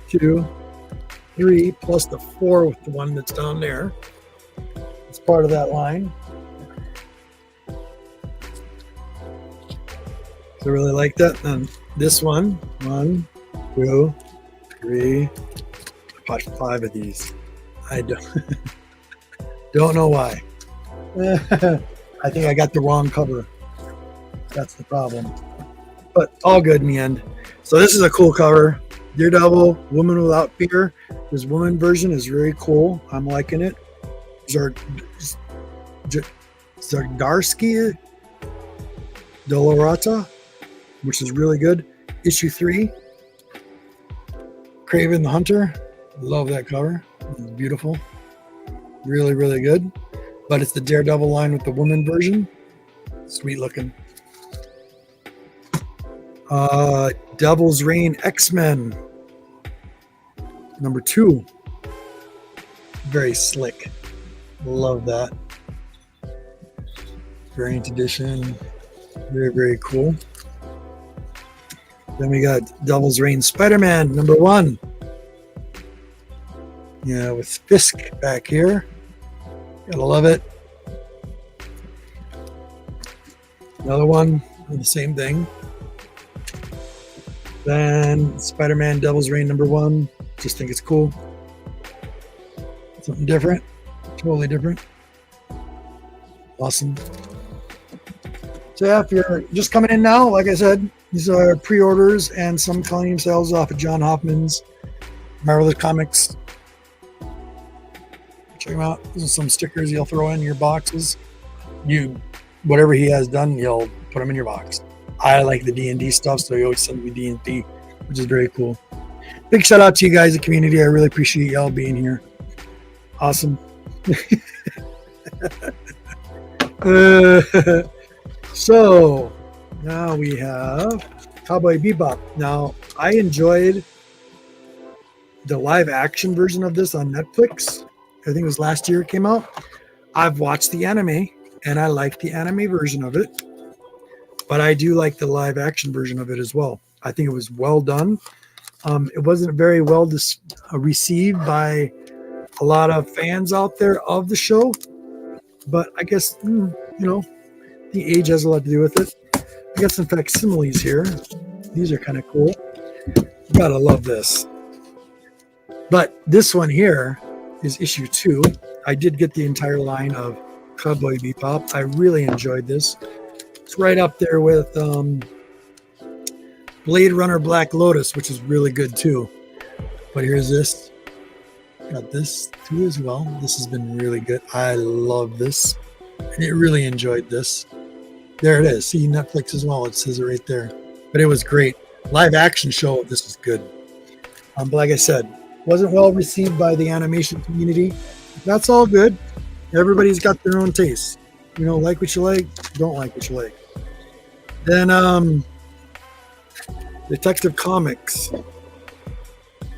2, 3, plus the 4 with the one that's down there. It's part of that line. I really like that. And this one, 1, 2, 3, I bought 5 of these. I don't know why. I think I got the wrong cover. That's the problem. But all good in the end. So this is a cool cover. Daredevil, Woman Without Fear. This woman version is very cool. I'm liking it. Zardarsky Dolorata, which is really good. Issue 3, Kraven the Hunter. Love that cover. It's beautiful. Really, really good. But it's the Daredevil line with the woman version. Sweet looking. Devil's Reign X-Men number 2. Very slick. Love that. Variant edition. Very, very cool. Then we got Devil's Reign Spider-Man number 1. Yeah, with Fisk back here. Gotta love it. Another one with the same thing. Then Spider-Man Devil's Reign number 1. Just think it's cool. Something different. Totally different. Awesome. So yeah, if you're just coming in now, like I said, these are pre-orders and some claim sales off of John Hoffman's Marvelous Comics. Check them out. These are some stickers you'll throw in your boxes. Whatever he has done, you'll put them in your box. I like the D&D stuff, so he always sends me D&D, which is very cool. Big shout out to you guys, the community. I really appreciate y'all being here. Awesome. So now we have Cowboy Bebop. Now I enjoyed the live action version of this on Netflix. I think it was last year it came out. I've watched the anime and I like the anime version of it, but I do like the live action version of it as well. I think it was well done. It wasn't very well received by a lot of fans out there of the show, but I guess, the age has a lot to do with it. I got some facsimiles here. These are kind of cool. You gotta love this. But this one here is issue 2. I did get the entire line of Cowboy Bebop. I really enjoyed this. It's right up there with Blade Runner Black Lotus, which is really good too. But here's this. Got this too as well. This has been really good. I love this. And I really enjoyed this. There it is. See, Netflix as well. It says it right there. But it was great. Live action show. This is good. But like I said, wasn't well received by the animation community. That's all good. Everybody's got their own taste. You know, like what you like, don't like what you like. Then Detective Comics.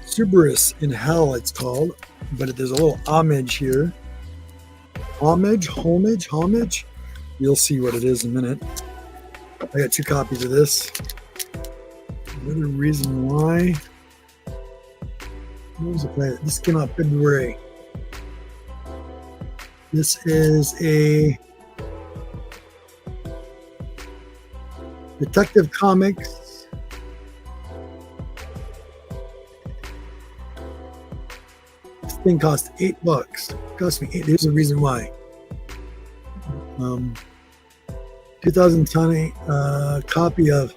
Cerberus in Hell, it's called. But there's a little homage here. Homage? You'll see what it is in a minute. I got 2 copies of this. Another reason why. What was it? This came out February. This is a Detective Comics. This thing cost $8. Cost me $8. There's a reason why. 2020 copy of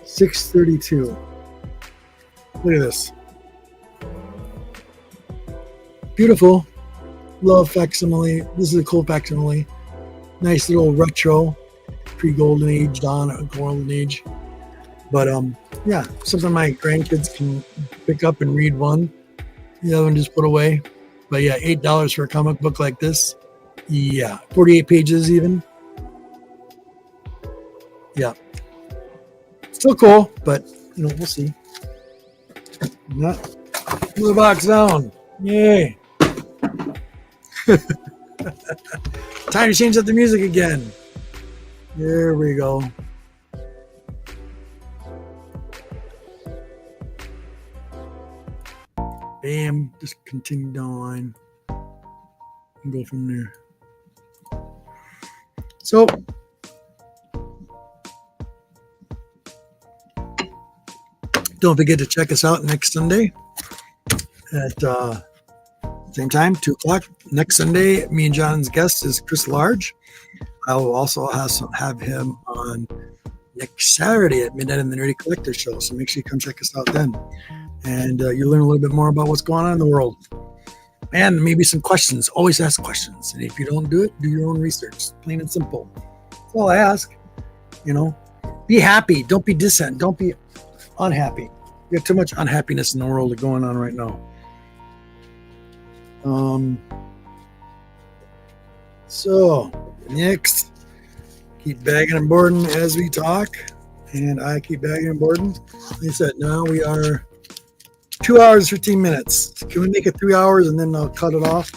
632. Look at this. Beautiful. Love facsimile. This is a cool facsimile. Nice little retro, pre-golden age, golden age. But yeah, something my grandkids can pick up and read one. The other one just put away. But yeah, $8 for a comic book like this. Yeah, 48 pages even. Yeah. Still cool, but you know, we'll see. Not the box down. Yay. Time to change up the music again. There we go. Bam. Just continue down the line and go from there. So don't forget to check us out next Sunday at same time, 2 o'clock. Next Sunday, me and John's guest is Chris Large. I will also have him on next Saturday at midnight in the Nerdy Collector Show. So make sure you come check us out then. And you learn a little bit more about what's going on in the world. And maybe some questions. Always ask questions. And if you don't do it, do your own research. Plain and simple. That's all I ask. You know, be happy. Don't be dissent. Don't be unhappy. We have too much unhappiness in the world going on right now. So next, keep bagging and boarding as we talk, and I keep bagging and boarding. Like I said, now we are 2 hours 15 minutes. Can we make it 3 hours and then I'll cut it off?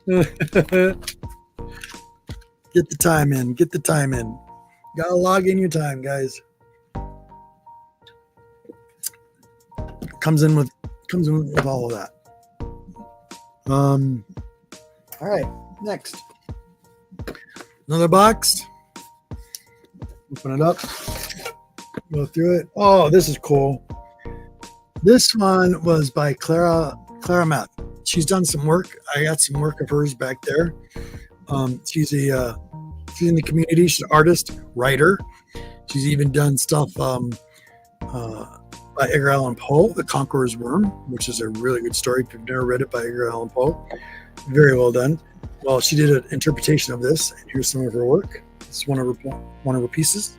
Get the time in. Gotta log in your time, guys. Comes in with all of that. All right, next. Another box. Open it up. Go through it. Oh, this is cool. This one was by Clara Math. She's done some work. I got some work of hers back there. She's in the community. She's an artist, writer. She's even done stuff by Edgar Allan Poe, The Conqueror's Worm, which is a really good story. If you've never read it by Edgar Allan Poe, very well done. Well, she did an interpretation of this, and here's some of her work. It's one of her pieces.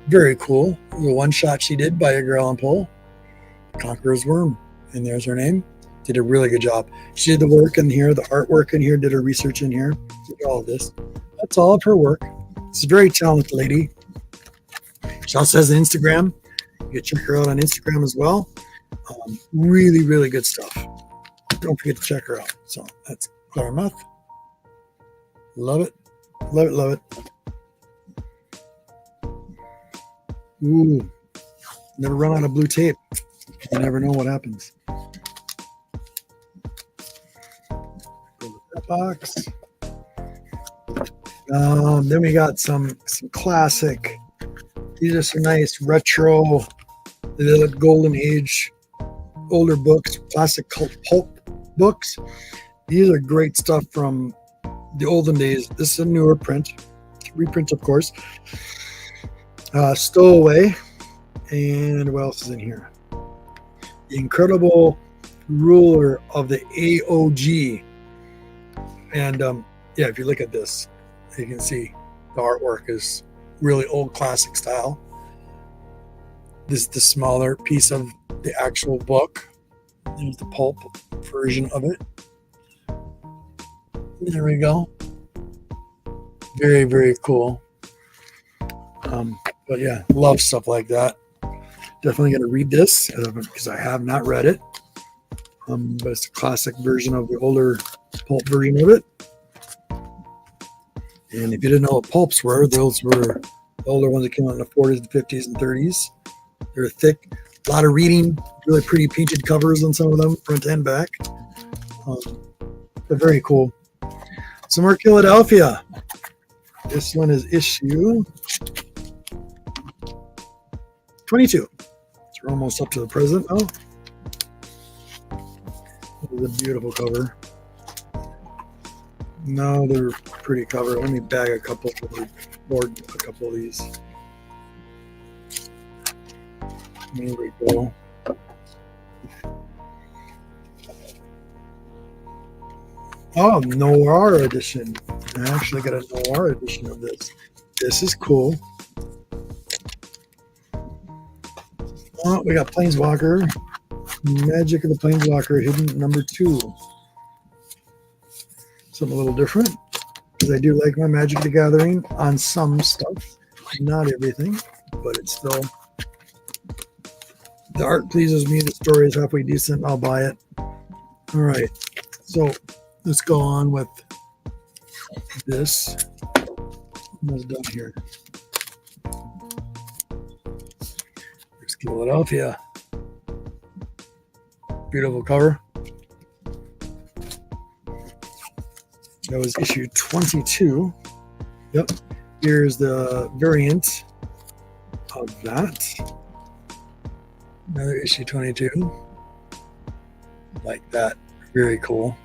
Very cool. The one shot she did by Edgar Allan Poe, The Conqueror's Worm, and there's her name. Did a really good job. She did the work in here, the artwork in here, did her research in here, did all of this. That's all of her work. She's a very talented lady. She also has an Instagram. You can check her out on Instagram as well. Really, really good stuff. Don't forget to check her out. So that's Clara Math. Love it. Love it, love it. Ooh. Never run out of blue tape. You never know what happens. Go with that box. Then we got some classic. These are some nice retro, golden age, older books, classic cult pulp books. These are great stuff from the olden days. This is a newer print, reprint, of course. Stowaway, and what else is in here? The Incredible Ruler of the AOG. And yeah, if you look at this, you can see the artwork is really old classic style. This is the smaller piece of the actual book. There's the pulp version of it. There we go. Very, very cool. But yeah, love stuff like that. Definitely going to read this because I have not read it. But it's a classic version of the older pulp version of it. And if you didn't know what pulps were, those were the older ones that came out in the 40s, the 50s, and 30s. They're thick, a lot of reading, really pretty painted covers on some of them, front and back. They're very cool. Some more Philadelphia. This one is issue 22. So we're almost up to the present. Oh, this is a beautiful cover. No, they're pretty cover. Let me bag a couple for the board. A couple of these. There we go. Oh, Noir edition. I actually got a Noir edition of this. This is cool. Oh, we got Planeswalker. Magic of the Planeswalker, hidden number 2. Something a little different, because I do like my Magic the Gathering on some stuff. Not everything, but it's still... The art pleases me. The story is halfway decent. I'll buy it. All right. So let's go on with this. Almost done here. There's Philadelphia. Beautiful cover. That was issue 22. Yep. Here's the variant of that. Another issue 22. Like that. Very cool.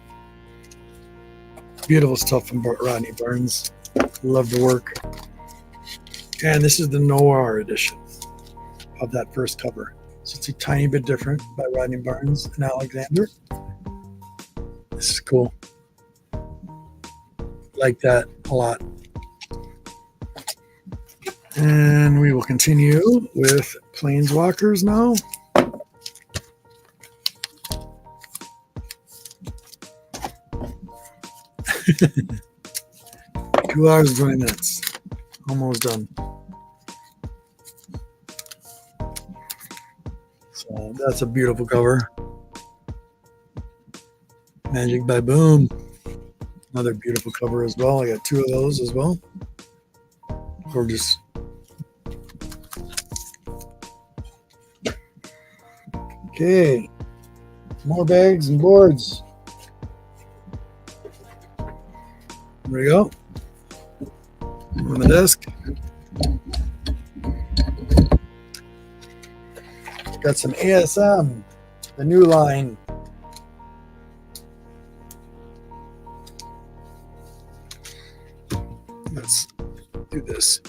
Beautiful stuff from Rodney Barnes. Love the work. And this is the Noir edition of that first cover. So it's a tiny bit different by Rodney Barnes and Alexander. This is cool. Like that a lot. And we will continue with Planeswalkers now. Two hours and 20 minutes. Almost done. So that's a beautiful cover. Magic by Boom. Another beautiful cover as well. I got 2 of those as well. Gorgeous. Okay. More bags and boards. There we go. On the desk. Got some ASM, the new line. Let's do this.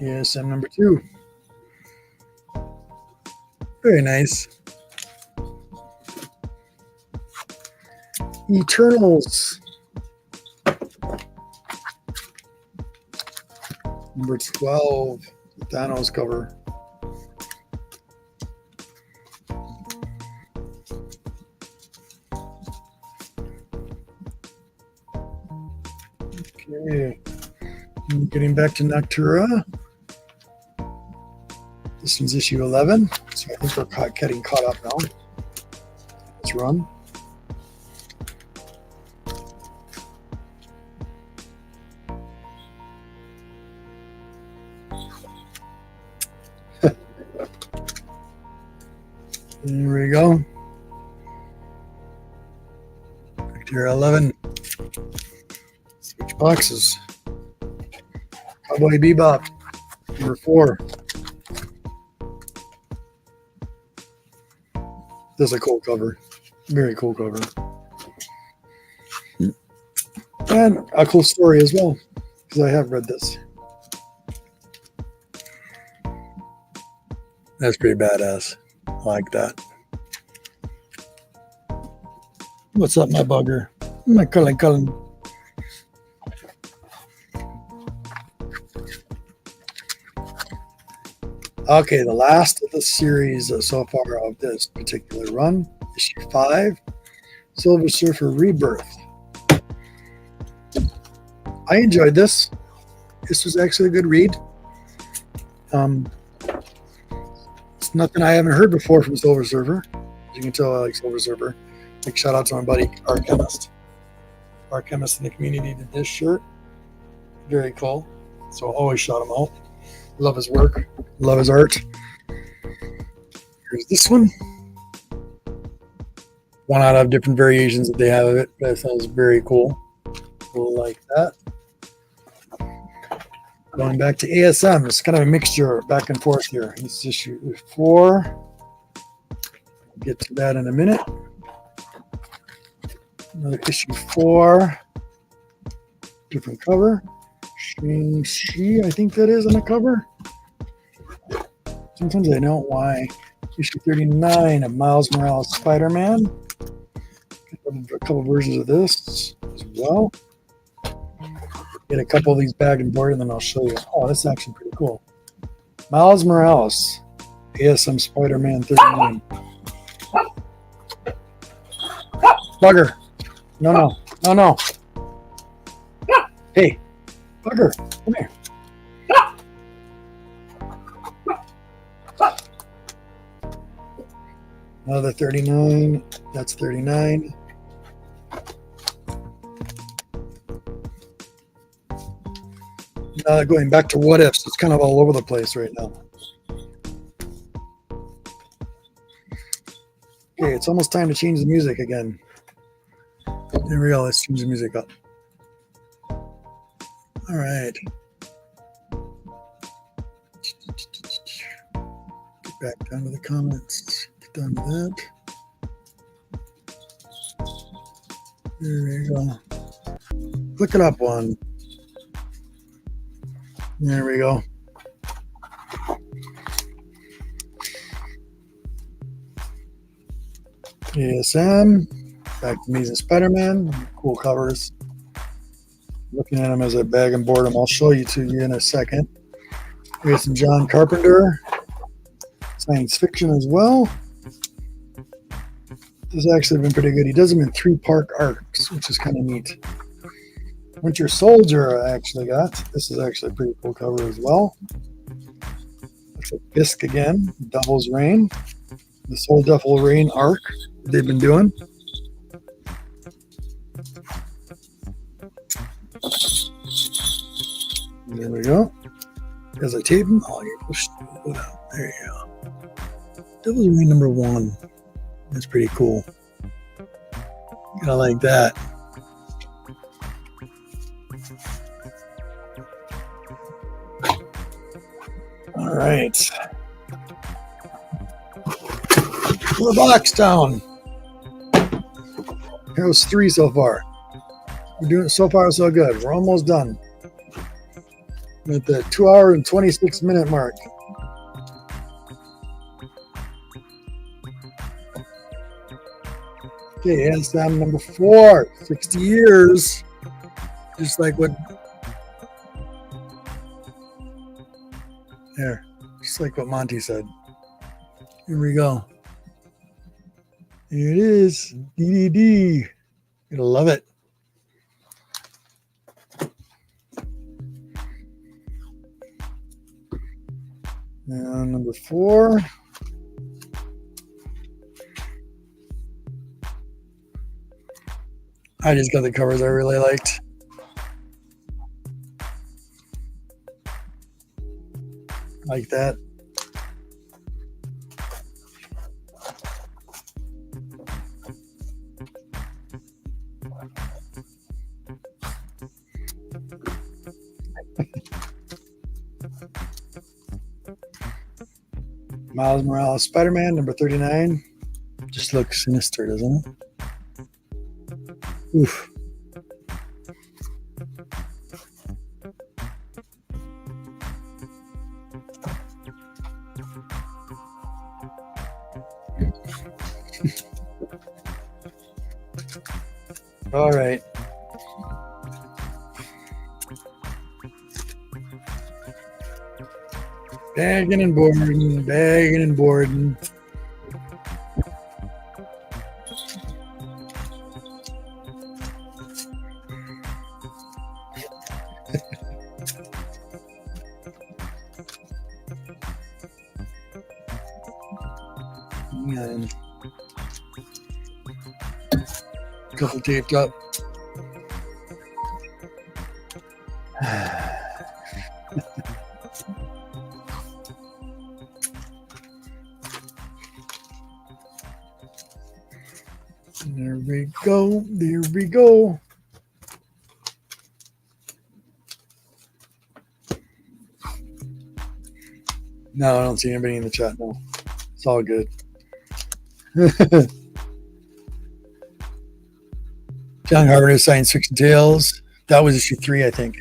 ASM number 2. Very nice. Eternals. Number 12. The Thanos cover. Okay. Getting back to Noctura. This one's issue 11. So I think we're getting caught up now. Let's run. There we go. Noctura 11. Switch boxes. Cowboy Bebop, number 4. This is a cool cover. Very cool cover. And a cool story as well, because I have read this. That's pretty badass. I like that. What's up, my bugger? My Cullen. Okay, the last of the series so far of this particular run, issue 5, Silver Surfer Rebirth. I enjoyed this. This was actually a good read. It's nothing I haven't heard before from Silver Surfer. As you can tell, I like Silver Surfer. Big shout out to my buddy, Our Chemist. Our Chemist in the community did this shirt. Very cool. So I'll always shout him out. Love his work. Love his art. Here's this one. One out of different variations that they have of it. That sounds very cool. We'll like that. Going back to ASM, it's kind of a mixture back and forth here. It's issue 4. We'll get to that in a minute. Another issue 4. Different cover. Shang-Chi, I think that is on the cover. Sometimes I don't why. Issue 39 of Miles Morales Spider-Man. A couple versions of this as well. Get a couple of these bagged and boarded, and then I'll show you. Oh, that's actually pretty cool. Miles Morales, ASM Spider-Man 39. Bugger. No. Hey, bugger, come here. Another 39. That's 39. Going back to what ifs, it's kind of all over the place right now. Okay, it's almost time to change the music again. There we go. Let's change the music up. All right. Get back down to the comments. Get down to that. There we go. Click it up one. There we go. ASM. Back to Amazing Spider-Man. Cool covers. Looking at them as I bag and board them. I'll show you to you in a second. We have some John Carpenter. Science fiction as well. This has actually been pretty good. He does them in 3-part arcs, which is kind of neat. Winter Soldier I actually got. This is actually a pretty cool cover as well. Looks like Fisk again. Devil's Reign. This whole Devil Reign arc they've been doing. There we go. As I tape them, I'll get pushed. There you go. Devil's Reign number 1. That's pretty cool. I like that. All right. We're box down. Here's 3 so far. We're doing so far so good. We're almost done. We're at the 2 hour and 26 minute mark. Okay, ASM number 4. 60 years. Just like what. There. Just like what Monty said. Here we go. Here it is. DDD. You're gonna love it. Now number 4. I just got the covers I really liked. Like that. Miles Morales Spider-Man number 39. Just looks sinister, doesn't it? Oof. All right. Bagging and boarding, bagging and boarding. And couple taped up. There we go. There we go. No, I don't see anybody in the chat. No, it's all good. John Carpenter Science Fiction Tales. That was issue 3, I think.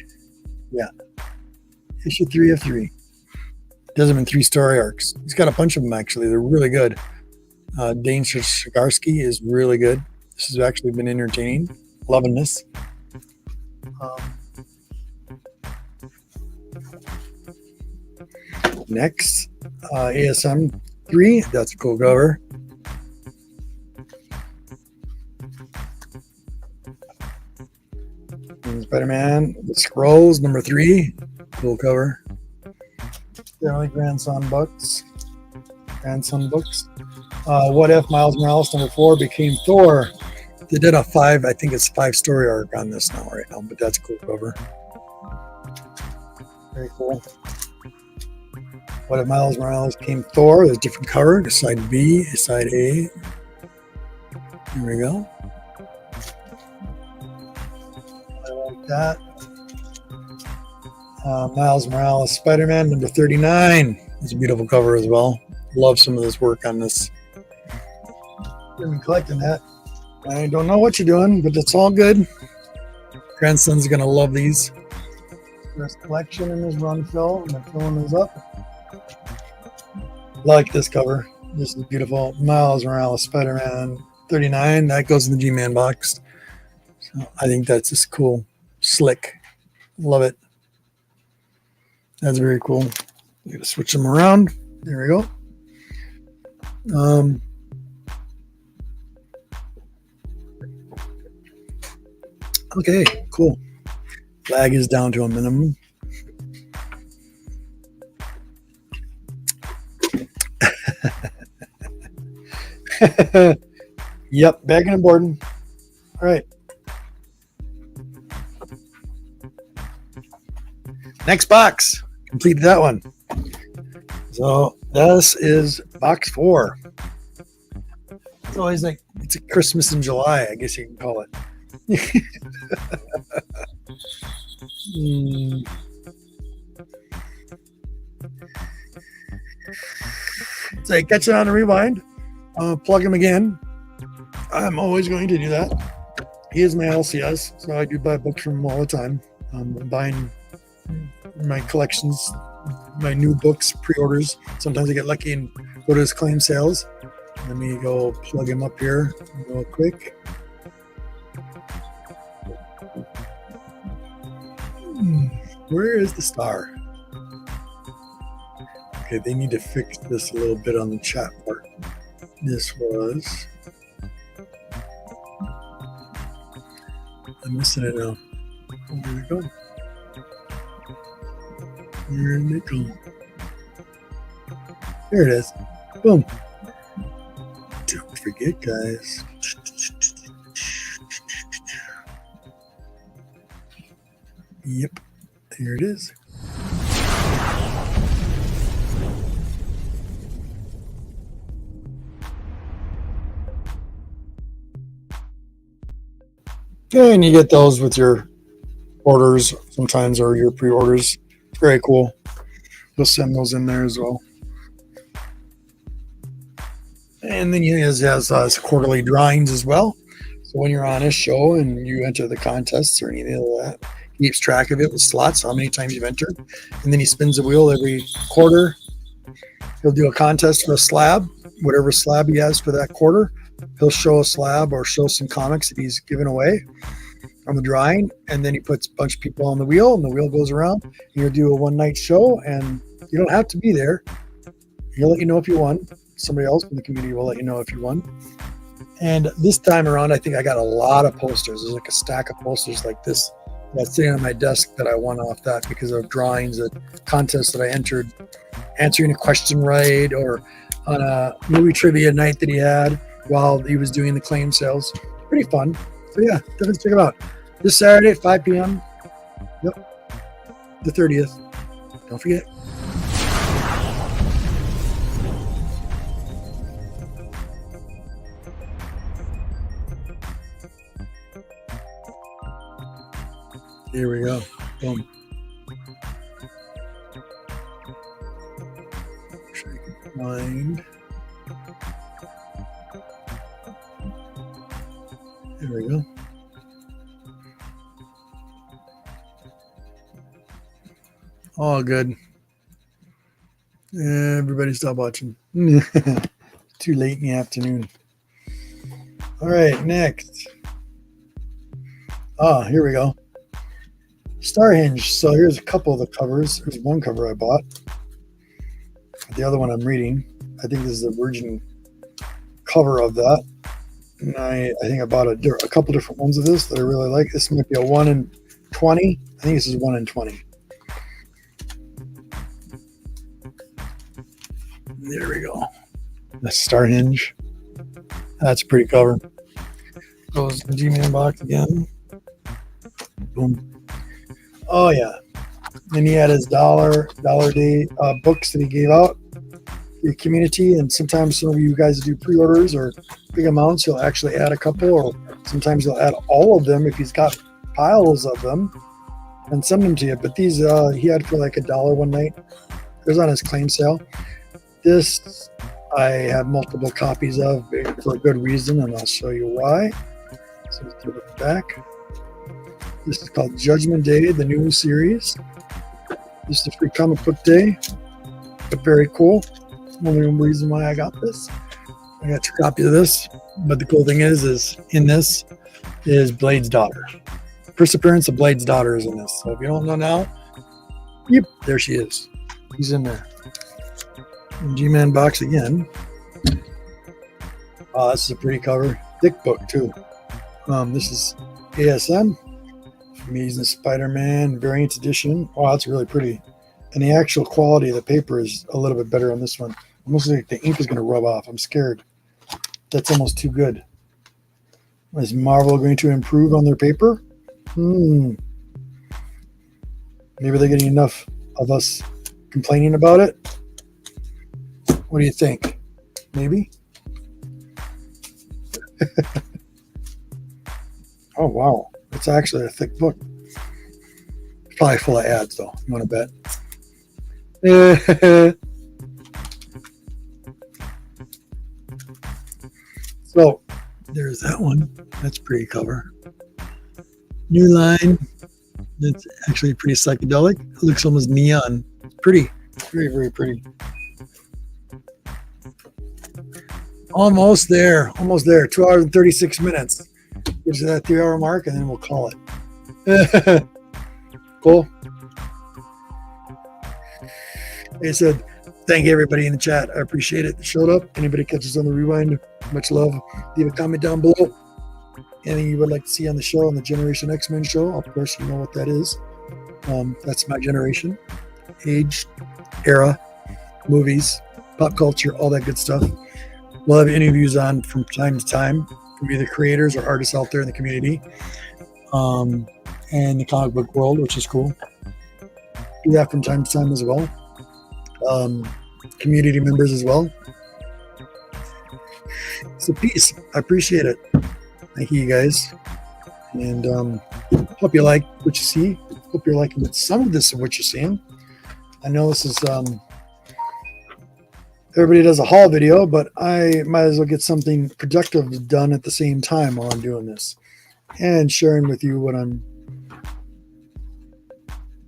Yeah. Issue 3 of 3. Does them in 3 story arcs. He's got a bunch of them, actually. They're really good. Dane Shigarsky is really good. This has actually been entertaining. Loving this. Next, ASM 3. That's a cool cover. Spider-Man, The Scrolls, number 3. Cool cover. Generally Grandson Books. What If Miles Morales, number 4, became Thor. They did a 5, I think it's 5 story arc on this right now, but that's a cool cover. Very cool. What If Miles Morales became Thor? There's a different cover. There's side B, side A. Here we go. I like that. Miles Morales Spider-Man number 39. It's a beautiful cover as well. Love some of this work on this. I've been collecting that. I don't know what you're doing, but it's all good. Grandson's gonna love these. First collection in his run fill. I'm filling these up. Like this cover. This is beautiful. Miles Morales Spider-Man 39. That goes in the G-Man box. So I think that's just cool. Slick. Love it. That's very cool. I'm gonna switch them around. There we go. Okay, cool. Lag is down to a minimum. Yep, bagging and boarding. All right. Next box. Completed that one. So this is box 4. It's always like it's a Christmas in July, I guess you can call it. So I catch it on a rewind. Plug him again. I'm always going to do that. He is my LCS, so I do buy books from him all the time. I'm buying my collections, my new books, pre-orders. Sometimes I get lucky and go to his claim sales. Let me go plug him up here real quick. Where is the star? Okay, they need to fix this a little bit on the chat part. This was... I'm missing it now. Where did it go? Where did it go? There it is. Boom. Don't forget, guys. Yep. Here it is. Okay, and you get those with your orders sometimes, or your pre-orders. Very cool. We'll send those in there as well. And then he has his quarterly drawings as well. So when you're on his show and you enter the contests or anything like that, he keeps track of it with slots, how many times you've entered. And then he spins a wheel every quarter. He'll do a contest for a slab, whatever slab he has for that quarter. He'll show a slab or show some comics that he's given away from the drawing. And then he puts a bunch of people on the wheel, and the wheel goes around. He'll do a one-night show, and you don't have to be there. He'll let you know if you won. Somebody else in the community will let you know if you won. And this time around, I think I got a lot of posters. There's like a stack of posters like this that's sitting on my desk that I won off that because of drawings, that contests that I entered, answering a question right, or on a movie trivia night that he had while he was doing the claim sales. Pretty fun. So yeah, definitely check it out. This Saturday at 5 p.m. Yep, the 30th. Don't forget. Here we go. Boom. Sure you can find. There we go. All good. Everybody stop watching. Too late in the afternoon. All right, next. Here we go. Starhinge. So here's a couple of the covers. There's one cover I bought. The other one I'm reading. I think this is the Virgin cover of that. And I think I bought a couple different ones of this that I really like. This might be a 1 in 20. I think this is 1 in 20. There we go. The Starhinge. That's a pretty cover. Goes in the G-Man box again. Boom. Oh yeah. And he had his dollar day books that he gave out to the community. And sometimes some of you guys do pre-orders or big amounts, he'll actually add a couple, or sometimes he'll add all of them if he's got piles of them and send them to you. But these he had for like $1 one night. It was on his claim sale. This I have multiple copies of for a good reason, and I'll show you why. So let's give it back. This is called Judgment Day, the new series. This is the free comic book day, but very cool. Only one reason why I got this. I got 2 copies of this, but the cool thing is in this is Blade's daughter. First appearance of Blade's daughter is in this. So if you don't know now, yep, there she is. She's in there. G-Man box again. Oh, this is a pretty cover. Thick book too. This is ASM. Amazing Spider-Man variant edition. Wow, that's really pretty. And the actual quality of the paper is a little bit better on this one. Almost like the ink is going to rub off. I'm scared. That's almost too good. Is Marvel going to improve on their paper? Maybe they're getting enough of us complaining about it. What do you think? Maybe? Oh, wow. It's actually a thick book. It's probably full of ads, though. You want to bet? So, there's that one. That's pretty cover. New line. That's actually pretty psychedelic. It looks almost neon. It's pretty. Very, very pretty. Almost there. Almost there. 2 hours and 36 minutes. Gives you that 3-hour mark, and then we'll call it. Cool. Like I said, thank everybody in the chat. I appreciate it. Showed up. Anybody catches on the rewind, much love. Leave a comment down below. Anything you would like to see on the show, on the GenerationX MEN Show. Of course, you know what that is. That's my generation. Age, era, movies, pop culture, all that good stuff. We'll have interviews on from time to time from either creators or artists out there in the community and the comic book world, which is cool. Do that from time to time as well. Community members as well. So peace. I appreciate it. Thank you guys. And hope you like what you see. Hope you're liking some of this of what you're seeing. I know this is everybody does a haul video, but I might as well get something productive done at the same time while I'm doing this and sharing with you what I'm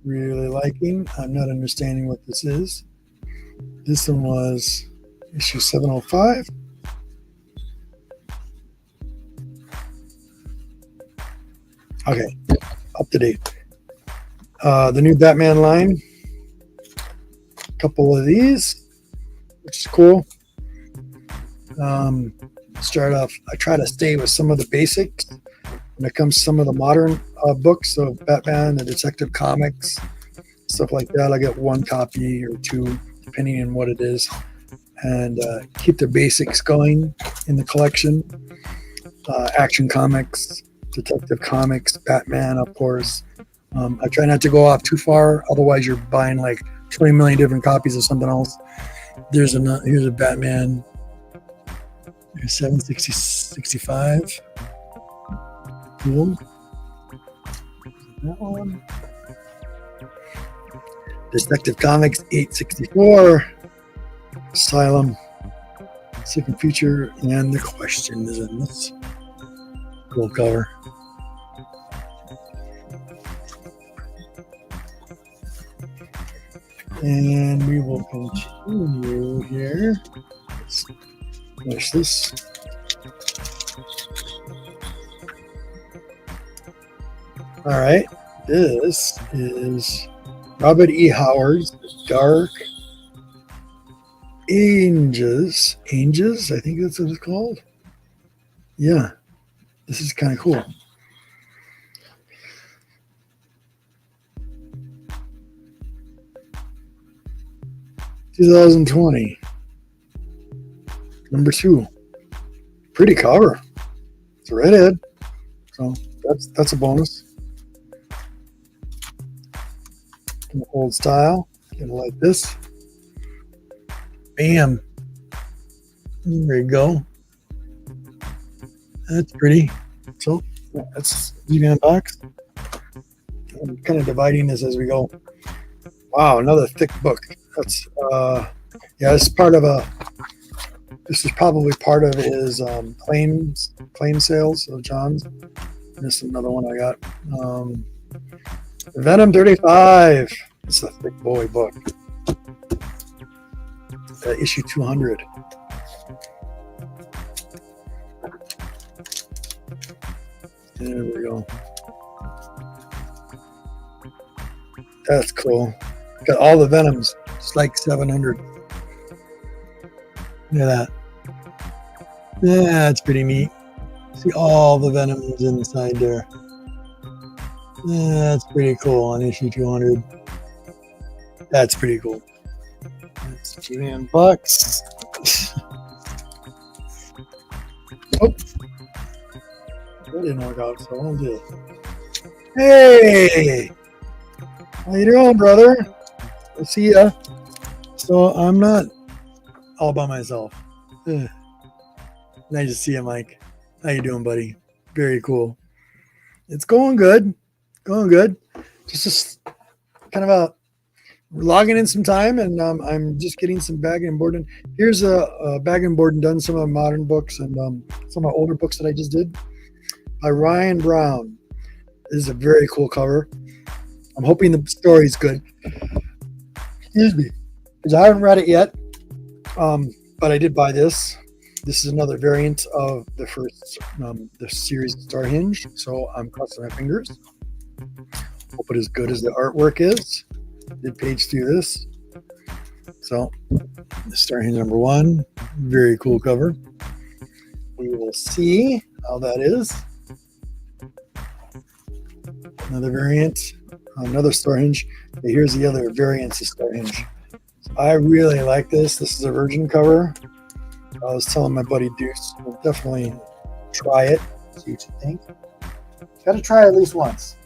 really liking. I'm not understanding what this is. This one was issue 705. Okay, up to date. The new Batman line. A couple of these, which is cool. Start off, I try to stay with some of the basics when it comes to some of the modern books. So Batman, the Detective Comics, stuff like that. I get one copy or two, depending on what it is, and keep the basics going in the collection. Action Comics, Detective Comics, Batman, of course. I try not to go off too far, otherwise you're buying like 20 million different copies of something else. Here's a Batman. Here's 765. Cool. That one. Detective Comics 864. Asylum. Second feature, and the question is in this. Cool cover. And we will continue here. Let's finish this. All right. This is Robert E. Howard's Dark Ages. I think that's what it's called. Yeah. This is kind of cool. (2020) number 2. Pretty cover. It's a redhead, so that's a bonus. Old style, gonna like this. Bam. There you go. That's pretty. So that's the box. I'm kind of dividing this as we go. Wow, another thick book. That's yeah, this is part of a. This is probably part of his claim sales of John's. This is another one I got. Venom 35. It's a thick boy book. Issue 200. There we go. That's cool. Got all the Venoms. It's like 700. Look at that. Yeah, that's pretty neat. See all the Venoms inside there. Yeah, that's pretty cool on issue 200. That's pretty cool. That's $2 bucks. Oh, that didn't work out, so I'll do it. Hey, how you doing, brother? I'll see ya. So I'm not all by myself. Nice to see you, Mike. How you doing, buddy? Very cool. It's going good. Going good. Just kind of a logging in some time, and I'm just getting some bagging and boarding. Here's a bagging and boarding done some of my modern books and some of my older books that I just did by Ryan Brown. This is a very cool cover. I'm hoping the story's good. Excuse me, because I haven't read it yet, but I did buy this. This is another variant of the first the series Star Hinge, so I'm crossing my fingers. Hope it is good as the artwork is. Did page through this. So, Star Hinge number 1, very cool cover. We will see how that is. Another variant, another Star Hinge. Here's the other variants of Star Hinge. So I really like this. This is a virgin cover. I was telling my buddy Deuce, we'll definitely try it, see what you think. Got to try at least once,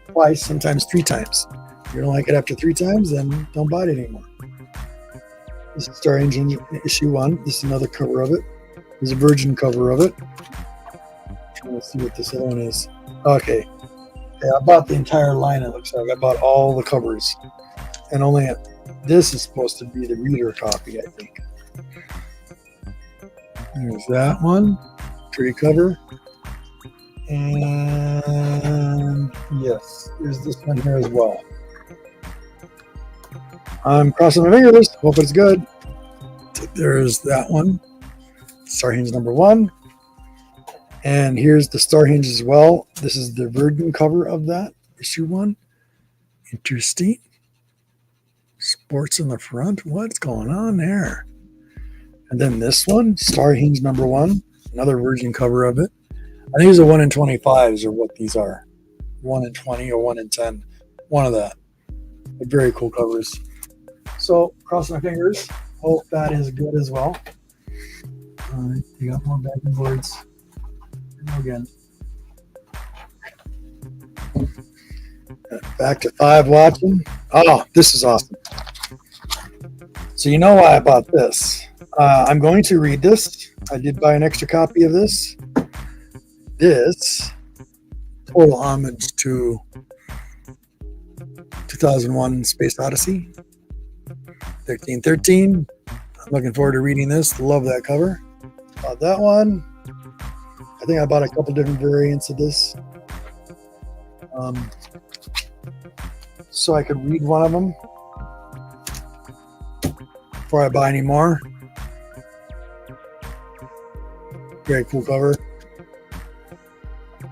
twice, sometimes 3 times. If you don't like it after 3 times, then don't buy it anymore. This is Star Engine issue 1. This is another cover of it. There's a virgin cover of it. Trying to see what this other one is. Okay. Yeah, I bought the entire line, it looks like. I bought all the covers. And only this is supposed to be the reader copy, I think. There's that one, tree cover. And yes, there's this one here as well. I'm crossing my fingers. Hope it's good. There's that one, Star Hinge number 1. And here's the Star Hinge as well. This is the Virgin cover of that, issue 1. Interesting. Sports in the front. What's going on there? And then this one, Star Hinge number 1, another Virgin cover of it. I think these are 1 in 25s or what these are. 1 in 20 or 1 in 10. One of that. But very cool covers. So, cross my fingers. Hope that is good as well. All right, you got more back and boards. Again. Back to 5 watching. Oh, this is awesome. So you know why I bought this. I'm going to read this. I did buy an extra copy of this. This, total homage to 2001 Space Odyssey. 1313. I'm looking forward to reading this. Love that cover. Bought that one. I think I bought a couple different variants of this. So I could read one of them before I buy any more. Very cool cover.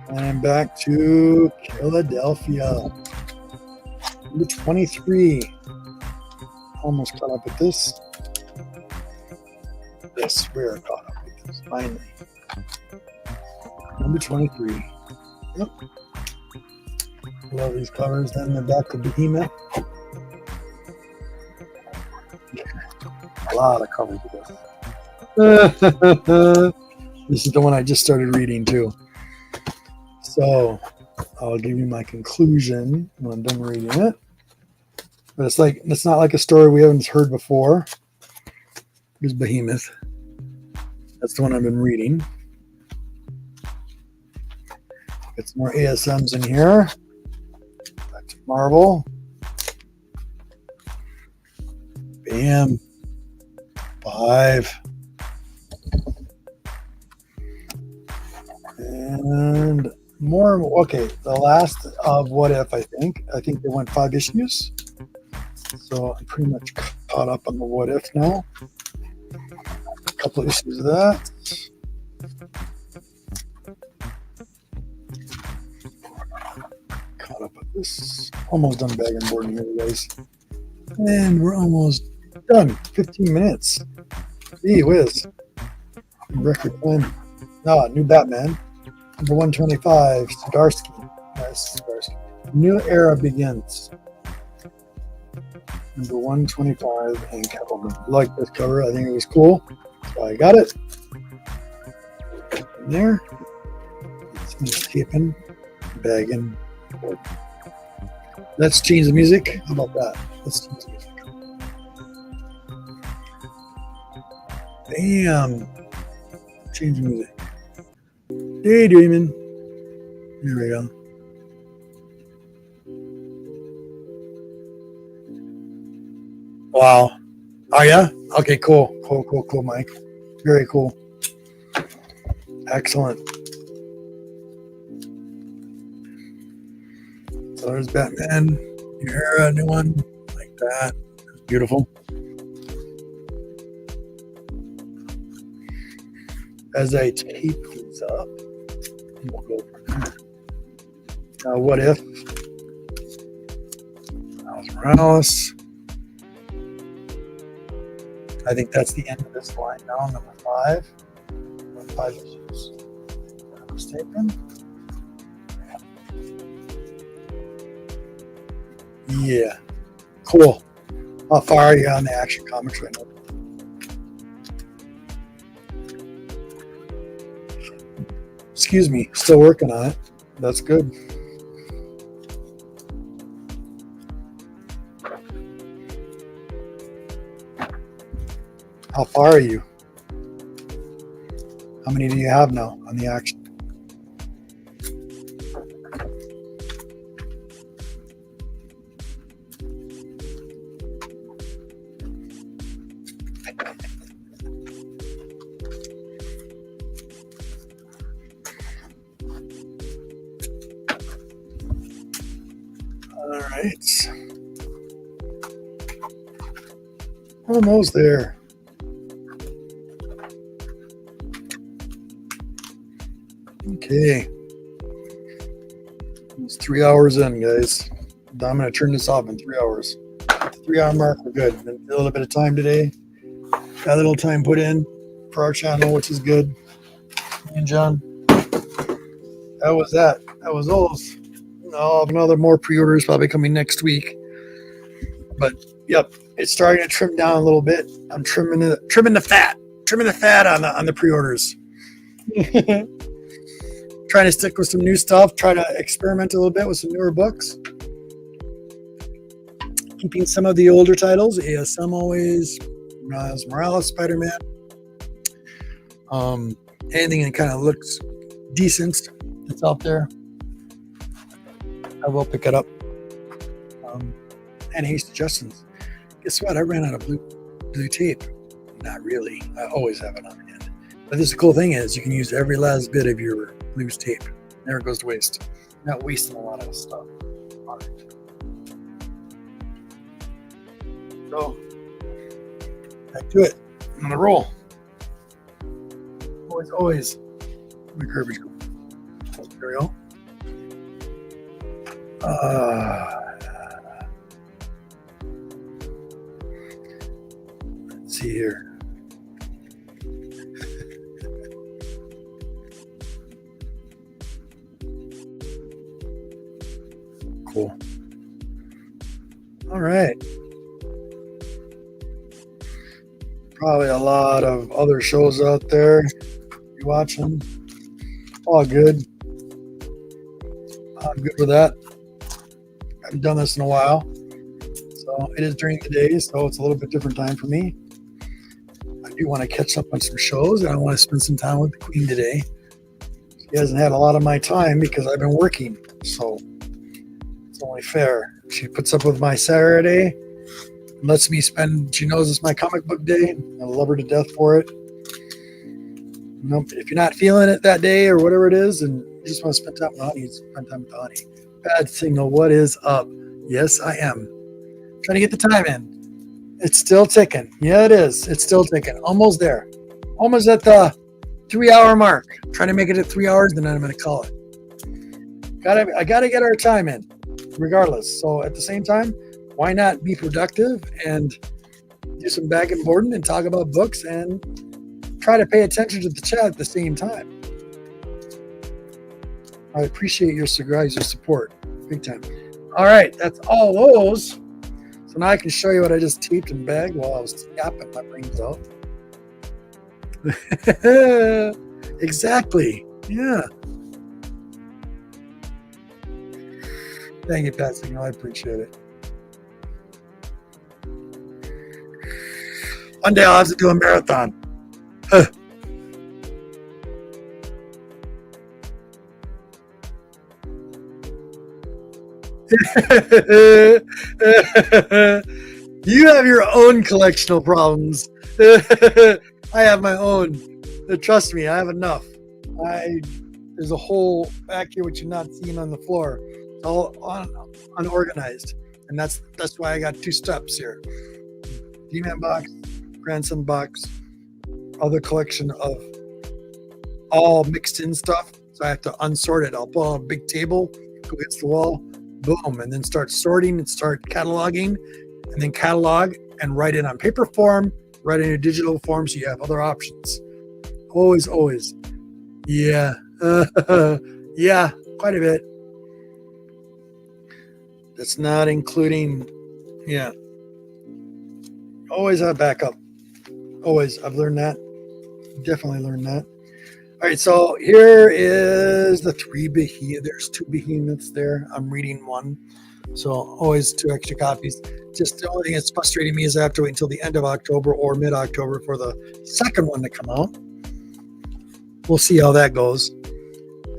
And I'm back to Philadelphia. Number 23. Almost caught up with this. Yes, we're caught up with this, finally. Number 23. Yep. Love these covers. Then the back of Behemoth. A lot of covers with this. This is the one I just started reading too. So I'll give you my conclusion when I'm done reading it. But it's not like a story we haven't heard before. Here's Behemoth. That's the one I've been reading. Got some more ASMs in here. Back to Marvel. Bam. 5. And more. Okay, the last of What If, I think. I think they went 5 issues. So I'm pretty much caught up on the What If now. A couple of issues of that. Caught up with this. Almost done bag and boarding here, guys. And we're almost done. 15 minutes. Gee whiz. Record time. New Batman. Number 125. Zdarsky. Yes, Zdarsky. New era begins. Number 125 and Catwoman. I like this cover. I think it was cool. So I got it. In there. Some taping. Bagging. Let's change the music. How about that? Let's change the music. Bam. Change the music. Daydreaming. Here we go. Wow. Oh, yeah? Okay, cool. Cool, Mike. Very cool. Excellent. So there's Batman. New era, new one. Like that. Beautiful. As I tape these up, we'll go from there. Now, What If? Miles Morales. I think that's the end of this line now, number 5. 5 issues. If I'm mistaken. Yeah. Cool. How far are you on the Action Comics right now? Excuse me. Still working on it. That's good. How far are you? How many do you have now on the Action? right. Almost there. Okay. It's 3 hours in, guys. I'm going to turn this off in 3 hours. 3 hour mark, we're good. A little bit of time today. Got a little time put in for our channel, which is good. Me and John. That was that. That was those. I'll have another more pre-orders probably coming next week. But yep, it's starting to trim down a little bit. I'm trimming the fat on the pre-orders. Trying to stick with some new stuff. Try to experiment a little bit with some newer books. Keeping some of the older titles. ASM always. Miles Morales, Spider-Man. Anything that kind of looks decent that's out there, I will pick it up. Any suggestions? Guess what? I ran out of blue tape. Not really. I always have it on hand. But the cool thing is you can use every last bit of your blues tape. Never goes to waste. You're not wasting a lot of stuff on it. So back to it. I'm on a roll. Always. My garbage. There we go. Let's see here. Cool. All right. Probably a lot of other shows out there you're watching. All good. I'm good with that. I haven't done this in a while. So it is during the day, so it's a little bit different time for me. I do want to catch up on some shows, and I want to spend some time with the Queen today. She hasn't had a lot of my time because I've been working, so it's only fair. She puts up with my Saturday, lets me spend, she knows it's my comic book day. I love her to death for it. Nope. If you're not feeling it that day or whatever it is, and you just want to spend time with Honey, spend time with Honey. Bad signal, what is up? Yes, I am. Trying to get the time in. It's still ticking. Yeah, it is. It's still ticking. Almost there. Almost at the 3 hour mark. Trying to make it at 3 hours, then I'm going to call it. I gotta get our time in, regardless. So at the same time, why not be productive and do some back and boarding and talk about books and try to pay attention to the chat at the same time. I appreciate your support. Big time. All right, that's all those. So now I can show you what I just taped and bagged while I was yapping my brains out. Exactly. Yeah. Thank you, Pat Signal. I appreciate it. One day I'll have to do a marathon. You have your own collection of problems. I have my own. Trust me, I have enough. There's a hole back here which you're not seeing on the floor. It's all unorganized, and that's why I got 2 steps here. D-Man box, grandson box, other collection of all mixed in stuff. So I have to unsort it. I'll put on a big table, go against the wall, boom, and then start sorting and start cataloging, and then catalog and write it on paper form, write it in a digital form so you have other options. Always. Yeah. Yeah, quite a bit. That's not including, yeah. Always have backup. Always. I've learned that. Definitely learned that. All right, so here is the 3 behemoths. There's 2 behemoths there. I'm reading one. So always 2 extra copies. Just the only thing that's frustrating me is I have to wait until the end of October or mid-October for the second one to come out. We'll see how that goes.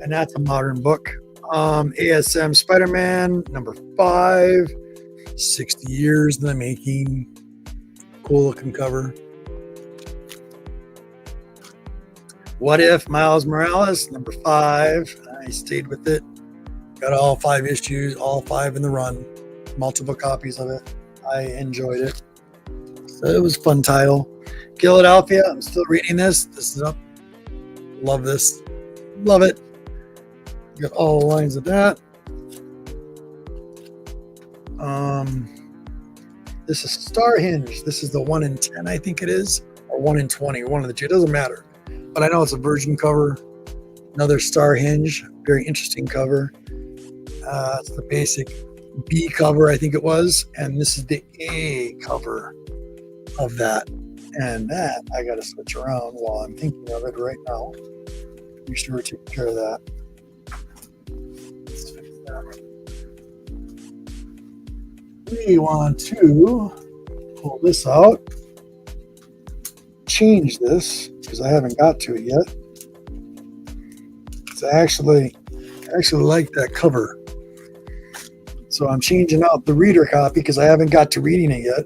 And that's a modern book. ASM Spider-Man, number 5. 60 years in the making. Cool looking cover. What If Miles Morales, number 5. I stayed with it. Got all 5 issues, all 5 in the run. multiple copies of it. I enjoyed it. So it was a fun title. Philadelphia, I'm still reading this. This is up. Love this. Love it. Got all the lines of that. This is Star Hinge. This is the 1 in 10, I think it is, or 1 in 20, one of the two. It doesn't matter. But I know it's a virgin cover. Another Star Hinge. Very interesting cover. It's the basic B cover, I think it was. And this is the A cover of that. And that I got to switch around while I'm thinking of it right now. Make sure we're taking care of that. Let's fix that. We want to pull this out, change this because I haven't got to it yet. I actually like that cover. So I'm changing out the reader copy because I haven't got to reading it yet.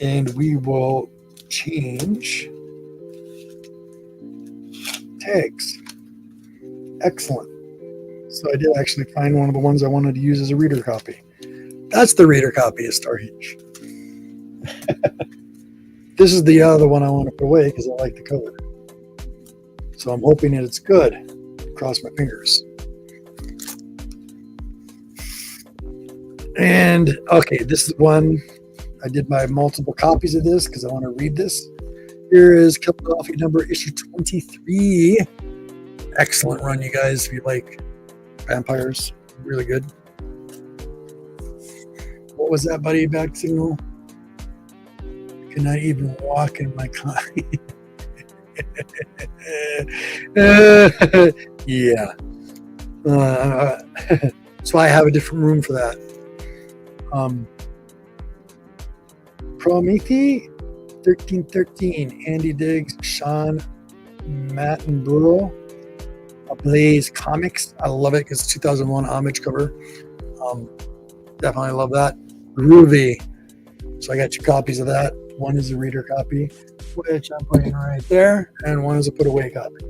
And we will change tags. Excellent. So I did actually find one of the ones I wanted to use as a reader copy. That's the reader copy of Star Hinge. This is the other one I want to put away because I like the cover. So I'm hoping that it's good. Cross my fingers. And okay, this is one. I did my multiple copies of this because I want to read this. Here is Philadelphia number issue 23. Excellent run, you guys, if you like vampires. Really good. What was that, buddy? Back signal? I cannot even walk in my car. Yeah. So I have a different room for that. Prometheus 1313, Andy Diggs, Sean Mattenborough, Blaze Comics. I love it because it's 2001 homage cover. Definitely love that. Groovy. So I got 2 copies of that. One is a reader copy, which I'm putting right there, and one is a put away copy,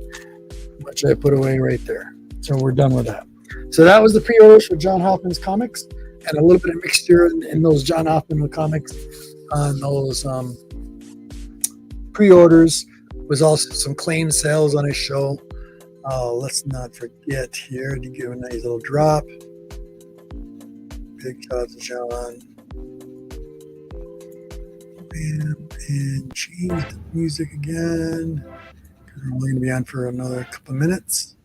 which I put away right there. So we're done with that. So that was the pre-orders for John Hoffman's comics, and a little bit of mixture in those John Hoffman comics on those pre-orders. Was also some claim sales on his show. Let's not forget here to give a nice little drop. Big shout out to John. And change the music again because we're only going to be on for another couple of minutes.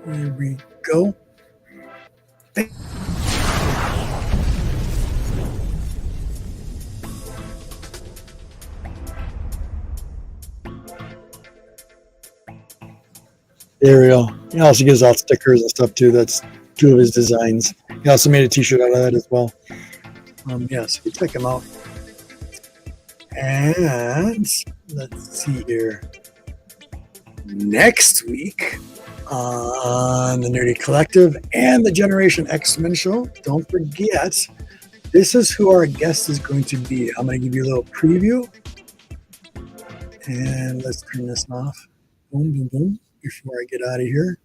Here we go. There we go. He also gives out stickers and stuff too. That's 2 of his designs. He also made a t-shirt out of that as well. Yes, we check him out. And let's see here. Next week on the Nerdy Collective and the GenerationX MEN Show, don't forget, this is who our guest is going to be. I'm going to give you a little preview. And let's turn this off. Boom, boom, boom. Before I get out of here,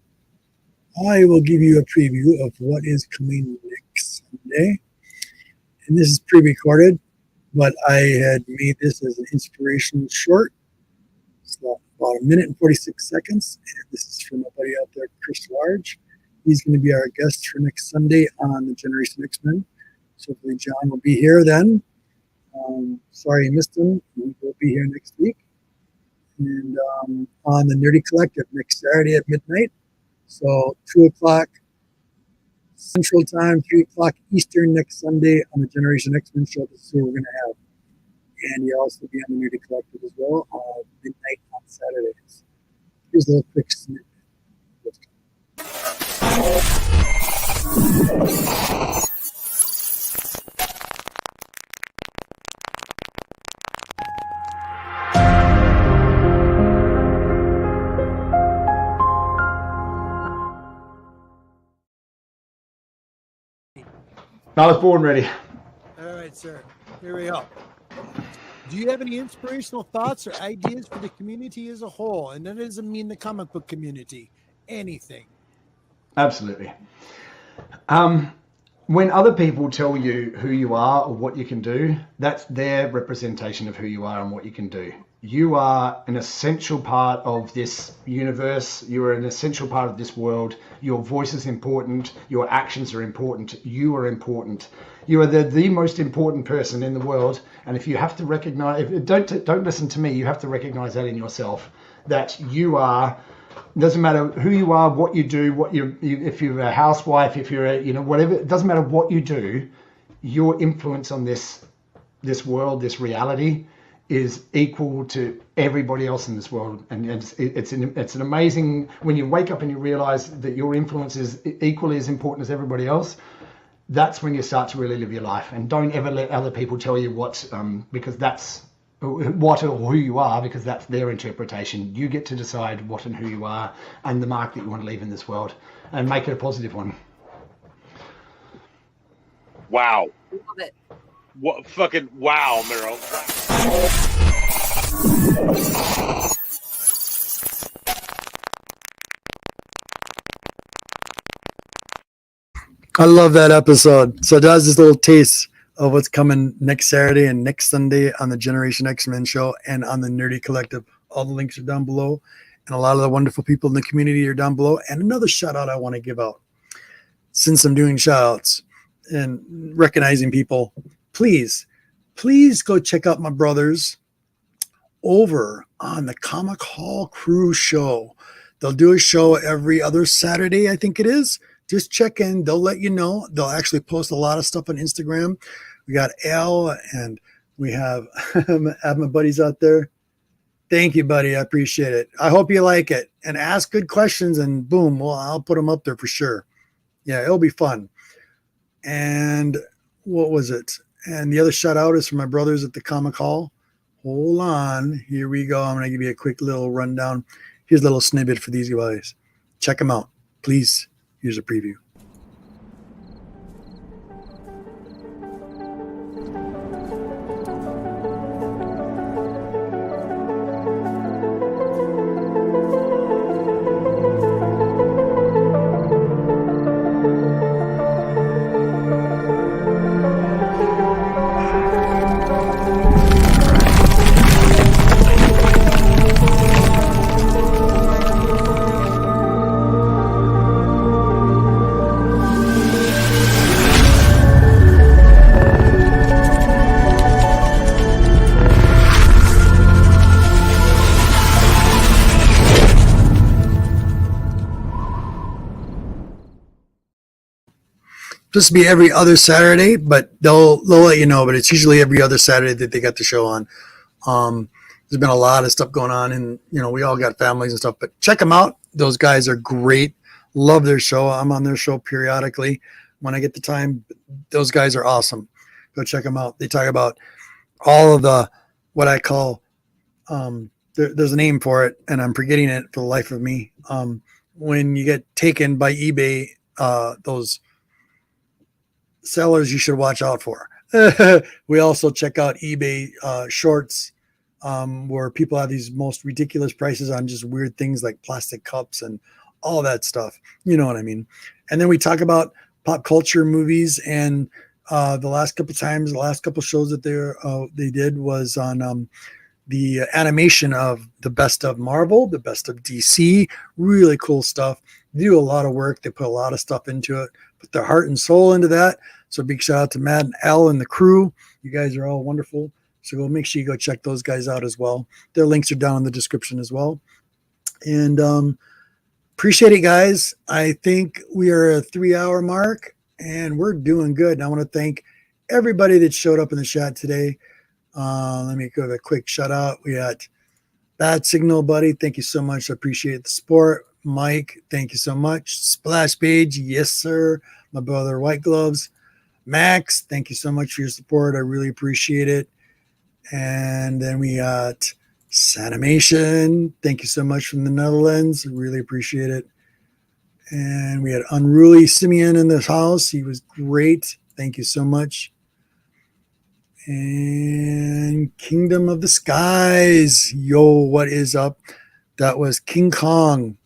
I will give you a preview of what is coming next Sunday. And this is pre-recorded, but I had made this as an inspirational short. It's about 1 minute and 46 seconds. And this is from my buddy out there, Chris Large. He's going to be our guest for next Sunday on the GenerationX Men. So hopefully John will be here then. Sorry you missed him. He will be here next week. And on the Nerdy Collective next Saturday at midnight. So 2 o'clock Central Time, 3 o'clock Eastern next Sunday on the GenerationX MEN Show. This is who we're going to have. And he'll also be on the Nerdy Collective as well, midnight on Saturdays. Here's a little quick snippet. I was born ready. All right, sir. Here we go. Do you have any inspirational thoughts or ideas for the community as a whole? And that doesn't mean the comic book community. Anything. Absolutely. Um, when other people tell you who you are or what you can do, that's their representation of who you are and what you can do. You are an essential part of this universe. You are an essential part of this world. Your voice is important. Your actions are important. You are important. You are the most important person in the world. And if you have to recognize, don't listen to me. You have to recognize that in yourself, that you are. It doesn't matter who you are, what you do, if you're a housewife, if you're whatever. It doesn't matter what you do. Your influence on this world, this reality, is equal to everybody else in this world, and it's an amazing when you wake up and you realize that your influence is equally as important as everybody else. That's when you start to really live your life, and don't ever let other people tell you what because that's what or who you are, because that's their interpretation. You get to decide what and who you are and the mark that you want to leave in this world, and make it a positive one. Wow. Love it. What fucking wow, Meryl. I love that episode. So that's just a little taste of what's coming next Saturday and next Sunday on the GenerationX MEN Show and on the Nerdy Collective. All the links are down below, and a lot of the wonderful people in the community are down below. And another shout out I want to give out, since I'm doing shout outs and recognizing people, please go check out my brothers over on the Comic Hall Crew Show. They'll do a show every other Saturday, I think it is. Just check in. They'll let you know. They'll actually post a lot of stuff on Instagram. We got Al, and we have my buddies out there. Thank you, buddy. I appreciate it. I hope you like it. And ask good questions, and boom, well, I'll put them up there for sure. Yeah, it'll be fun. And what was it? And the other shout out is for my brothers at the Comic Hall. Hold on. Here we go. I'm going to give you a quick little rundown. Here's a little snippet for these guys. Check them out, please. Here's a preview. Supposed to be every other Saturday, but they'll let you know. But it's usually every other Saturday that they got the show on. There's been a lot of stuff going on, and we all got families and stuff. But check them out; those guys are great. Love their show. I'm on their show periodically when I get the time. Those guys are awesome. Go check them out. They talk about all of the what I call there's a name for it, and I'm forgetting it for the life of me. When you get taken by eBay, those sellers you should watch out for. We also check out eBay shorts, where people have these most ridiculous prices on just weird things like plastic cups and all that stuff. You know what I mean? And then we talk about pop culture movies, and the last couple shows that they did was on the animation of the best of Marvel, the best of DC. Really cool stuff. They do a lot of work. They put a lot of stuff into it, put their heart and soul into that. So big shout out to Matt and Al and the crew. You guys are all wonderful. So go make sure you go check those guys out as well. Their links are down in the description as well. And appreciate it, guys. I think we are at a 3-hour mark, and we're doing good. And I want to thank everybody that showed up in the chat today. Let me give a quick shout out. We got Bad Signal, buddy. Thank you so much. I appreciate the support. Mike, thank you so much. Splash Page, yes, sir. My brother, White Gloves. Max, thank you so much for your support. I really appreciate it. And then we got Sanimation. Thank you so much from the Netherlands. I really appreciate it. And we had Unruly Simeon in this house. He was great. Thank you so much. And in Kingdom of the Skies. Yo, what is up? That was King Kong.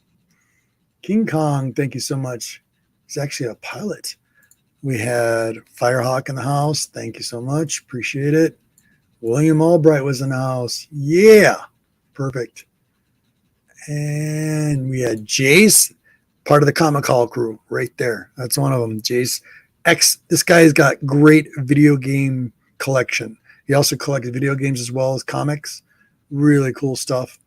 King Kong, thank you so much. He's actually a pilot. We had Firehawk in the house. Thank you so much. Appreciate it. William Albright was in the house. Yeah. Perfect. And we had Jace, part of the Comic Hall crew right there. That's one of them. Jace X. This guy's got great video game collection. He also collects video games as well as comics. Really cool stuff.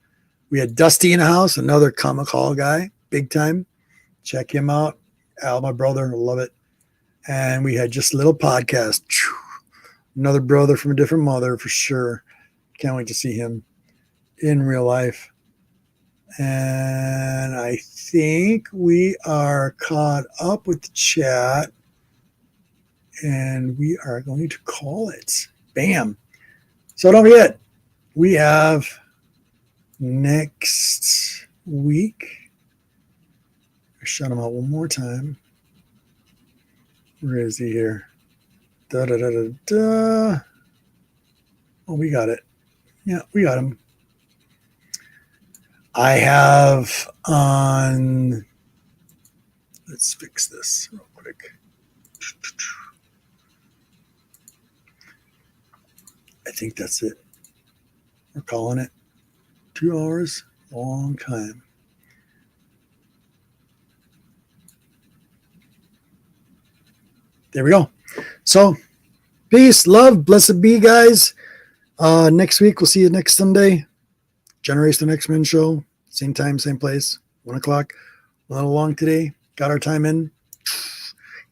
We had Dusty in the house, another Comic Hall guy, big time. Check him out. Al, my brother, love it. And we had just a little podcast. Another brother from a different mother for sure. Can't wait to see him in real life. And I think we are caught up with the chat. And we are going to call it. Bam. So don't forget, we have next week. I shut him out one more time. Where is he here? Da da da da da. Oh, we got it. Yeah, we got him. I have on. Let's fix this real quick. I think that's it. We're calling it 2 hours, long time. There we go. So, peace, love, blessed be, guys. Next week, we'll see you next Sunday. GenerationX MEN Show. Same time, same place. 1 o'clock. A little long today. Got our time in.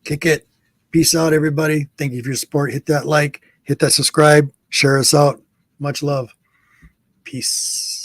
Kick it. Peace out, everybody. Thank you for your support. Hit that like. Hit that subscribe. Share us out. Much love. Peace.